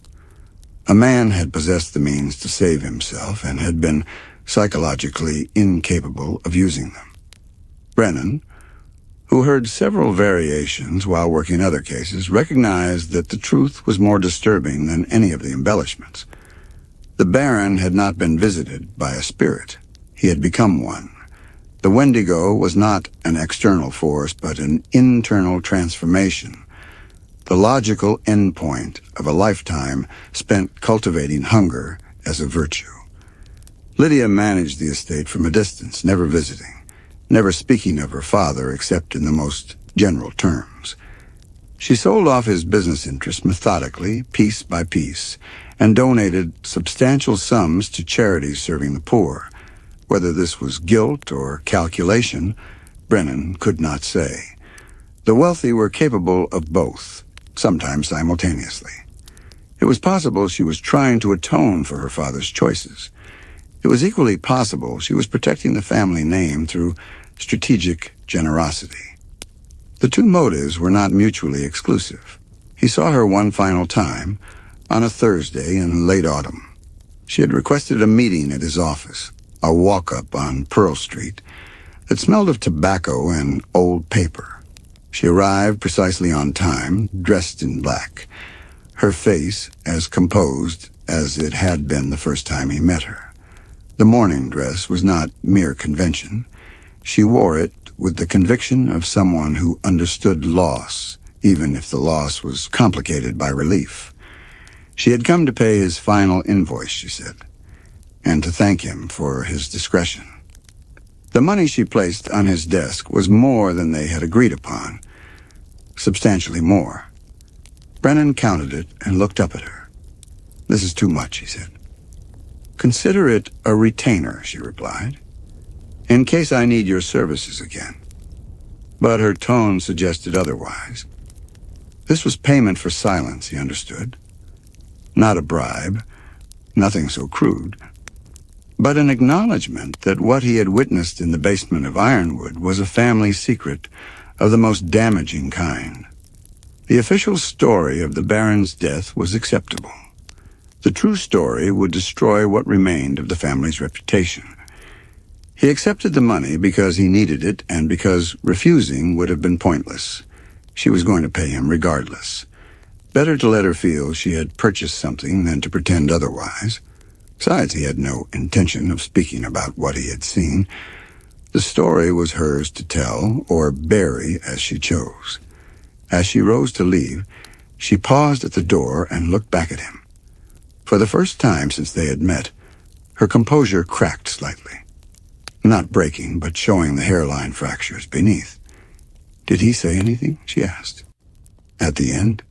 A man had possessed the means to save himself and had been psychologically incapable of using them. Brennan, who heard several variations while working other cases, recognized that the truth was more disturbing than any of the embellishments. The Baron had not been visited by a spirit. He had become one. The Wendigo was not an external force, but an internal transformation, the logical endpoint of a lifetime spent cultivating hunger as a virtue. Lydia managed the estate from a distance, never visiting, never speaking of her father except in the most general terms. She sold off his business interests methodically, piece by piece, and donated substantial sums to charities serving the poor. Whether this was guilt or calculation, Brennan could not say. The wealthy were capable of both, sometimes simultaneously. It was possible she was trying to atone for her father's choices. It was equally possible she was protecting the family name through strategic generosity. The two motives were not mutually exclusive. He saw her one final time, on a Thursday in late autumn. She had requested a meeting at his office, a walk-up on Pearl Street, that smelled of tobacco and old paper. She arrived precisely on time, dressed in black, her face as composed as it had been the first time he met her. The morning dress was not mere convention. She wore it with the conviction of someone who understood loss, even if the loss was complicated by relief. She had come to pay his final invoice, she said, and to thank him for his discretion. The money she placed on his desk was more than they had agreed upon, substantially more. Brennan counted it and looked up at her. "This is too much," he said. "Consider it a retainer," she replied, "in case I need your services again." But her tone suggested otherwise. This was payment for silence, he understood. Not a bribe, nothing so crude, but an acknowledgement that what he had witnessed in the basement of Ironwood was a family secret of the most damaging kind. The official story of the Baron's death was acceptable. The true story would destroy what remained of the family's reputation. He accepted the money because he needed it and because refusing would have been pointless. She was going to pay him regardless. Better to let her feel she had purchased something than to pretend otherwise. Besides, he had no intention of speaking about what he had seen. The story was hers to tell or bury as she chose. As she rose to leave, she paused at the door and looked back at him. For the first time since they had met, her composure cracked slightly. Not breaking, but showing the hairline fractures beneath. "Did he say anything?" she asked. At the end,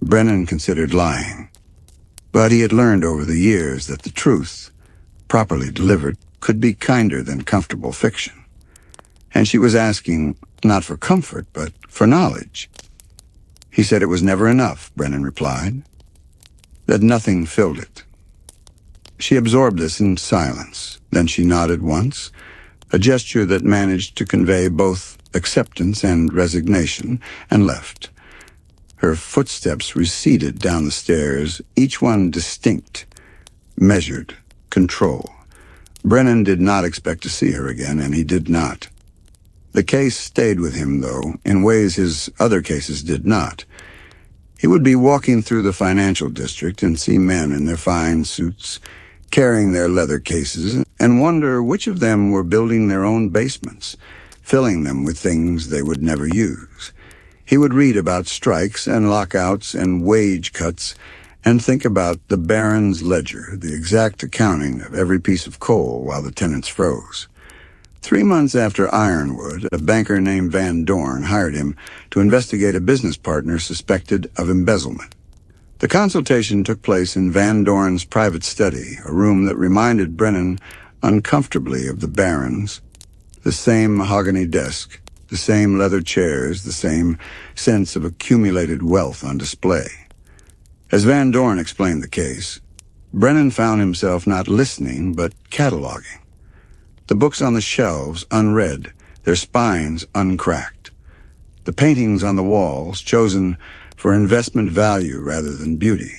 Brennan considered lying. But he had learned over the years that the truth, properly delivered, could be kinder than comfortable fiction. And she was asking not for comfort, but for knowledge. He said it was never enough, Brennan replied, that nothing filled it. She absorbed this in silence. Then she nodded once, a gesture that managed to convey both acceptance and resignation, and left. Her footsteps receded down the stairs, each one distinct, measured, control. Brennan did not expect to see her again, and he did not. The case stayed with him, though, in ways his other cases did not. He would be walking through the financial district and see men in their fine suits, carrying their leather cases, and wonder which of them were building their own basements, filling them with things they would never use. He would read about strikes and lockouts and wage cuts and think about the Baron's ledger, the exact accounting of every piece of coal while the tenants froze. 3 months after Ironwood, a banker named Van Dorn hired him to investigate a business partner suspected of embezzlement. The consultation took place in Van Dorn's private study, a room that reminded Brennan uncomfortably of the Baron's. The same mahogany desk, the same leather chairs, the same sense of accumulated wealth on display. As Van Dorn explained the case, Brennan found himself not listening but cataloging. The books on the shelves unread, their spines uncracked. The paintings on the walls chosen for investment value rather than beauty.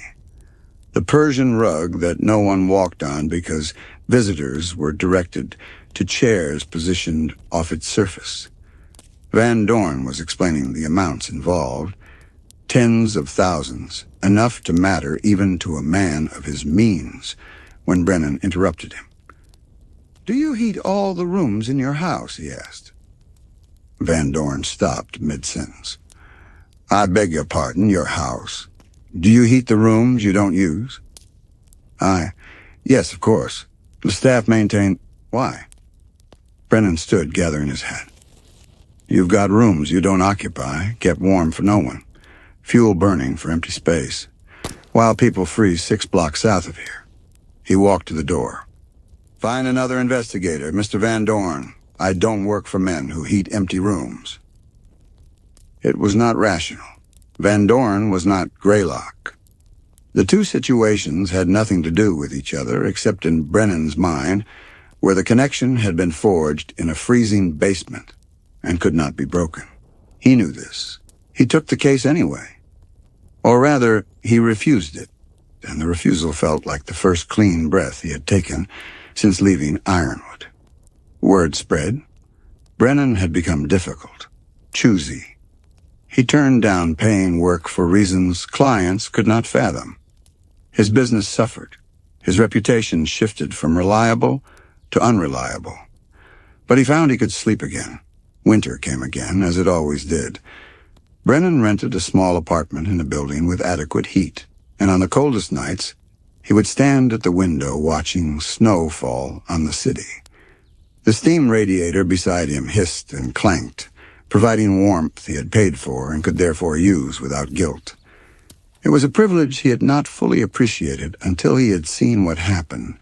The Persian rug that no one walked on because visitors were directed to chairs positioned off its surface. Van Dorn was explaining the amounts involved, tens of thousands, enough to matter even to a man of his means, when Brennan interrupted him. "Do you heat all the rooms in your house?" he asked. Van Dorn stopped mid-sentence. "I beg your pardon, your house. Do you heat the rooms you don't use?" Yes, of course. The staff maintain—" "Why?" Brennan stood, gathering his hat. "You've got rooms you don't occupy, kept warm for no one, fuel burning for empty space, while people freeze 6 blocks south of here." He walked to the door. "Find another investigator, Mr. Van Dorn. I don't work for men who heat empty rooms." It was not rational. Van Dorn was not Greylock. The two situations had nothing to do with each other except in Brennan's mind, where the connection had been forged in a freezing basement and could not be broken. He knew this. He took the case anyway. Or rather, he refused it, and the refusal felt like the first clean breath he had taken since leaving Ironwood. Word spread. Brennan had become difficult, choosy. He turned down paying work for reasons clients could not fathom. His business suffered. His reputation shifted from reliable to unreliable. But he found he could sleep again. Winter came again, as it always did. Brennan rented a small apartment in a building with adequate heat, and on the coldest nights, he would stand at the window watching snow fall on the city. The steam radiator beside him hissed and clanked, providing warmth he had paid for and could therefore use without guilt. It was a privilege he had not fully appreciated until he had seen what happened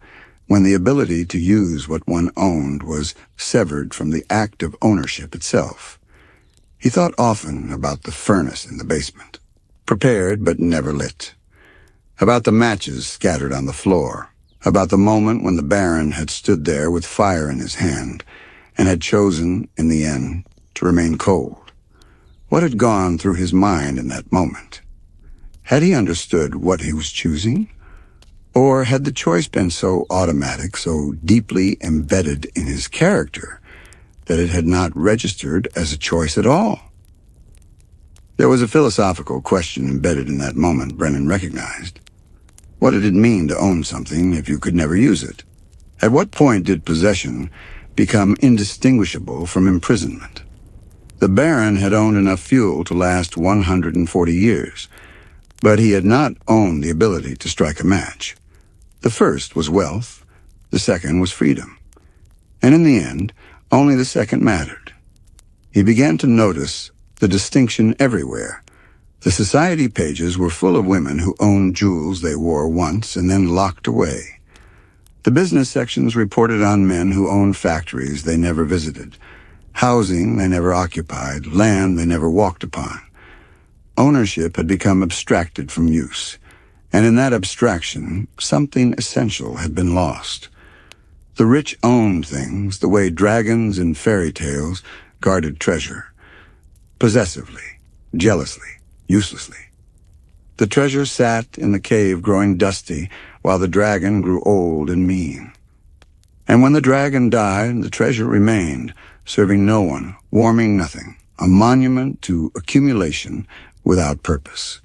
when the ability to use what one owned was severed from the act of ownership itself. He thought often about the furnace in the basement, prepared but never lit, about the matches scattered on the floor, about the moment when the Baron had stood there with fire in his hand and had chosen, in the end, to remain cold. What had gone through his mind in that moment? Had he understood what he was choosing? Or had the choice been so automatic, so deeply embedded in his character, that it had not registered as a choice at all? There was a philosophical question embedded in that moment, Brennan recognized. What did it mean to own something if you could never use it? At what point did possession become indistinguishable from imprisonment? The Baron had owned enough fuel to last 140 years, but he had not owned the ability to strike a match. The first was wealth, the second was freedom. And in the end, only the second mattered. He began to notice the distinction everywhere. The society pages were full of women who owned jewels they wore once and then locked away. The business sections reported on men who owned factories they never visited, housing they never occupied, land they never walked upon. Ownership had become abstracted from use, and in that abstraction, something essential had been lost. The rich owned things the way dragons in fairy tales guarded treasure, possessively, jealously, uselessly. The treasure sat in the cave growing dusty while the dragon grew old and mean. And when the dragon died, the treasure remained, serving no one, warming nothing, a monument to accumulation without purpose.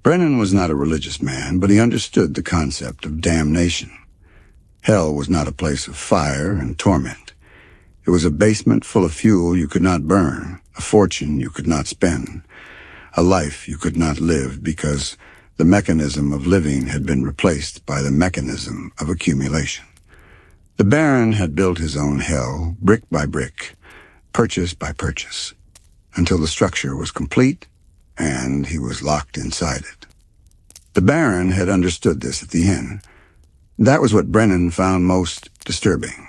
Brennan was not a religious man, but he understood the concept of damnation. Hell was not a place of fire and torment. It was a basement full of fuel you could not burn, a fortune you could not spend, a life you could not live because the mechanism of living had been replaced by the mechanism of accumulation. The Baron had built his own hell, brick by brick, purchase by purchase, until the structure was complete and he was locked inside it. The Baron had understood this at the end. That was what Brennan found most disturbing.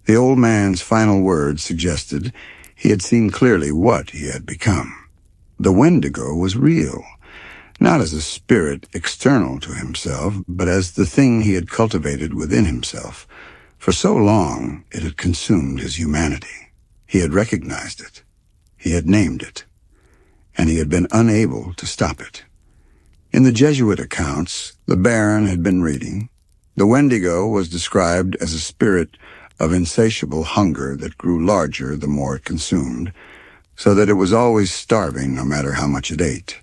The old man's final words suggested he had seen clearly what he had become. The Wendigo was real, not as a spirit external to himself, but as the thing he had cultivated within himself. For so long it had consumed his humanity. He had recognized it. He had named it. And he had been unable to stop it. In the Jesuit accounts the Baron had been reading, the Wendigo was described as a spirit of insatiable hunger that grew larger the more it consumed, so that it was always starving no matter how much it ate.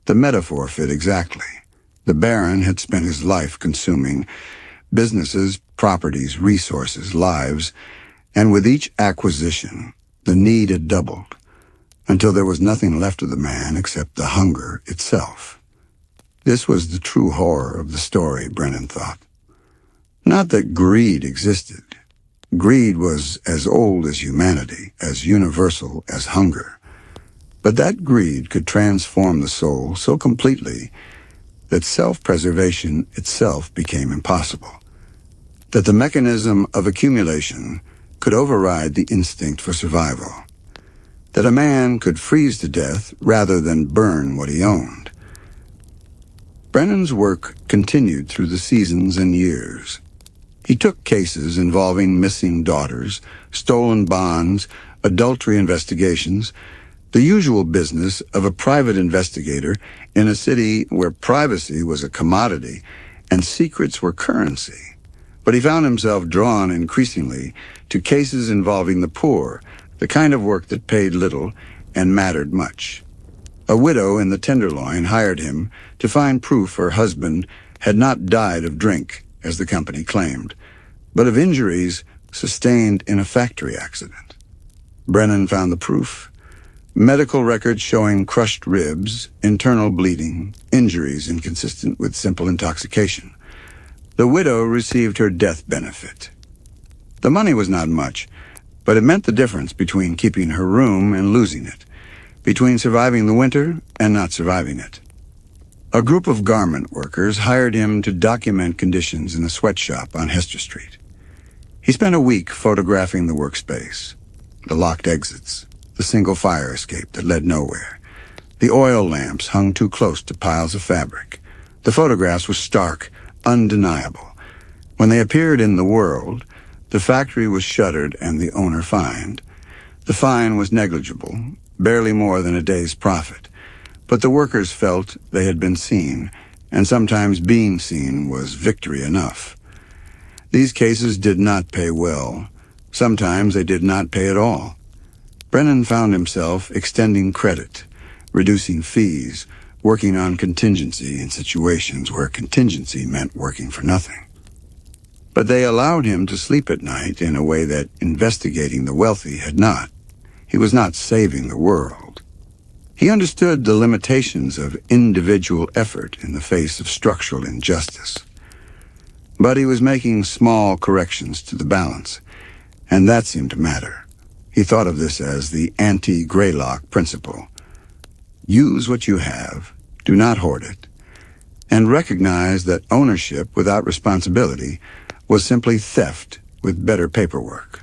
The metaphor fit exactly. The Baron had spent his life consuming businesses, properties, resources, lives, and with each acquisition, the need had doubled, until there was nothing left of the man except the hunger itself. This was the true horror of the story, Brennan thought. Not that greed existed. Greed was as old as humanity, as universal as hunger. But that greed could transform the soul so completely that self-preservation itself became impossible. That the mechanism of accumulation could override the instinct for survival. That a man could freeze to death rather than burn what he owned. Brennan's work continued through the seasons and years. He took cases involving missing daughters, stolen bonds, adultery investigations, the usual business of a private investigator in a city where privacy was a commodity and secrets were currency. But he found himself drawn increasingly to cases involving the poor, the kind of work that paid little and mattered much. A widow in the Tenderloin hired him to find proof her husband had not died of drink, as the company claimed, but of injuries sustained in a factory accident. Brennan found the proof. Medical records showing crushed ribs, internal bleeding, injuries inconsistent with simple intoxication. The widow received her death benefit. The money was not much, but it meant the difference between keeping her room and losing it, between surviving the winter and not surviving it. A group of garment workers hired him to document conditions in a sweatshop on Hester Street. He spent a week photographing the workspace, the locked exits, the single fire escape that led nowhere. The oil lamps hung too close to piles of fabric. The photographs were stark, undeniable. When they appeared in the world, the factory was shuttered and the owner fined. The fine was negligible, barely more than a day's profit. But the workers felt they had been seen, and sometimes being seen was victory enough. These cases did not pay well. Sometimes they did not pay at all. Brennan found himself extending credit, reducing fees, working on contingency in situations where contingency meant working for nothing. But they allowed him to sleep at night in a way that investigating the wealthy had not. He was not saving the world. He understood the limitations of individual effort in the face of structural injustice. But he was making small corrections to the balance, and that seemed to matter. He thought of this as the anti-Greylock principle. Use what you have, do not hoard it, and recognize that ownership without responsibility was simply theft with better paperwork.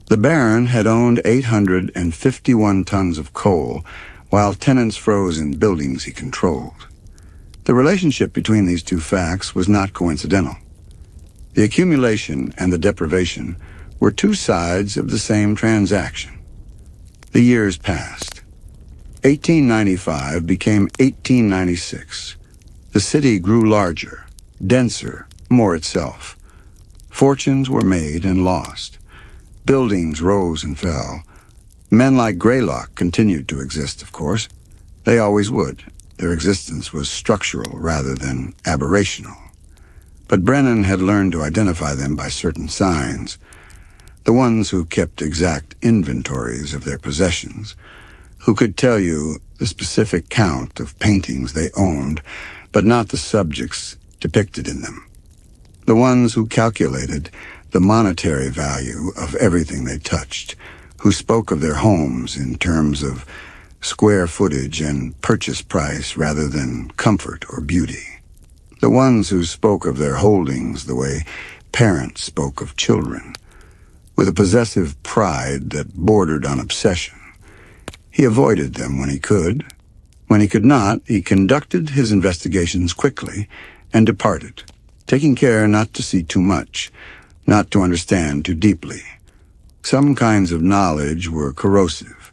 The Baron had owned 851 tons of coal, while tenants froze in buildings he controlled. The relationship between these two facts was not coincidental. The accumulation and the deprivation were two sides of the same transaction. The years passed. 1895 became 1896. The city grew larger, denser, more itself. Fortunes were made and lost. Buildings rose and fell. Men like Greylock continued to exist, of course. They always would. Their existence was structural rather than aberrational. But Brennan had learned to identify them by certain signs. The ones who kept exact inventories of their possessions, who could tell you the specific count of paintings they owned, but not the subjects depicted in them. The ones who calculated the monetary value of everything they touched, who spoke of their homes in terms of square footage and purchase price rather than comfort or beauty. The ones who spoke of their holdings the way parents spoke of children, with a possessive pride that bordered on obsession. He avoided them when he could. When he could not, he conducted his investigations quickly and departed, taking care not to see too much, not to understand too deeply. Some kinds of knowledge were corrosive,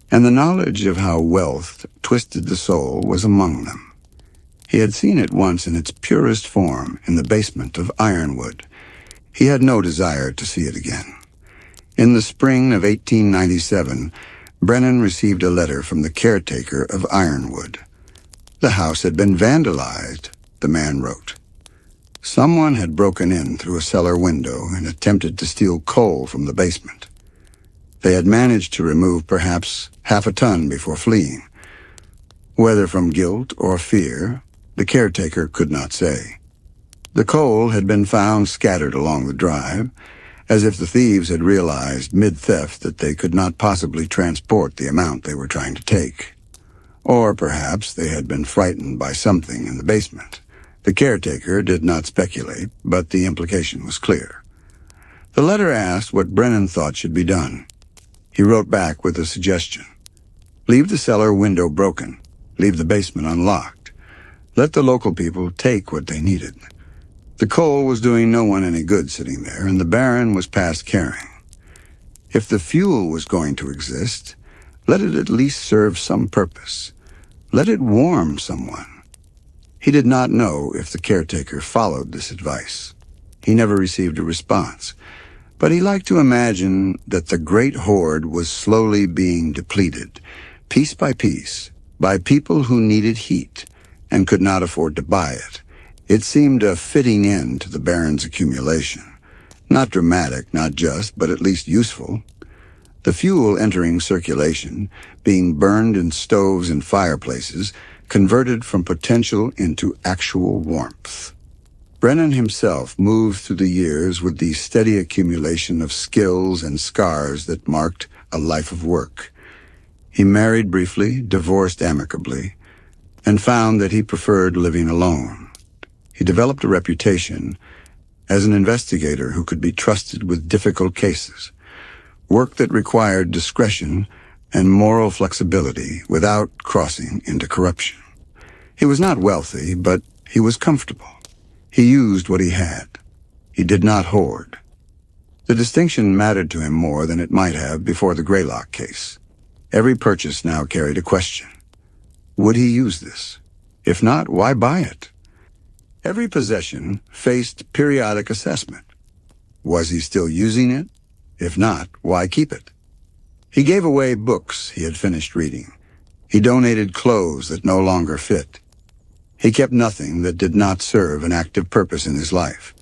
and the knowledge of how wealth twisted the soul was among them. He had seen it once in its purest form in the basement of Ironwood. He had no desire to see it again. In the spring of 1897, Brennan received a letter from the caretaker of Ironwood. The house had been vandalized, the man wrote. Someone had broken in through a cellar window and attempted to steal coal from the basement. They had managed to remove perhaps half a ton before fleeing. Whether from guilt or fear, the caretaker could not say. The coal had been found scattered along the drive, as if the thieves had realized mid-theft that they could not possibly transport the amount they were trying to take. Or perhaps they had been frightened by something in the basement. The caretaker did not speculate, but the implication was clear. The letter asked what Brennan thought should be done. He wrote back with a suggestion. Leave the cellar window broken. Leave the basement unlocked. Let the local people take what they needed. The coal was doing no one any good sitting there, and the Baron was past caring. If the fuel was going to exist, let it at least serve some purpose. Let it warm someone. He did not know if the caretaker followed this advice. He never received a response, but he liked to imagine that the great hoard was slowly being depleted, piece by piece, by people who needed heat and could not afford to buy it. It seemed a fitting end to the Baron's accumulation. Not dramatic, not just, but at least useful. The fuel entering circulation, being burned in stoves and fireplaces, converted from potential into actual warmth. Brennan himself moved through the years with the steady accumulation of skills and scars that marked a life of work. He married briefly, divorced amicably, and found that he preferred living alone. He developed a reputation as an investigator who could be trusted with difficult cases, work that required discretion and moral flexibility without crossing into corruption. He was not wealthy, but he was comfortable. He used what he had. He did not hoard. The distinction mattered to him more than it might have before the Greylock case. Every purchase now carried a question. Would he use this? If not, why buy it? Every possession faced periodic assessment. Was he still using it? If not, why keep it? He gave away books he had finished reading. He donated clothes that no longer fit. He kept nothing that did not serve an active purpose in his life.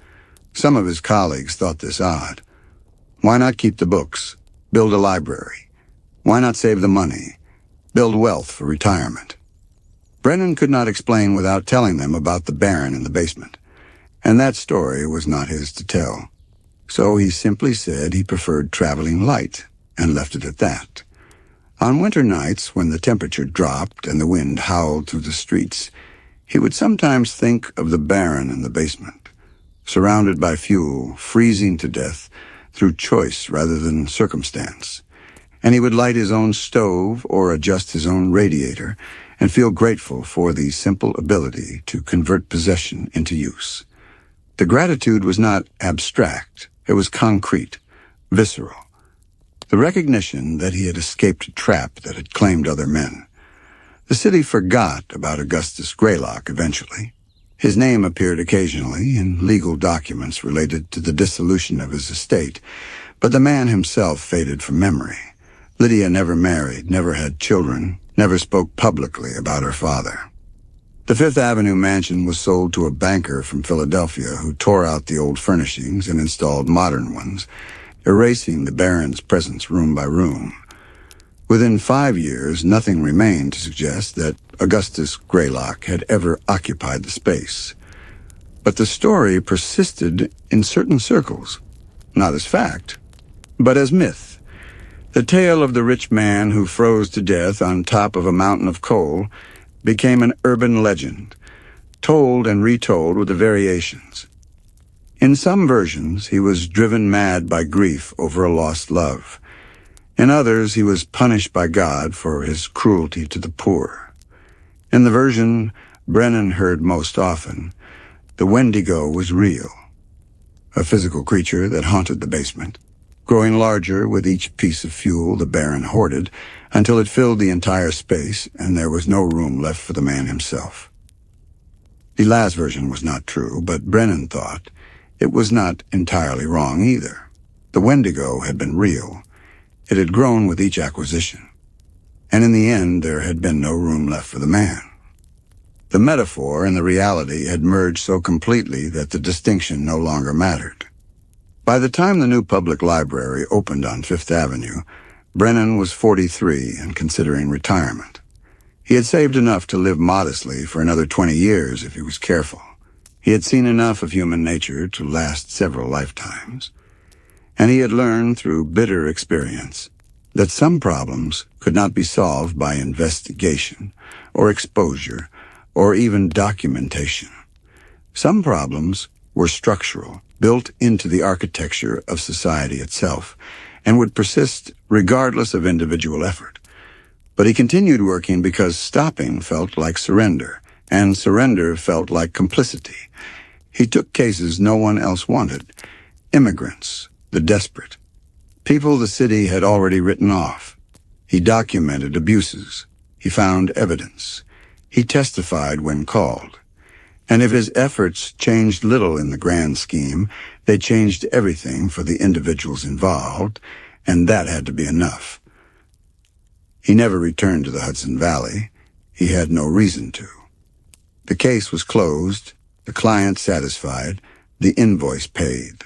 Some of his colleagues thought this odd. Why not keep the books? Build a library. Why not save the money? Build wealth for retirement. Brennan could not explain without telling them about the Baron in the basement, and that story was not his to tell. So he simply said he preferred traveling light, and left it at that. On winter nights, when the temperature dropped and the wind howled through the streets, he would sometimes think of the Baron in the basement, surrounded by fuel, freezing to death through choice rather than circumstance. And he would light his own stove or adjust his own radiator and feel grateful for the simple ability to convert possession into use. The gratitude was not abstract. It was concrete, visceral. The recognition that he had escaped a trap that had claimed other men. The city forgot about Augustus Greylock eventually. His name appeared occasionally in legal documents related to the dissolution of his estate, but the man himself faded from memory. Lydia never married, never had children, never spoke publicly about her father. The Fifth Avenue mansion was sold to a banker from Philadelphia who tore out the old furnishings and installed modern ones, erasing the Baron's presence room by room. Within 5 years, nothing remained to suggest that Augustus Greylock had ever occupied the space. But the story persisted in certain circles, not as fact, but as myth. The tale of the rich man who froze to death on top of a mountain of coal became an urban legend, told and retold with the variations. In some versions, he was driven mad by grief over a lost love. In others, he was punished by God for his cruelty to the poor. In the version Brennan heard most often, the Wendigo was real, a physical creature that haunted the basement, growing larger with each piece of fuel the Baron hoarded until it filled the entire space and there was no room left for the man himself. The last version was not true, but Brennan thought it was not entirely wrong either. The Wendigo had been real. It had grown with each acquisition. and in the end there had been no room left for the man. The metaphor and the reality had merged so completely that the distinction no longer mattered. By the time the new public library opened on Fifth Avenue, Brennan was 43 and considering retirement. He had saved enough to live modestly for another 20 years if he was careful. He had seen enough of human nature to last several lifetimes. And he had learned through bitter experience that some problems could not be solved by investigation or exposure or even documentation. Some problems were structural, built into the architecture of society itself, and would persist regardless of individual effort. But he continued working because stopping felt like surrender, and surrender felt like complicity. He took cases no one else wanted: immigrants, the desperate, people the city had already written off. He documented abuses. He found evidence. He testified when called. And if his efforts changed little in the grand scheme, they changed everything for the individuals involved, and that had to be enough. He never returned to the Hudson Valley. He had no reason to. The case was closed, the client satisfied, the invoice paid.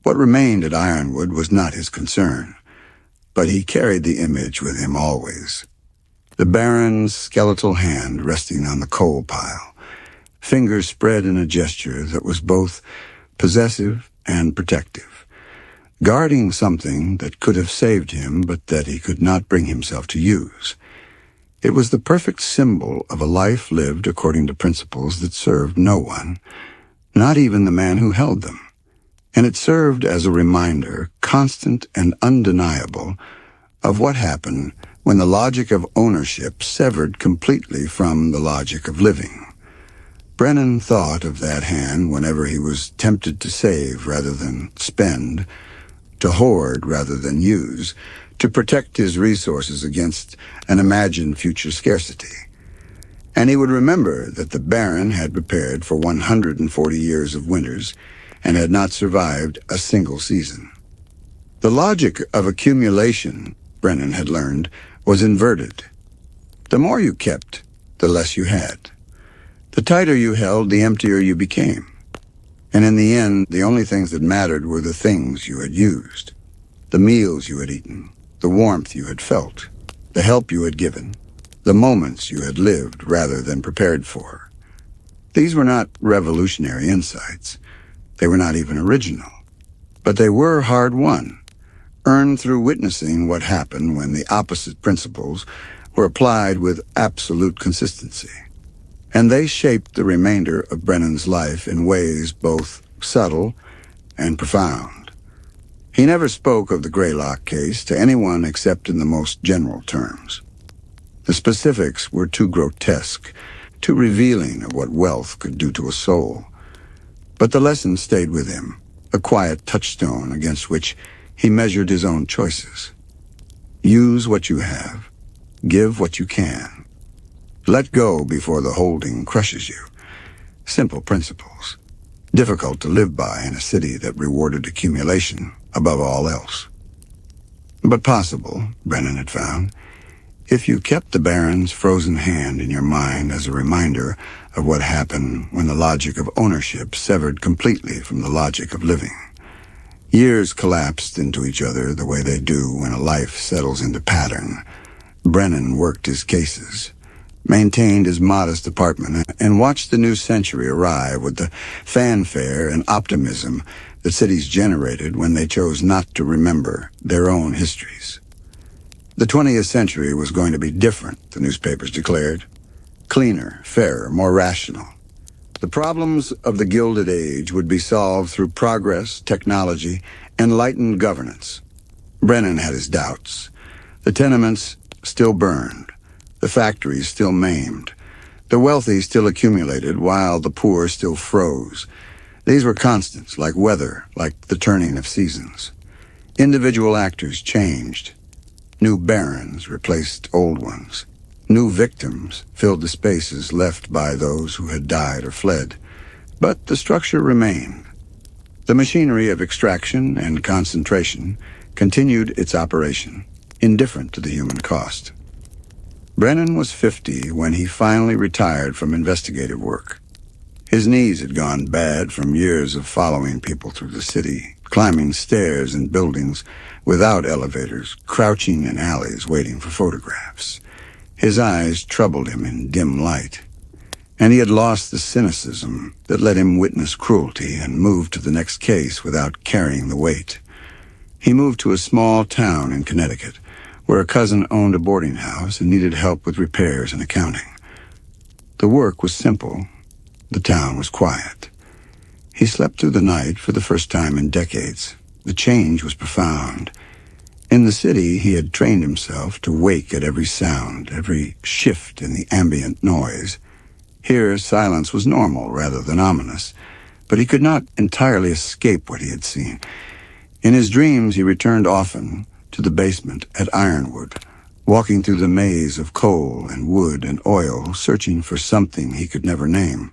What remained at Ironwood was not his concern, but he carried the image with him always. The Baron's skeletal hand resting on the coal pile, fingers spread in a gesture that was both possessive and protective, guarding something that could have saved him but that he could not bring himself to use. It was the perfect symbol of a life lived according to principles that served no one, not even the man who held them. And it served as a reminder, constant and undeniable, of what happened when the logic of ownership severed completely from the logic of living. Brennan thought of that hand whenever he was tempted to save rather than spend, to hoard rather than use, to protect his resources against an imagined future scarcity. And he would remember that the Baron had prepared for 140 years of winters and had not survived a single season. The logic of accumulation, Brennan had learned, was inverted. The more you kept, the less you had. The tighter you held, the emptier you became. And in the end, the only things that mattered were the things you had used, the meals you had eaten, the warmth you had felt, the help you had given, the moments you had lived rather than prepared for. These were not revolutionary insights. They were not even original. But they were hard-won, earned through witnessing what happened when the opposite principles were applied with absolute consistency. And they shaped the remainder of Brennan's life in ways both subtle and profound. He never spoke of the Greylock case to anyone except in the most general terms. The specifics were too grotesque, too revealing of what wealth could do to a soul. But the lesson stayed with him, a quiet touchstone against which he measured his own choices. Use what you have. Give what you can. Let go before the holding crushes you. Simple principles, difficult to live by in a city that rewarded accumulation above all else. But possible, Brennan had found, if you kept the Baron's frozen hand in your mind as a reminder of what happened when the logic of ownership severed completely from the logic of living. Years collapsed into each other the way they do when a life settles into pattern. Brennan worked his cases, maintained his modest apartment, and watched the new century arrive with the fanfare and optimism that cities generated when they chose not to remember their own histories. The 20th century was going to be different, the newspapers declared. Cleaner, fairer, more rational. The problems of the Gilded Age would be solved through progress, technology, enlightened governance. Brennan had his doubts. The tenements still burned. The factories still maimed. The wealthy still accumulated while the poor still froze. These were constants, like weather, like the turning of seasons. Individual actors changed. New barons replaced old ones. New victims filled the spaces left by those who had died or fled. But the structure remained. The machinery of extraction and concentration continued its operation, indifferent to the human cost. Brennan was 50 when he finally retired from investigative work. His knees had gone bad from years of following people through the city, climbing stairs in buildings without elevators, crouching in alleys waiting for photographs. His eyes troubled him in dim light, and he had lost the cynicism that let him witness cruelty and move to the next case without carrying the weight. He moved to a small town in Connecticut, where a cousin owned a boarding house and needed help with repairs and accounting. The work was simple. The town was quiet. He slept through the night for the first time in decades. The change was profound. In the city, he had trained himself to wake at every sound, every shift in the ambient noise. Here, silence was normal rather than ominous, but he could not entirely escape what he had seen. In his dreams, he returned often to the basement at Ironwood, walking through the maze of coal and wood and oil, searching for something he could never name.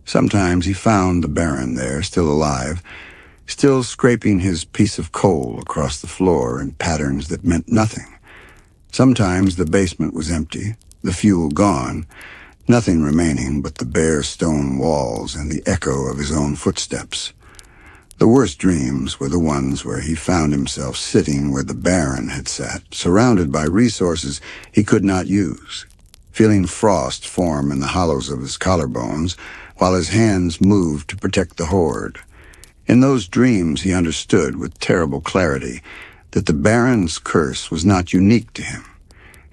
Sometimes he found the Baron there, still alive, still scraping his piece of coal across the floor in patterns that meant nothing. Sometimes the basement was empty, the fuel gone, nothing remaining but the bare stone walls and the echo of his own footsteps. The worst dreams were the ones where he found himself sitting where the Baron had sat, surrounded by resources he could not use, feeling frost form in the hollows of his collarbones while his hands moved to protect the hoard. In those dreams he understood with terrible clarity that the Baron's curse was not unique to him.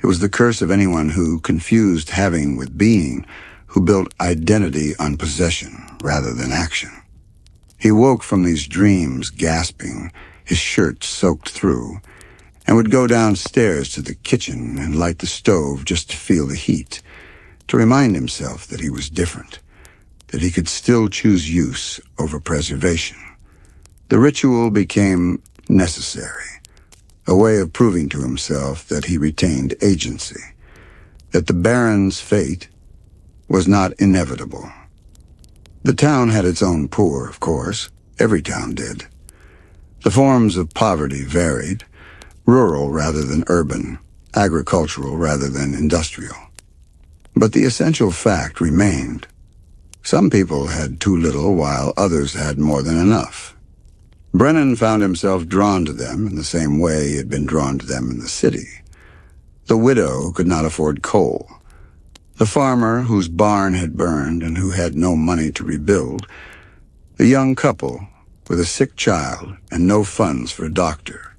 It was the curse of anyone who confused having with being, who built identity on possession rather than action. He woke from these dreams gasping, his shirt soaked through, and would go downstairs to the kitchen and light the stove just to feel the heat, to remind himself that he was different, that he could still choose use over preservation. The ritual became necessary, a way of proving to himself that he retained agency, that the Baron's fate was not inevitable. The town had its own poor, of course. Every town did. The forms of poverty varied, rural rather than urban, agricultural rather than industrial. But the essential fact remained. Some people had too little while others had more than enough. Brennan found himself drawn to them in the same way he had been drawn to them in the city. The widow could not afford coal. The farmer whose barn had burned and who had no money to rebuild. The young couple with a sick child and no funds for a doctor.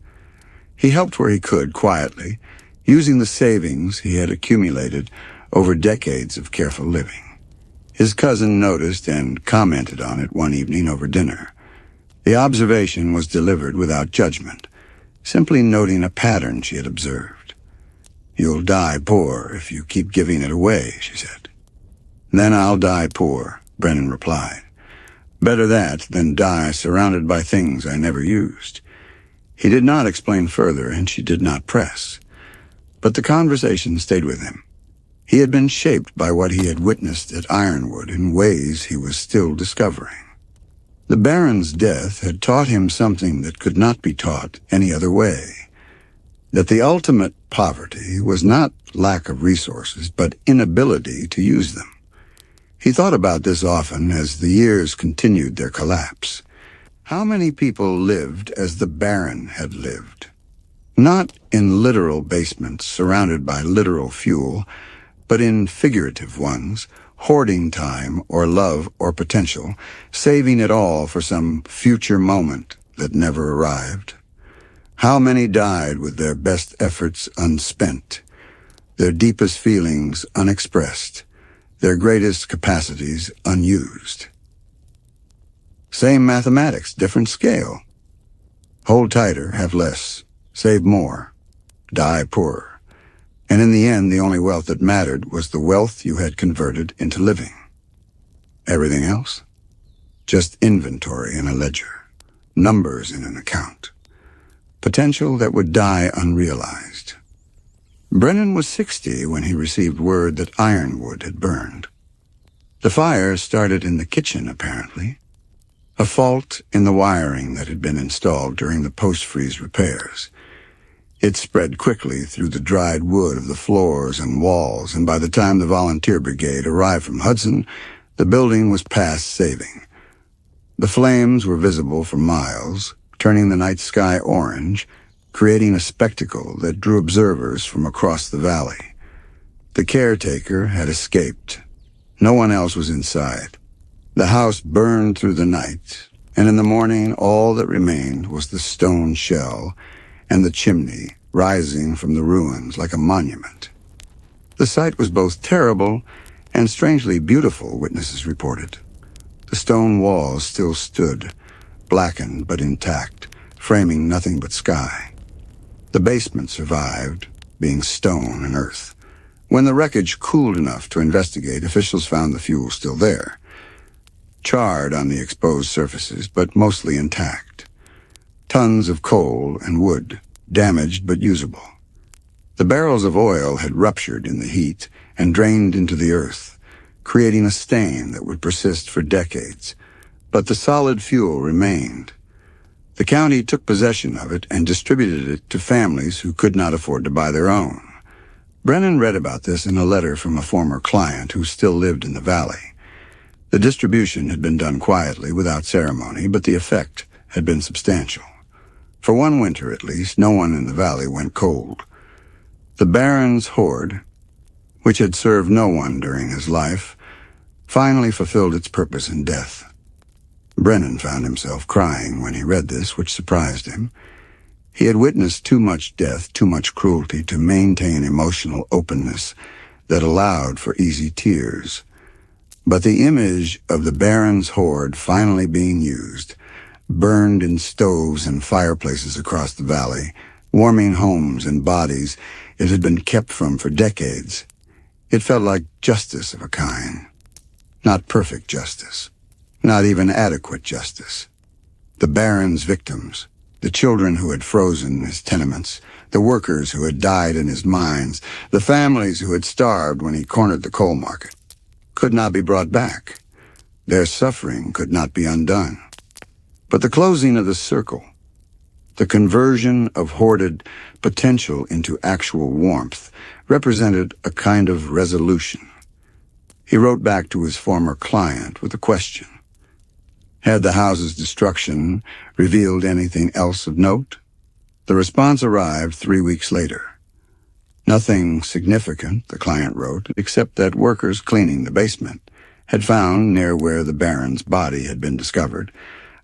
He helped where he could quietly, using the savings he had accumulated over decades of careful living. His cousin noticed and commented on it one evening over dinner. The observation was delivered without judgment, simply noting a pattern she had observed. "You'll die poor if you keep giving it away," she said. "Then I'll die poor," Brennan replied. "Better that than die surrounded by things I never used." He did not explain further, and she did not press. But the conversation stayed with him. He had been shaped by what he had witnessed at Ironwood in ways he was still discovering. The Baron's death had taught him something that could not be taught any other way. That the ultimate poverty was not lack of resources, but inability to use them. He thought about this often as the years continued their collapse. How many people lived as the Baron had lived? Not in literal basements surrounded by literal fuel, but in figurative ones, hoarding time or love or potential, saving it all for some future moment that never arrived. How many died with their best efforts unspent, their deepest feelings unexpressed, their greatest capacities unused? Same mathematics, different scale. Hold tighter, have less, save more, die poorer. And in the end, the only wealth that mattered was the wealth you had converted into living. Everything else? Just inventory in a ledger, numbers in an account. Potential that would die unrealized. Brennan was 60 when he received word that Ironwood had burned. The fire started in the kitchen, apparently. A fault in the wiring that had been installed during the post-freeze repairs. It spread quickly through the dried wood of the floors and walls, and by the time the volunteer brigade arrived from Hudson, the building was past saving. The flames were visible for miles, turning the night sky orange, creating a spectacle that drew observers from across the valley. The caretaker had escaped. No one else was inside. The house burned through the night, and in the morning all that remained was the stone shell and the chimney rising from the ruins like a monument. The sight was both terrible and strangely beautiful, witnesses reported. The stone walls still stood, blackened but intact, framing nothing but sky. The basement survived, being stone and earth. When the wreckage cooled enough to investigate, officials found the fuel still there, charred on the exposed surfaces, but mostly intact. Tons of coal and wood, damaged but usable. The barrels of oil had ruptured in the heat and drained into the earth, creating a stain that would persist for decades. But the solid fuel remained. The county took possession of it and distributed it to families who could not afford to buy their own. Brennan read about this in a letter from a former client who still lived in the valley. The distribution had been done quietly, without ceremony, but the effect had been substantial. For one winter, at least, no one in the valley went cold. The Baron's hoard, which had served no one during his life, finally fulfilled its purpose in death. Brennan found himself crying when he read this, which surprised him. He had witnessed too much death, too much cruelty to maintain emotional openness that allowed for easy tears. But the image of the Baron's hoard finally being used, burned in stoves and fireplaces across the valley, warming homes and bodies it had been kept from for decades. It felt like justice of a kind. Not perfect justice. Not even adequate justice. The Baron's victims, the children who had frozen in his tenements, the workers who had died in his mines, the families who had starved when he cornered the coal market, could not be brought back. Their suffering could not be undone. But the closing of the circle, the conversion of hoarded potential into actual warmth, represented a kind of resolution. He wrote back to his former client with a question. Had the house's destruction revealed anything else of note? The response arrived 3 weeks later. Nothing significant, the client wrote, except that workers cleaning the basement had found, near where the Baron's body had been discovered,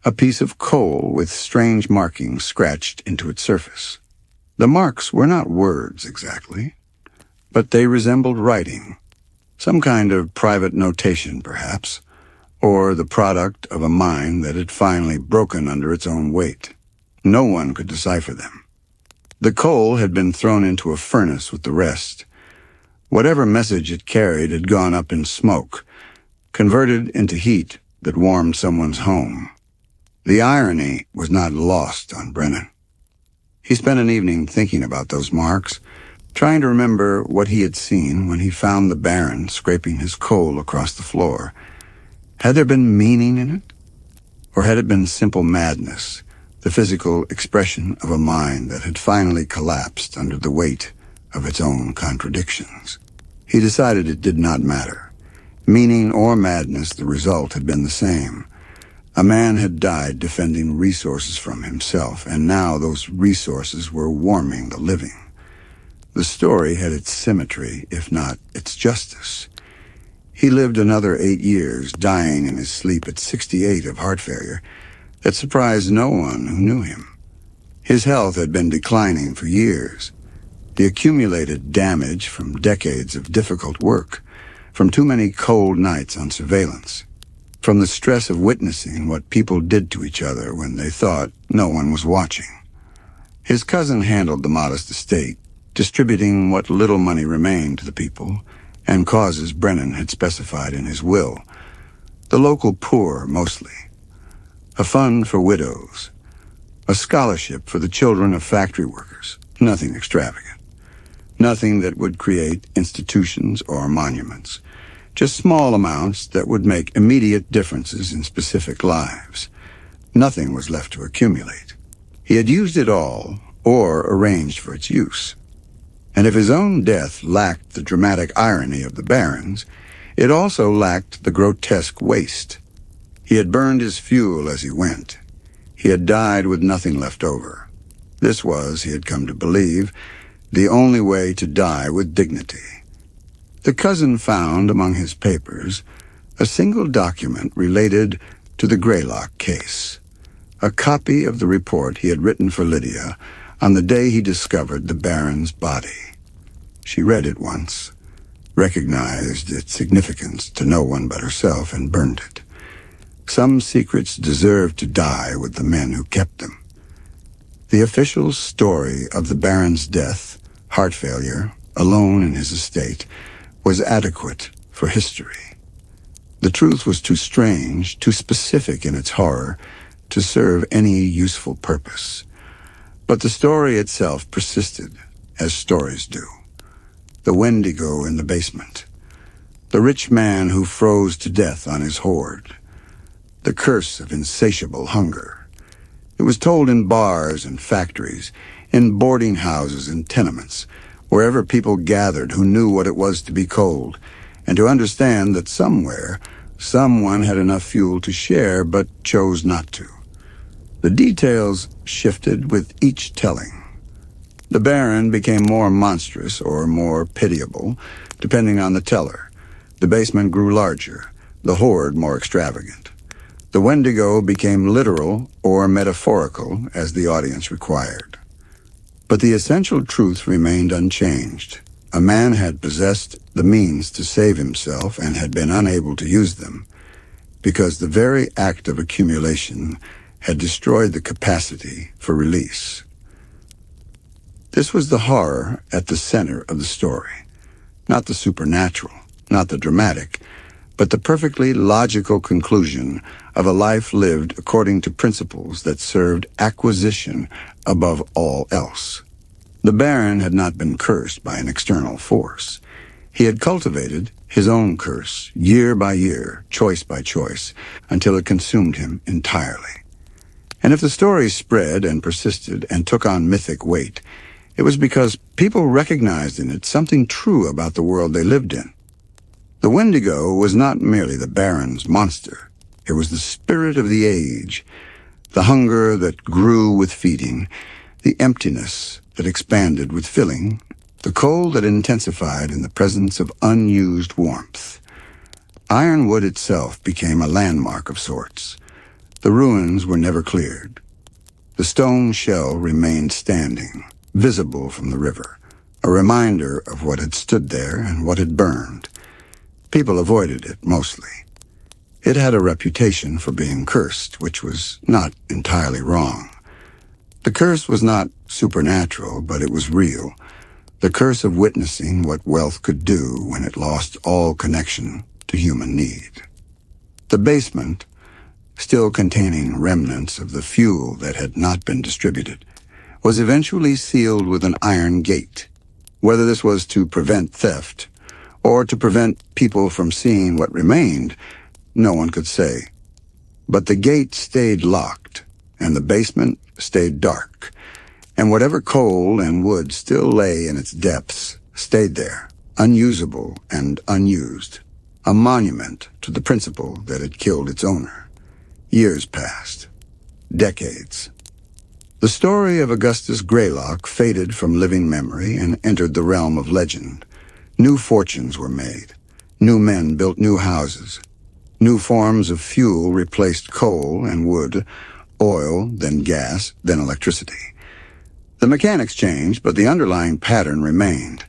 a piece of coal with strange markings scratched into its surface. The marks were not words exactly, but they resembled writing, some kind of private notation perhaps, or the product of a mind that had finally broken under its own weight. No one could decipher them. The coal had been thrown into a furnace with the rest. Whatever message it carried had gone up in smoke, converted into heat that warmed someone's home. The irony was not lost on Brennan. He spent an evening thinking about those marks, trying to remember what he had seen when he found the Baron scraping his coal across the floor. Had there been meaning in it? Or had it been simple madness, the physical expression of a mind that had finally collapsed under the weight of its own contradictions? He decided it did not matter. Meaning or madness, the result had been the same. A man had died defending resources from himself, and now those resources were warming the living. The story had its symmetry, if not its justice. He lived another 8 years, dying in his sleep at 68 of heart failure. That surprised no one who knew him. His health had been declining for years. The accumulated damage from decades of difficult work, from too many cold nights on surveillance, from the stress of witnessing what people did to each other when they thought no one was watching. His cousin handled the modest estate, distributing what little money remained to the people and causes Brennan had specified in his will. The local poor, mostly. A fund for widows. A scholarship for the children of factory workers. Nothing extravagant. Nothing that would create institutions or monuments. Just small amounts that would make immediate differences in specific lives. Nothing was left to accumulate. He had used it all, or arranged for its use. And if his own death lacked the dramatic irony of the Barons, it also lacked the grotesque waste. He had burned his fuel as he went. He had died with nothing left over. This was, he had come to believe, the only way to die with dignity. The cousin found among his papers a single document related to the Greylock case, a copy of the report he had written for Lydia on the day he discovered the Baron's body. She read it once, recognized its significance to no one but herself, and burned it. Some secrets deserved to die with the men who kept them. The official story of the Baron's death, heart failure, alone in his estate, was adequate for history. The truth was too strange, too specific in its horror, to serve any useful purpose. But the story itself persisted, as stories do. The Wendigo in the basement. The rich man who froze to death on his hoard. The curse of insatiable hunger. It was told in bars and factories, in boarding houses and tenements, wherever people gathered who knew what it was to be cold, and to understand that somewhere, someone had enough fuel to share but chose not to. The details shifted with each telling. The Baron became more monstrous or more pitiable, depending on the teller. The basement grew larger, the hoard more extravagant. The Wendigo became literal or metaphorical as the audience required. But the essential truth remained unchanged. A man had possessed the means to save himself and had been unable to use them, because the very act of accumulation had destroyed the capacity for release. This was the horror at the center of the story. Not the supernatural, not the dramatic, but the perfectly logical conclusion of a life lived according to principles that served acquisition above all else. The Baron had not been cursed by an external force. He had cultivated his own curse, year by year, choice by choice, until it consumed him entirely. And if the story spread and persisted and took on mythic weight, it was because people recognized in it something true about the world they lived in. The Wendigo was not merely the Baron's monster. It was the spirit of the age, the hunger that grew with feeding, the emptiness that expanded with filling, the cold that intensified in the presence of unused warmth. Ironwood itself became a landmark of sorts. The ruins were never cleared. The stone shell remained standing, visible from the river, a reminder of what had stood there and what had burned. People avoided it, mostly. It had a reputation for being cursed, which was not entirely wrong. The curse was not supernatural, but it was real. The curse of witnessing what wealth could do when it lost all connection to human need. The basement, still containing remnants of the fuel that had not been distributed, was eventually sealed with an iron gate. Whether this was to prevent theft or to prevent people from seeing what remained, no one could say. But the gate stayed locked, and the basement stayed dark, and whatever coal and wood still lay in its depths stayed there, unusable and unused, a monument to the principle that had killed its owner. Years passed. Decades. The story of Augustus Greylock faded from living memory and entered the realm of legend. New fortunes were made. New men built new houses. New forms of fuel replaced coal and wood, oil, then gas, then electricity. The mechanics changed, but the underlying pattern remained.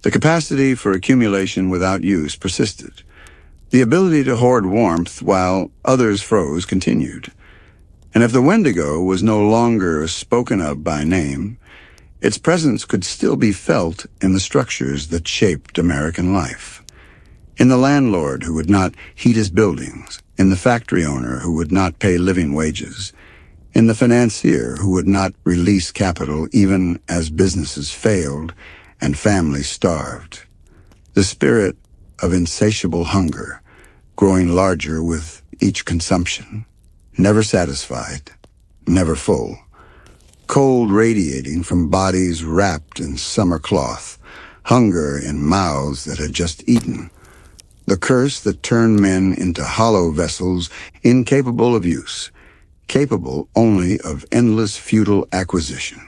The capacity for accumulation without use persisted. The ability to hoard warmth while others froze continued. And if the Wendigo was no longer spoken of by name, its presence could still be felt in the structures that shaped American life. In the landlord who would not heat his buildings, in the factory owner who would not pay living wages, in the financier who would not release capital even as businesses failed and families starved. The spirit of insatiable hunger, growing larger with each consumption, never satisfied, never full, cold radiating from bodies wrapped in summer cloth, hunger in mouths that had just eaten, the curse that turned men into hollow vessels incapable of use, capable only of endless futile acquisition.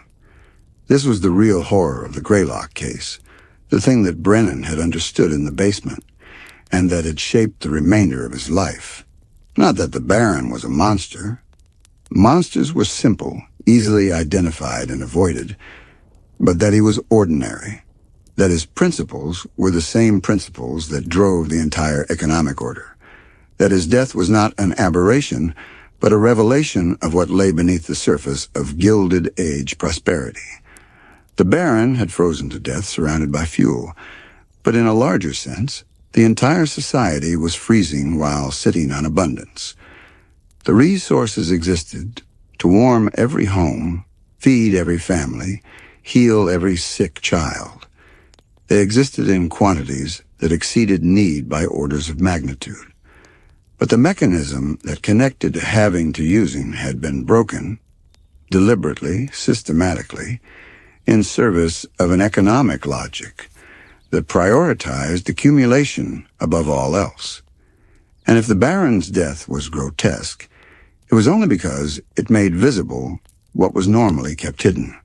This was the real horror of the Greylock case, the thing that Brennan had understood in the basement, and that had shaped the remainder of his life. Not that the Baron was a monster. Monsters were simple, easily identified and avoided, but that he was ordinary, that his principles were the same principles that drove the entire economic order, that his death was not an aberration, but a revelation of what lay beneath the surface of Gilded Age prosperity. The Baron had frozen to death surrounded by fuel, but in a larger sense, the entire society was freezing while sitting on abundance. The resources existed to warm every home, feed every family, heal every sick child. They existed in quantities that exceeded need by orders of magnitude. But the mechanism that connected having to using had been broken, deliberately, systematically, in service of an economic logic that prioritized accumulation above all else. And if the Baron's death was grotesque, it was only because it made visible what was normally kept hidden,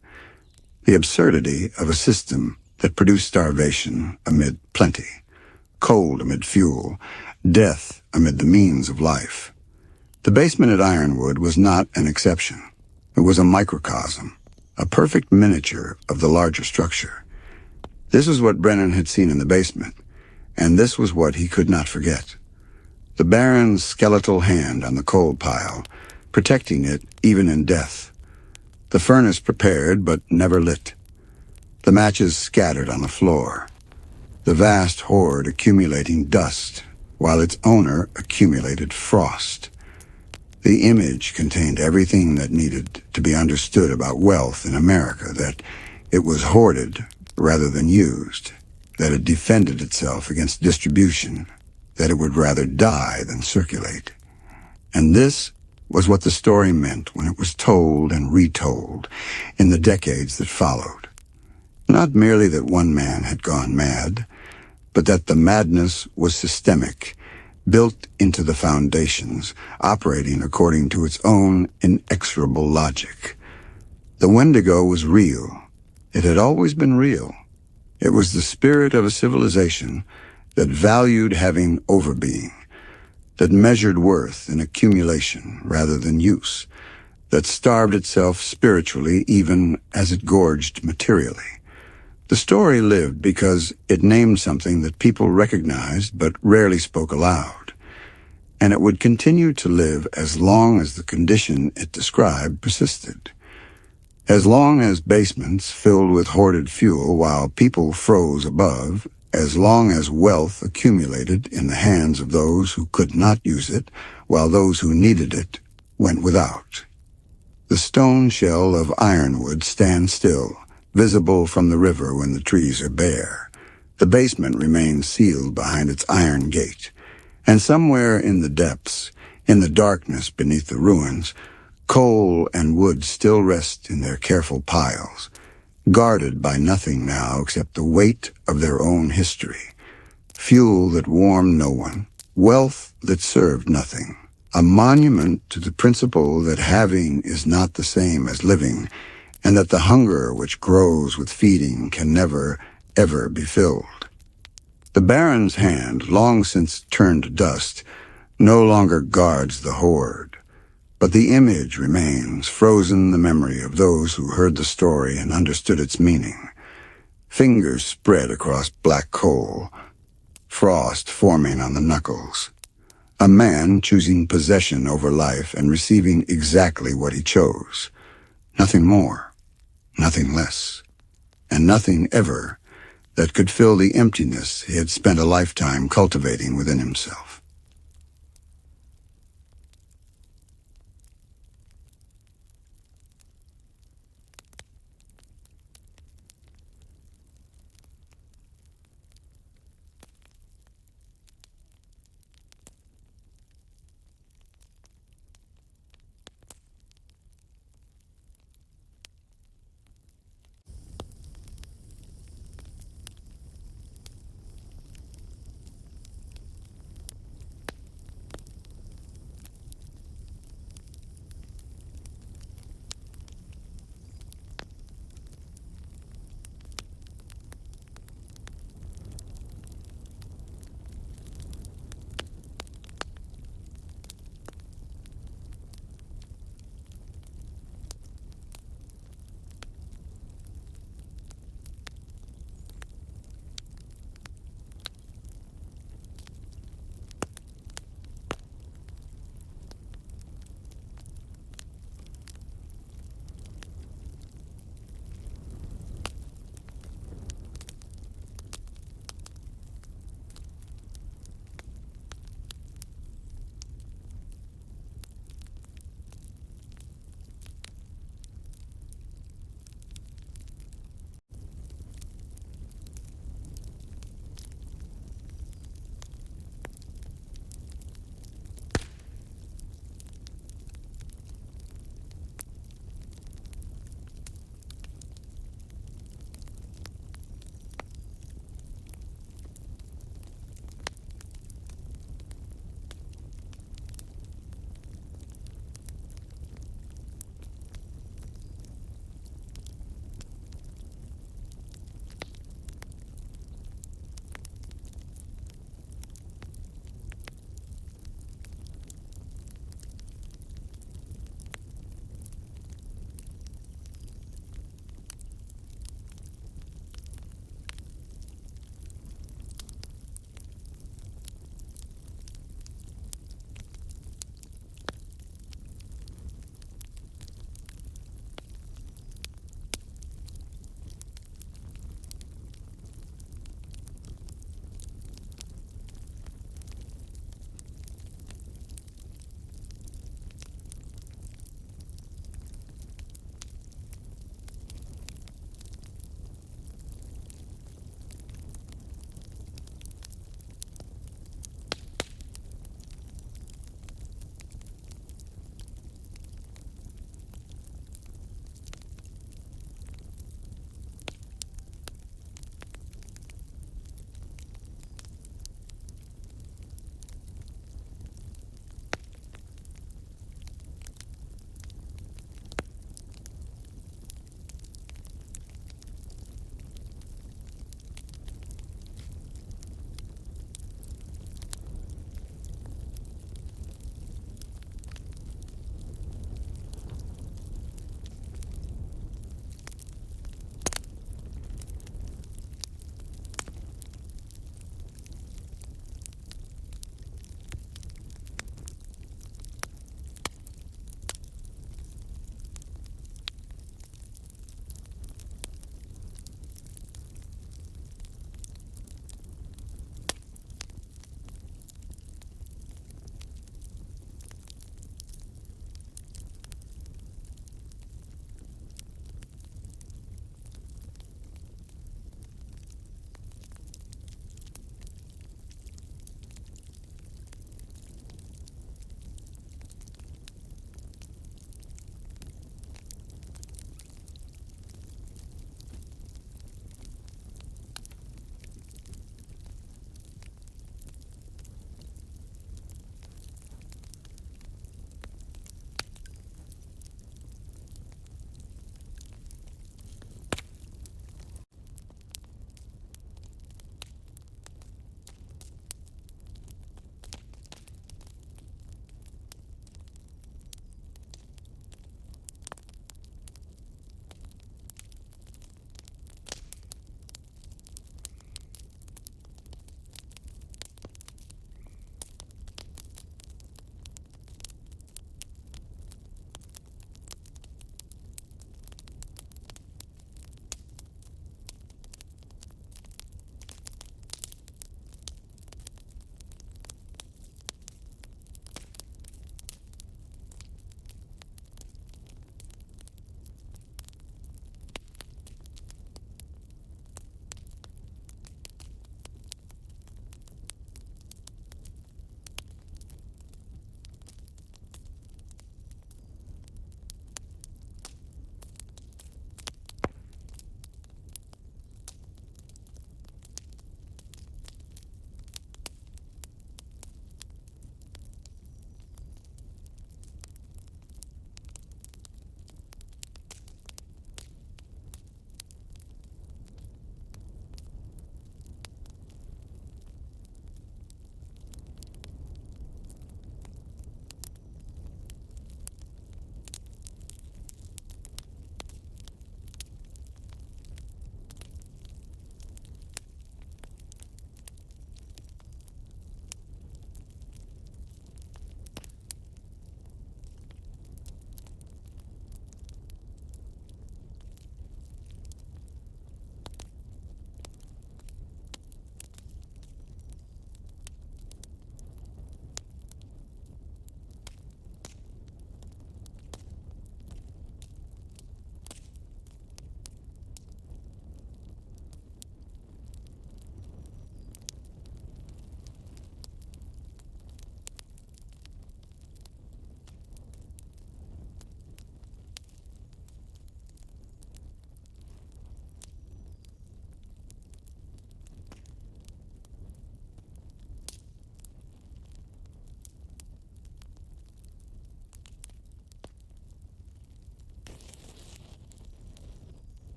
the absurdity of a system that produced starvation amid plenty, cold amid fuel, death amid the means of life. The basement at Ironwood was not an exception. It was a microcosm, a perfect miniature of the larger structure. This was what Brennan had seen in the basement, and this was what he could not forget. The Baron's skeletal hand on the coal pile, protecting it even in death. The furnace prepared but never lit. The matches scattered on the floor. The vast hoard accumulating dust, while its owner accumulated frost. The image contained everything that needed to be understood about wealth in America, that it was hoarded rather than used, that it defended itself against distribution, that it would rather die than circulate. And this was what the story meant when it was told and retold in the decades that followed. Not merely that one man had gone mad, but that the madness was systemic, built into the foundations, operating according to its own inexorable logic. The Wendigo was real. It had always been real. It was the spirit of a civilization that valued having overbeing, that measured worth in accumulation rather than use, that starved itself spiritually even as it gorged materially. The story lived because it named something that people recognized but rarely spoke aloud, and it would continue to live as long as the condition it described persisted. As long as basements filled with hoarded fuel while people froze above, as long as wealth accumulated in the hands of those who could not use it, while those who needed it went without. The stone shell of Ironwood stands still, visible from the river when the trees are bare. The basement remains sealed behind its iron gate, and somewhere in the depths, in the darkness beneath the ruins, coal and wood still rest in their careful piles, guarded by nothing now except the weight of their own history, fuel that warmed no one, wealth that served nothing, a monument to the principle that having is not the same as living, and that the hunger which grows with feeding can never, ever be filled. The Baron's hand, long since turned to dust, no longer guards the hoard, but the image remains, frozen in the memory of those who heard the story and understood its meaning. Fingers spread across black coal, frost forming on the knuckles. A man choosing possession over life and receiving exactly what he chose. Nothing more, nothing less, and nothing ever that could fill the emptiness he had spent a lifetime cultivating within himself.